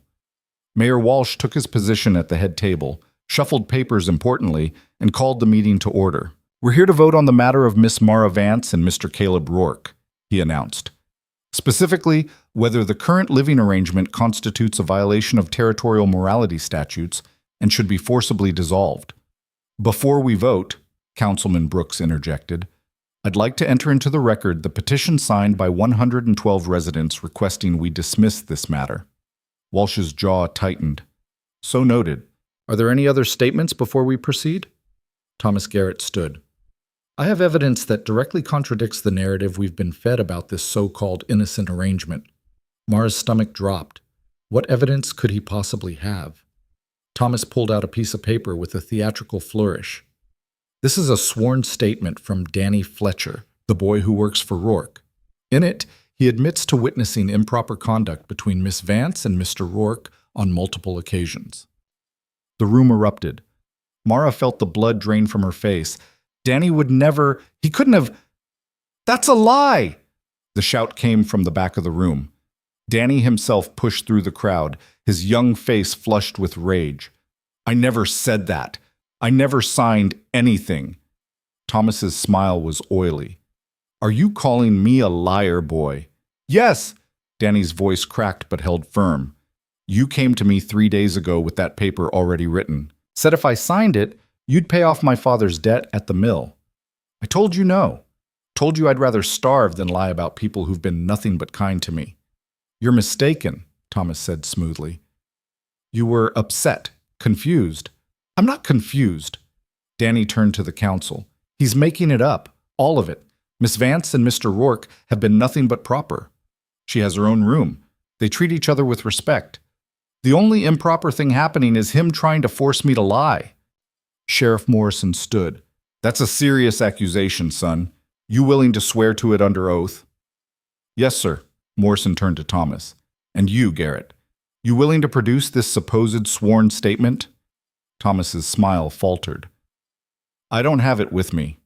Mayor Walsh took his position at the head table, shuffled papers importantly, and called the meeting to order. We're here to vote on the matter of Miss Mara Vance and Mr. Caleb Rourke, he announced. Specifically, whether the current living arrangement constitutes a violation of territorial morality statutes and should be forcibly dissolved. Before we vote, Councilman Brooks interjected, I'd like to enter into the record the petition signed by 112 residents requesting we dismiss this matter. Walsh's jaw tightened. So noted. Are there any other statements before we proceed? Thomas Garrett stood. I have evidence that directly contradicts the narrative we've been fed about this so-called innocent arrangement. Mara's stomach dropped. What evidence could he possibly have? Thomas pulled out a piece of paper with a theatrical flourish. This is a sworn statement from Danny Fletcher, the boy who works for Rourke. In it, he admits to witnessing improper conduct between Miss Vance and Mr. Rourke on multiple occasions. The room erupted. Mara felt the blood drain from her face. Danny would never, he couldn't have, that's a lie! The shout came from the back of the room. Danny himself pushed through the crowd, his young face flushed with rage. I never said that. I never signed anything. Thomas's smile was oily. Are you calling me a liar, boy? Yes! Danny's voice cracked but held firm. You came to me 3 days ago with that paper already written. Said if I signed it, you'd pay off my father's debt at the mill. I told you no. Told you I'd rather starve than lie about people who've been nothing but kind to me. You're mistaken, Thomas said smoothly. You were upset, confused. I'm not confused. Danny turned to the council. He's making it up, all of it. Miss Vance and Mr. Rourke have been nothing but proper. She has her own room. They treat each other with respect. The only improper thing happening is him trying to force me to lie. Sheriff Morrison stood. That's a serious accusation, son. You willing to swear to it under oath? Yes, sir. Morrison turned to Thomas. And you, Garrett. You willing to produce this supposed sworn statement? Thomas's smile faltered. I don't have it with me.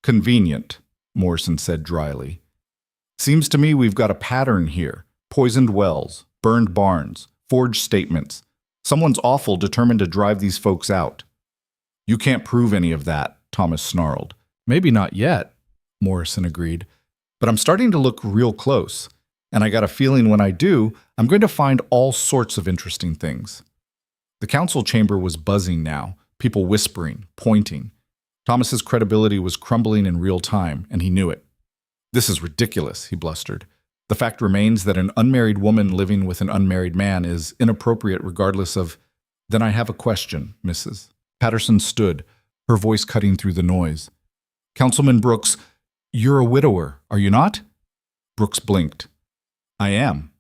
Convenient, Morrison said dryly. Seems to me we've got a pattern here. Poisoned wells, burned barns, forged statements. Someone's awful determined to drive these folks out. You can't prove any of that, Thomas snarled. Maybe not yet, Morrison agreed. But I'm starting to look real close. And I got a feeling when I do, I'm going to find all sorts of interesting things. The council chamber was buzzing now, people whispering, pointing. Thomas's credibility was crumbling in real time, and he knew it. This is ridiculous, he blustered. The fact remains that an unmarried woman living with an unmarried man is inappropriate regardless of... Then I have a question, Mrs. Patterson stood, her voice cutting through the noise. Councilman Brooks, you're a widower, are you not? Brooks blinked. I am.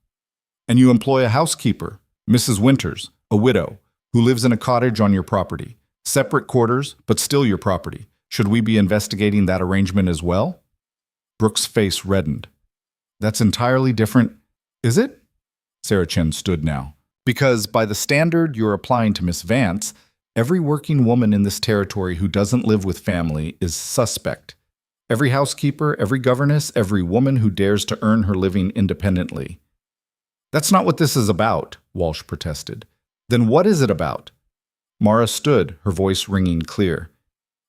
And you employ a housekeeper, Mrs. Winters, a widow, who lives in a cottage on your property. Separate quarters, but still your property. Should we be investigating that arrangement as well? Brooks' face reddened. That's entirely different, is it? Sarah Chen stood now. Because by the standard you're applying to Miss Vance, every working woman in this territory who doesn't live with family is suspect. Every housekeeper, every governess, every woman who dares to earn her living independently. That's not what this is about, Walsh protested. Then what is it about? Mara stood, her voice ringing clear.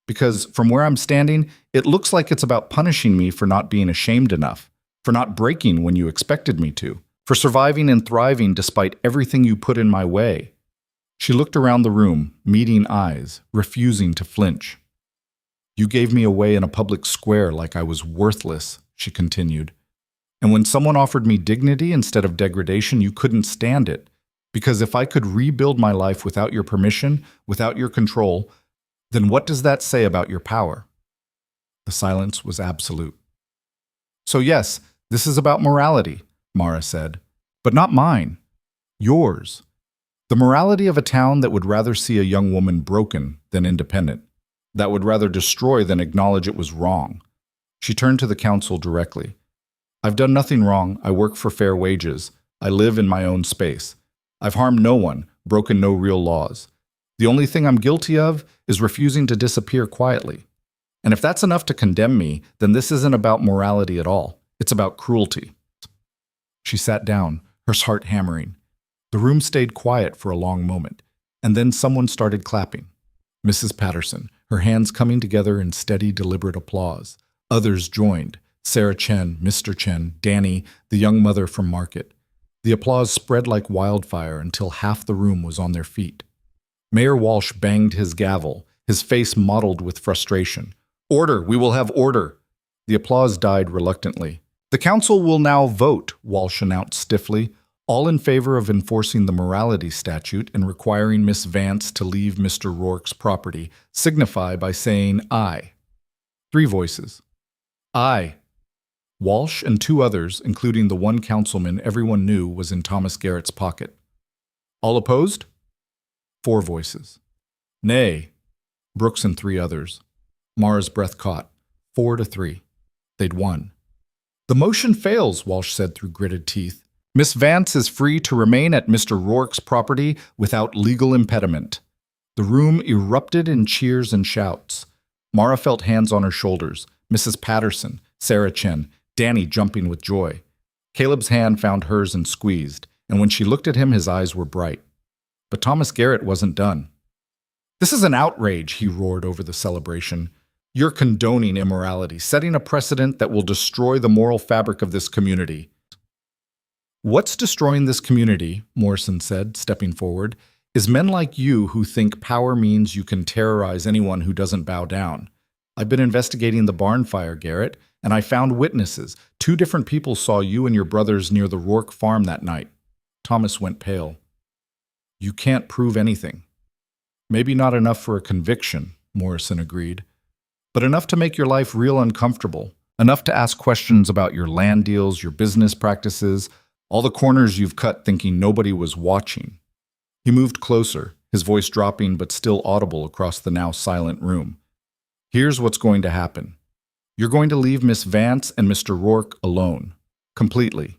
Because from where I'm standing, it looks like it's about punishing me for not being ashamed enough, for not breaking when you expected me to, for surviving and thriving despite everything you put in my way. She looked around the room, meeting eyes, refusing to flinch. You gave me away in a public square like I was worthless, she continued. And when someone offered me dignity instead of degradation, you couldn't stand it. Because if I could rebuild my life without your permission, without your control, then what does that say about your power? The silence was absolute. So yes, this is about morality, Mara said, but not mine. Yours. The morality of a town that would rather see a young woman broken than independent, that would rather destroy than acknowledge it was wrong. She turned to the council directly. I've done nothing wrong. I work for fair wages. I live in my own space. I've harmed no one, broken no real laws. The only thing I'm guilty of is refusing to disappear quietly. And if that's enough to condemn me, then this isn't about morality at all. It's about cruelty. She sat down, her heart hammering. The room stayed quiet for a long moment, and then someone started clapping. Mrs. Patterson, her hands coming together in steady, deliberate applause. Others joined. Sarah Chen, Mr. Chen, Danny, the young mother from market. The applause spread like wildfire until half the room was on their feet. Mayor Walsh banged his gavel, his face mottled with frustration. Order! We will have order! The applause died reluctantly. The council will now vote, Walsh announced stiffly, all in favor of enforcing the morality statute and requiring Miss Vance to leave Mr. Rourke's property. Signify by saying aye. 3 voices. Aye. Walsh and 2 others, including the one councilman everyone knew was in Thomas Garrett's pocket. All opposed? 4 voices. Nay. Brooks and 3 others. Mara's breath caught. 4-3. They'd won. The motion fails, Walsh said through gritted teeth. Miss Vance is free to remain at Mr. Rourke's property without legal impediment. The room erupted in cheers and shouts. Mara felt hands on her shoulders. Mrs. Patterson, Sarah Chen, Danny jumping with joy. Caleb's hand found hers and squeezed, and when she looked at him, his eyes were bright. But Thomas Garrett wasn't done. This is an outrage, he roared over the celebration. You're condoning immorality, setting a precedent that will destroy the moral fabric of this community. What's destroying this community, Morrison said, stepping forward, is men like you who think power means you can terrorize anyone who doesn't bow down. I've been investigating the barn fire, Garrett, and I found witnesses. 2 different people saw you and your brothers near the Rourke farm that night. Thomas went pale. You can't prove anything. Maybe not enough for a conviction, Morrison agreed, but enough to make your life real uncomfortable, enough to ask questions about your land deals, your business practices, all the corners you've cut thinking nobody was watching. He moved closer, his voice dropping but still audible across the now silent room. Here's what's going to happen. You're going to leave Miss Vance and Mr. Rourke alone, completely.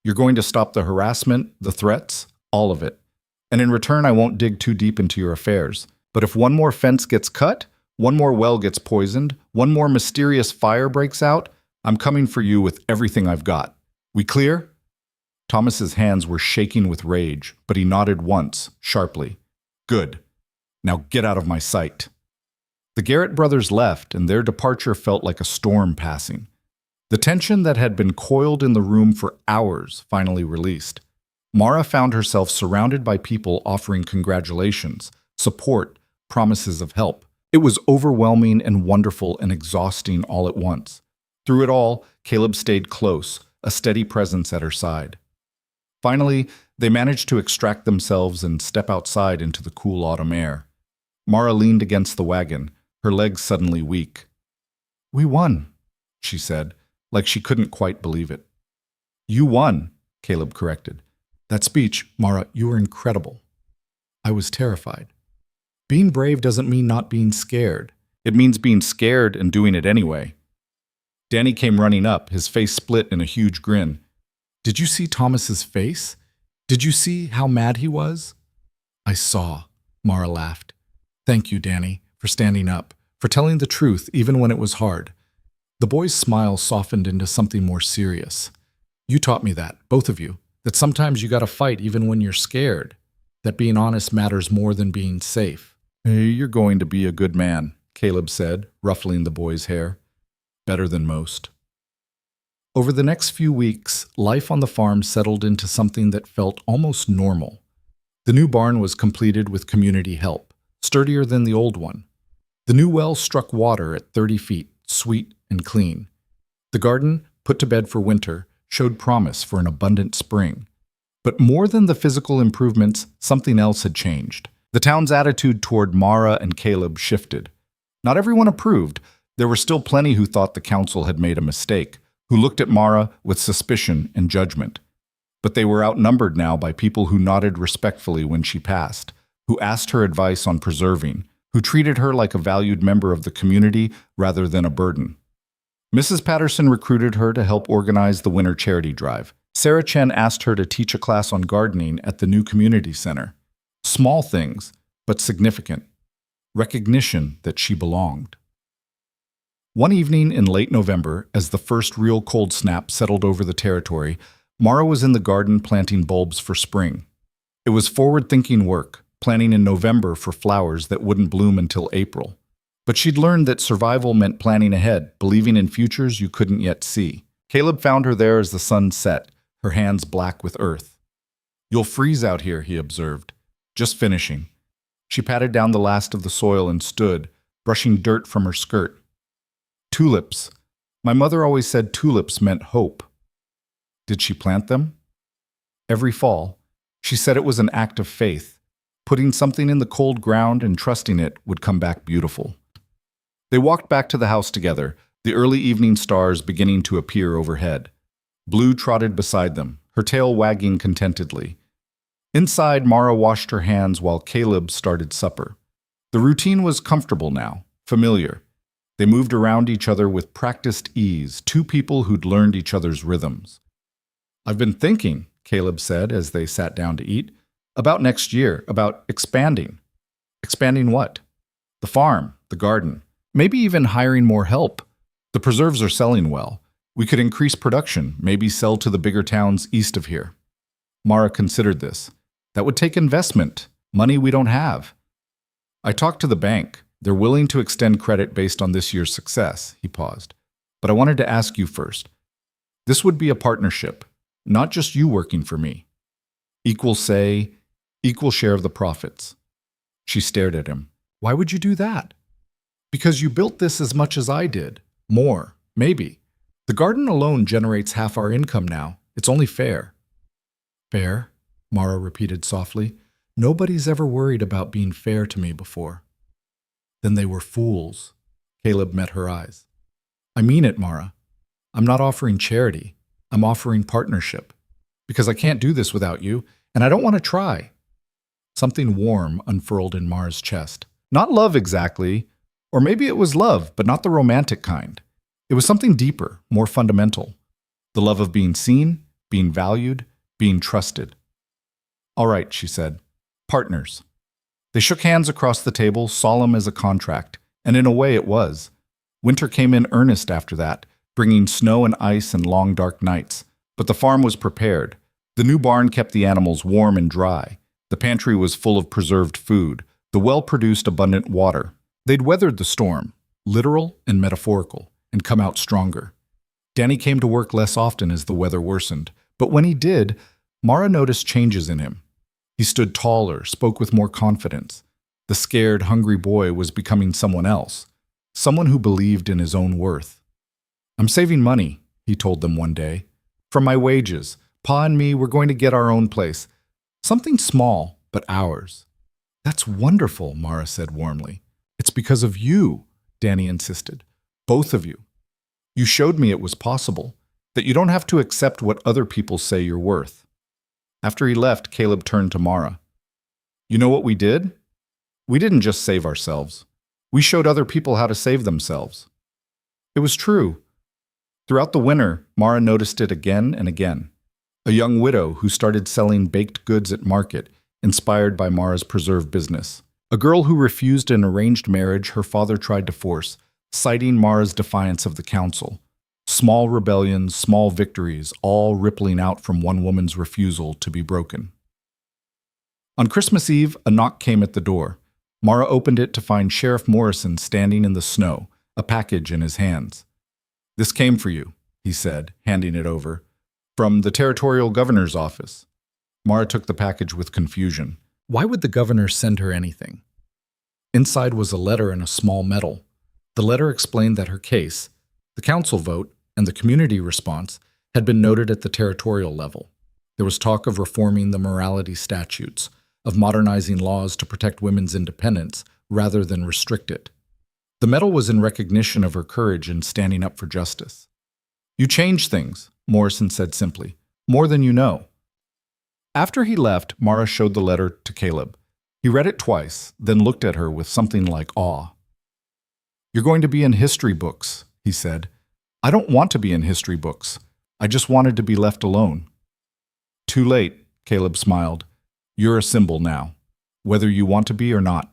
You're going to stop the harassment, the threats, all of it. And in return, I won't dig too deep into your affairs. But if one more fence gets cut, one more well gets poisoned, one more mysterious fire breaks out, I'm coming for you with everything I've got. We clear? Thomas's hands were shaking with rage, but he nodded once, sharply. Good. Now get out of my sight. The Garrett brothers left, and their departure felt like a storm passing. The tension that had been coiled in the room for hours finally released. Mara found herself surrounded by people offering congratulations, support, promises of help. It was overwhelming and wonderful and exhausting all at once. Through it all, Caleb stayed close, a steady presence at her side. Finally, they managed to extract themselves and step outside into the cool autumn air. Mara leaned against the wagon, her legs suddenly weak. We won, she said, like she couldn't quite believe it. You won, Caleb corrected. That speech, Mara, you were incredible. I was terrified. Being brave doesn't mean not being scared. It means being scared and doing it anyway. Danny came running up, his face split in a huge grin. Did you see Thomas's face? Did you see how mad he was? I saw, Mara laughed. Thank you, Danny, for standing up, for telling the truth even when it was hard. The boy's smile softened into something more serious. You taught me that, both of you. That sometimes you gotta fight even when you're scared. That being honest matters more than being safe. Hey, you're going to be a good man, Caleb said, ruffling the boy's hair. Better than most. Over the next few weeks, life on the farm settled into something that felt almost normal. The new barn was completed with community help, sturdier than the old one. The new well struck water at 30 feet, sweet and clean. The garden, put to bed for winter, showed promise for an abundant spring. But more than the physical improvements, something else had changed. The town's attitude toward Mara and Caleb shifted. Not everyone approved. There were still plenty who thought the council had made a mistake, who looked at Mara with suspicion and judgment. But they were outnumbered now by people who nodded respectfully when she passed, who asked her advice on preserving, who treated her like a valued member of the community rather than a burden. Mrs. Patterson recruited her to help organize the winter charity drive. Sarah Chen asked her to teach a class on gardening at the new community center. Small things, but significant. Recognition that she belonged. One evening in late November, as the first real cold snap settled over the territory, Mara was in the garden planting bulbs for spring. It was forward-thinking work, planning in November for flowers that wouldn't bloom until April. But she'd learned that survival meant planning ahead, believing in futures you couldn't yet see. Caleb found her there as the sun set, her hands black with earth. You'll freeze out here, he observed. Just finishing. She patted down the last of the soil and stood, brushing dirt from her skirt. Tulips. My mother always said tulips meant hope. Did she plant them? Every fall. She said it was an act of faith. Putting something in the cold ground and trusting it would come back beautiful. They walked back to the house together, the early evening stars beginning to appear overhead. Blue trotted beside them, her tail wagging contentedly. Inside, Mara washed her hands while Caleb started supper. The routine was comfortable now, familiar. They moved around each other with practiced ease, 2 people who'd learned each other's rhythms. I've been thinking, Caleb said as they sat down to eat, about next year, about expanding. Expanding what? The farm, the garden. Maybe even hiring more help. The preserves are selling well. We could increase production, maybe sell to the bigger towns east of here. Mara considered this. That would take investment, money we don't have. I talked to the bank. They're willing to extend credit based on this year's success. He paused. But I wanted to ask you first. This would be a partnership, not just you working for me. Equal say, equal share of the profits. She stared at him. Why would you do that? Because you built this as much as I did. More, maybe. The garden alone generates half our income now. It's only fair. Fair? Mara repeated softly. Nobody's ever worried about being fair to me before. Then they were fools. Caleb met her eyes. I mean it, Mara. I'm not offering charity. I'm offering partnership. Because I can't do this without you, and I don't want to try. Something warm unfurled in Mara's chest. Not love exactly, or maybe it was love, but not the romantic kind. It was something deeper, more fundamental. The love of being seen, being valued, being trusted. All right, she said. Partners. They shook hands across the table, solemn as a contract, and in a way it was. Winter came in earnest after that, bringing snow and ice and long dark nights. But the farm was prepared. The new barn kept the animals warm and dry. The pantry was full of preserved food. The well produced abundant water. They'd weathered the storm, literal and metaphorical, and come out stronger. Danny came to work less often as the weather worsened, but when he did, Mara noticed changes in him. He stood taller, spoke with more confidence. The scared, hungry boy was becoming someone else, someone who believed in his own worth. I'm saving money, he told them one day. From my wages, Pa and me, we're going to get our own place. Something small, but ours. That's wonderful, Mara said warmly. It's because of you, Danny insisted. Both of you. You showed me it was possible, that you don't have to accept what other people say you're worth. After he left, Caleb turned to Mara. You know what we did? We didn't just save ourselves. We showed other people how to save themselves. It was true. Throughout the winter, Mara noticed it again and again. A young widow who started selling baked goods at market, inspired by Mara's preserve business. A girl who refused an arranged marriage her father tried to force, citing Mara's defiance of the council. Small rebellions, small victories, all rippling out from one woman's refusal to be broken. On Christmas Eve, a knock came at the door. Mara opened it to find Sheriff Morrison standing in the snow, a package in his hands. This came for you, he said, handing it over. From the territorial governor's office. Mara took the package with confusion. Why would the governor send her anything? Inside was a letter in a small medal. The letter explained that her case, the council vote, and the community response had been noted at the territorial level. There was talk of reforming the morality statutes, of modernizing laws to protect women's independence rather than restrict it. The medal was in recognition of her courage in standing up for justice. You changed things, Morrison said simply, more than you know. After he left, Mara showed the letter to Caleb. He read it twice, then looked at her with something like awe. You're going to be in history books, he said. I don't want to be in history books. I just wanted to be left alone. Too late, Caleb smiled. You're a symbol now, whether you want to be or not.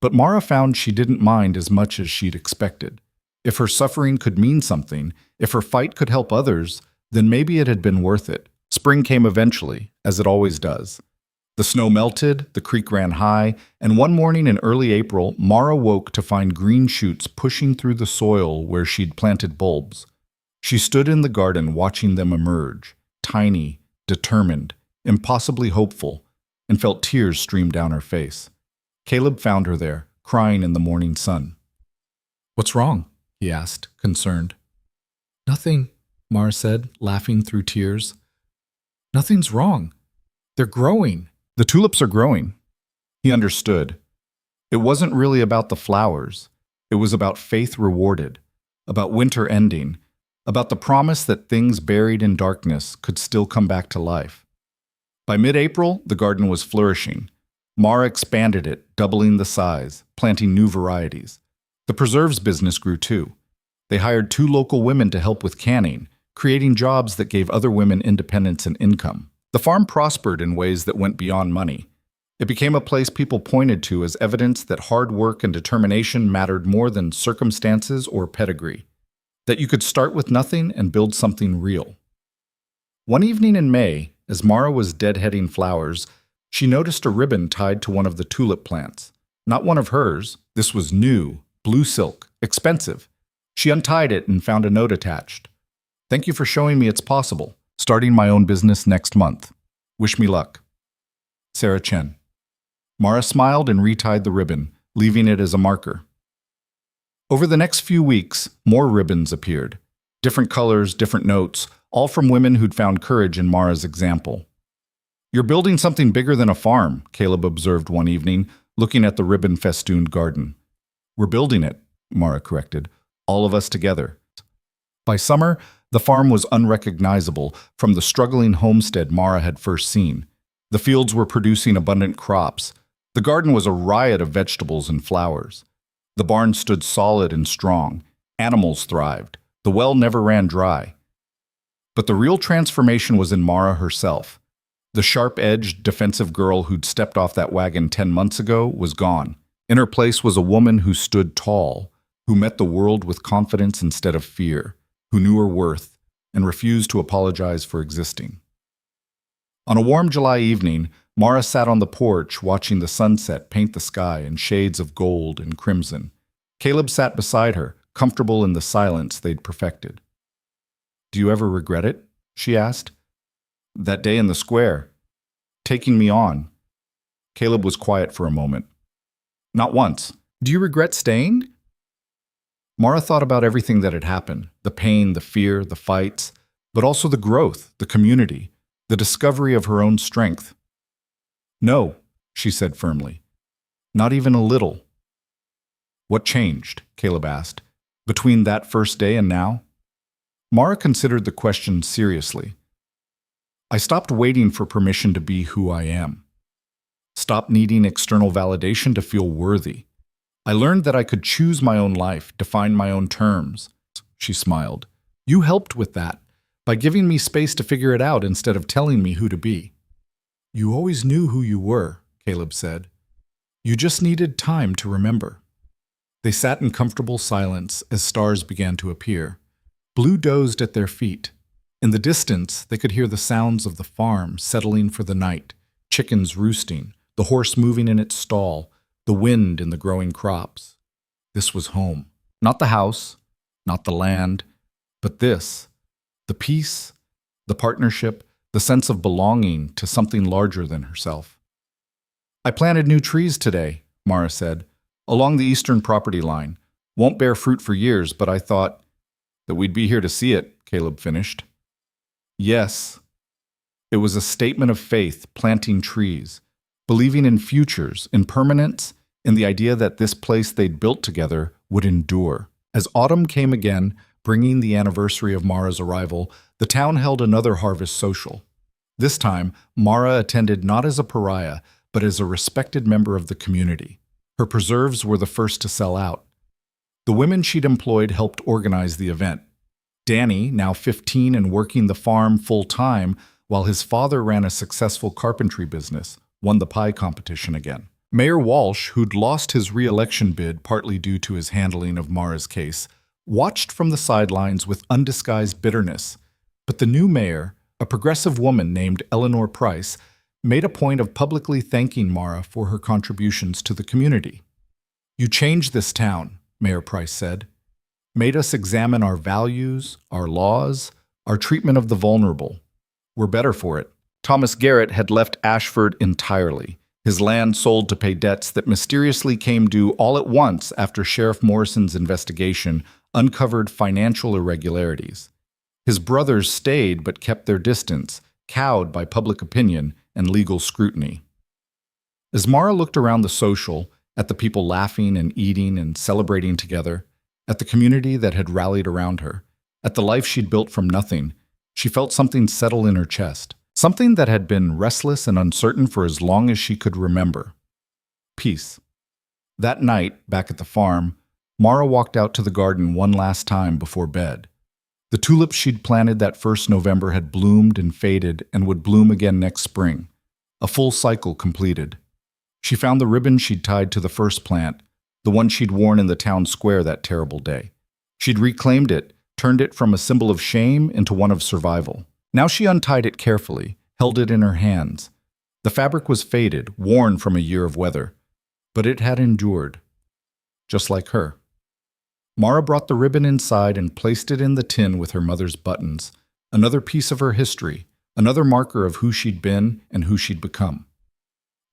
But Mara found she didn't mind as much as she'd expected. If her suffering could mean something, if her fight could help others, then maybe it had been worth it. Spring came eventually, as it always does. The snow melted, the creek ran high, and one morning in early April, Mara woke to find green shoots pushing through the soil where she'd planted bulbs. She stood in the garden watching them emerge, tiny, determined, impossibly hopeful, and felt tears stream down her face. Caleb found her there, crying in the morning sun. What's wrong? He asked, concerned. Nothing, Mara said, laughing through tears. Nothing's wrong. They're growing. The tulips are growing. He understood. It wasn't really about the flowers. It was about faith rewarded, about winter ending, about the promise that things buried in darkness could still come back to life. By mid-April, the garden was flourishing. Mara expanded it, doubling the size, planting new varieties. The preserves business grew too. They hired 2 local women to help with canning, creating jobs that gave other women independence and income. The farm prospered in ways that went beyond money. It became a place people pointed to as evidence that hard work and determination mattered more than circumstances or pedigree, that you could start with nothing and build something real. One evening in May, as Mara was deadheading flowers, she noticed a ribbon tied to one of the tulip plants. Not one of hers. This was new, blue silk, expensive. She untied it and found a note attached. Thank you for showing me it's possible. Starting my own business next month. Wish me luck. Sarah Chen. Mara smiled and retied the ribbon, leaving it as a marker. Over the next few weeks, more ribbons appeared. Different colors, different notes, all from women who'd found courage in Mara's example. You're building something bigger than a farm, Caleb observed one evening, looking at the ribbon-festooned garden. We're building it, Mara corrected, all of us together. By summer, the farm was unrecognizable from the struggling homestead Mara had first seen. The fields were producing abundant crops. The garden was a riot of vegetables and flowers. The barn stood solid and strong. Animals thrived. The well never ran dry. But the real transformation was in Mara herself. The sharp-edged, defensive girl who'd stepped off that wagon 10 months ago was gone. In her place was a woman who stood tall, who met the world with confidence instead of fear, who knew her worth and refused to apologize for existing. On a warm July evening, Mara sat on the porch watching the sunset paint the sky in shades of gold and crimson. Caleb sat beside her, comfortable in the silence they'd perfected. Do you ever regret it? She asked. That day in the square, taking me on. Caleb was quiet for a moment. Not once. Do you regret staying? Mara thought about everything that had happened, the pain, the fear, the fights, but also the growth, the community, the discovery of her own strength. No, she said firmly. Not even a little. What changed? Caleb asked. Between that first day and now? Mara considered the question seriously. I stopped waiting for permission to be who I am. Stopped needing external validation to feel worthy. I learned that I could choose my own life, define my own terms. She smiled. You helped with that, by giving me space to figure it out instead of telling me who to be. You always knew who you were, Caleb said. You just needed time to remember. They sat in comfortable silence as stars began to appear. Blue dozed at their feet. In the distance, they could hear the sounds of the farm settling for the night, chickens roosting, the horse moving in its stall, the wind in the growing crops. This was home. Not the house, not the land, but this, the peace, the partnership, the sense of belonging to something larger than herself. I planted new trees today, Mara said, along the eastern property line. Won't bear fruit for years, but I thought that we'd be here to see it, Caleb finished. Yes. It was a statement of faith, planting trees, believing in futures, in permanence, in the idea that this place they'd built together would endure. As autumn came again, bringing the anniversary of Mara's arrival, the town held another harvest social. This time, Mara attended not as a pariah, but as a respected member of the community. Her preserves were the first to sell out. The women she'd employed helped organize the event. Danny, now 15 and working the farm full-time, while his father ran a successful carpentry business, won the pie competition again. Mayor Walsh, who'd lost his re-election bid partly due to his handling of Mara's case, watched from the sidelines with undisguised bitterness. But the new mayor, a progressive woman named Eleanor Price, made a point of publicly thanking Mara for her contributions to the community. You changed this town, Mayor Price said. Made us examine our values, our laws, our treatment of the vulnerable. We're better for it. Thomas Garrett had left Ashford entirely. His land sold to pay debts that mysteriously came due all at once after Sheriff Morrison's investigation uncovered financial irregularities. His brothers stayed but kept their distance, cowed by public opinion and legal scrutiny. As Mara looked around the social, at the people laughing and eating and celebrating together, at the community that had rallied around her, at the life she'd built from nothing, she felt something settle in her chest, something that had been restless and uncertain for as long as she could remember. Peace. That night, back at the farm, Mara walked out to the garden one last time before bed. The tulips she'd planted that first November had bloomed and faded and would bloom again next spring, a full cycle completed. She found the ribbon she'd tied to the first plant, the one she'd worn in the town square that terrible day. She'd reclaimed it, turned it from a symbol of shame into one of survival. Now she untied it carefully, held it in her hands. The fabric was faded, worn from a year of weather. but it had endured, just like her. Mara brought the ribbon inside and placed it in the tin with her mother's buttons, another piece of her history, another marker of who she'd been and who she'd become.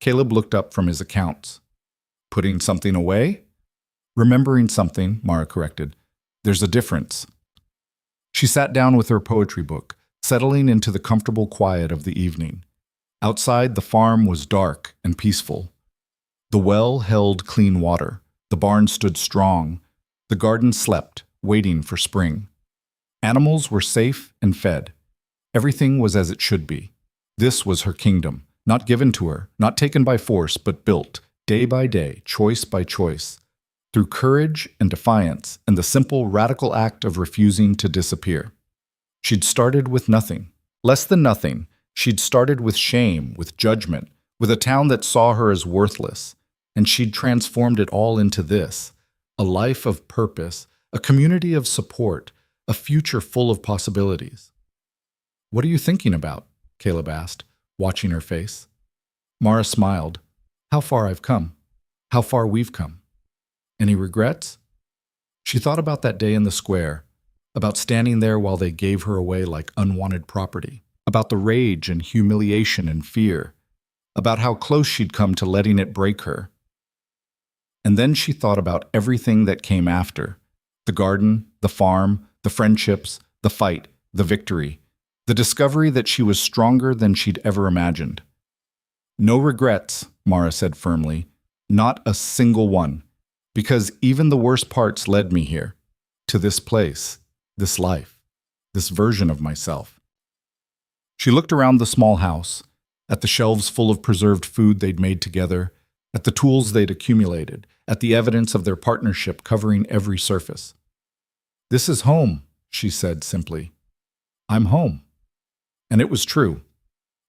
Caleb looked up from his accounts. Putting something away? Remembering something, Mara corrected. There's a difference. She sat down with her poetry book, settling into the comfortable quiet of the evening. Outside, the farm was dark and peaceful. The well held clean water. The barn stood strong. The garden slept, waiting for spring. Animals were safe and fed. Everything was as it should be. This was her kingdom, not given to her, not taken by force, but built, day by day, choice by choice, through courage and defiance and the simple, radical act of refusing to disappear. She'd started with nothing. Less than nothing. She'd started with shame, with judgment, with a town that saw her as worthless, and she'd transformed it all into this, a life of purpose, a community of support, a future full of possibilities. What are you thinking about? Caleb asked, watching her face. Mara smiled. How far I've come. How far we've come. Any regrets? She thought about that day in the square, about standing there while they gave her away like unwanted property, about the rage and humiliation and fear, about how close she'd come to letting it break her. And then she thought about everything that came after, the garden, the farm, the friendships, the fight, the victory, the discovery that she was stronger than she'd ever imagined. No regrets, Mara said firmly, not a single one, because even the worst parts led me here, to this place, this life, this version of myself. She looked around the small house, at the shelves full of preserved food they'd made together, at the tools they'd accumulated, at the evidence of their partnership covering every surface. This is home, she said simply. I'm home. And it was true.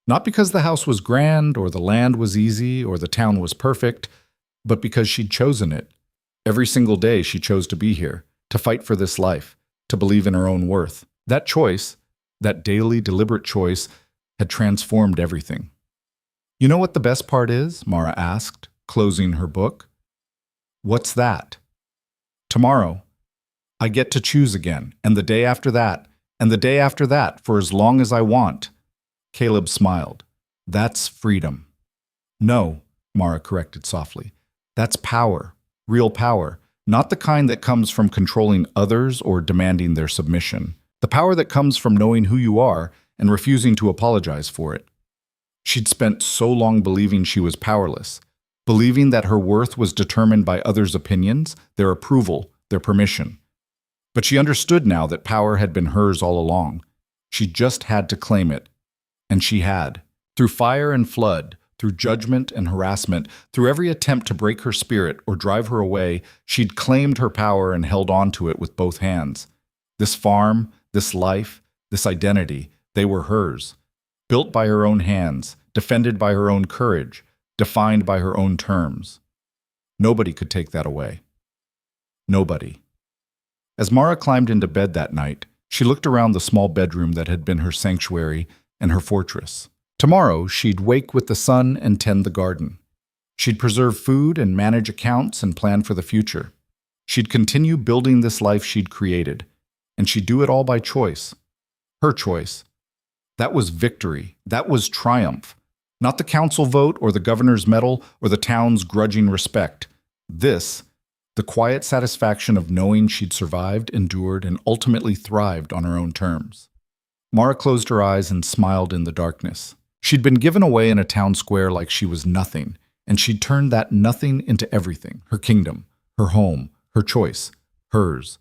Not because the house was grand, or the land was easy, or the town was perfect, but because she'd chosen it. Every single day she chose to be here, to fight for this life, to believe in her own worth. That choice, that daily, deliberate choice, had transformed everything. You know what the best part is? Mara asked, closing her book. What's that? Tomorrow, I get to choose again, and the day after that, and the day after that, for as long as I want. Caleb smiled. That's freedom. No, Mara corrected softly. That's power, real power, not the kind that comes from controlling others or demanding their submission. The power that comes from knowing who you are and refusing to apologize for it. She'd spent so long believing she was powerless, believing that her worth was determined by others' opinions, their approval, their permission. But she understood now that power had been hers all along. She just had to claim it. And she had. Through fire and flood, through judgment and harassment, through every attempt to break her spirit or drive her away, she'd claimed her power and held on to it with both hands. This farm, this life, this identity, they were hers. Built by her own hands, defended by her own courage, defined by her own terms. Nobody could take that away. Nobody. As Mara climbed into bed that night, she looked around the small bedroom that had been her sanctuary and her fortress. Tomorrow, she'd wake with the sun and tend the garden. She'd preserve food and manage accounts and plan for the future. She'd continue building this life she'd created, and she'd do it all by choice. Her choice. That was victory. That was triumph. Not the council vote or the governor's medal or the town's grudging respect. This, the quiet satisfaction of knowing she'd survived, endured, and ultimately thrived on her own terms. Mara closed her eyes and smiled in the darkness. She'd been given away in a town square like she was nothing, and she'd turned that nothing into everything, her kingdom, her home, her choice, hers.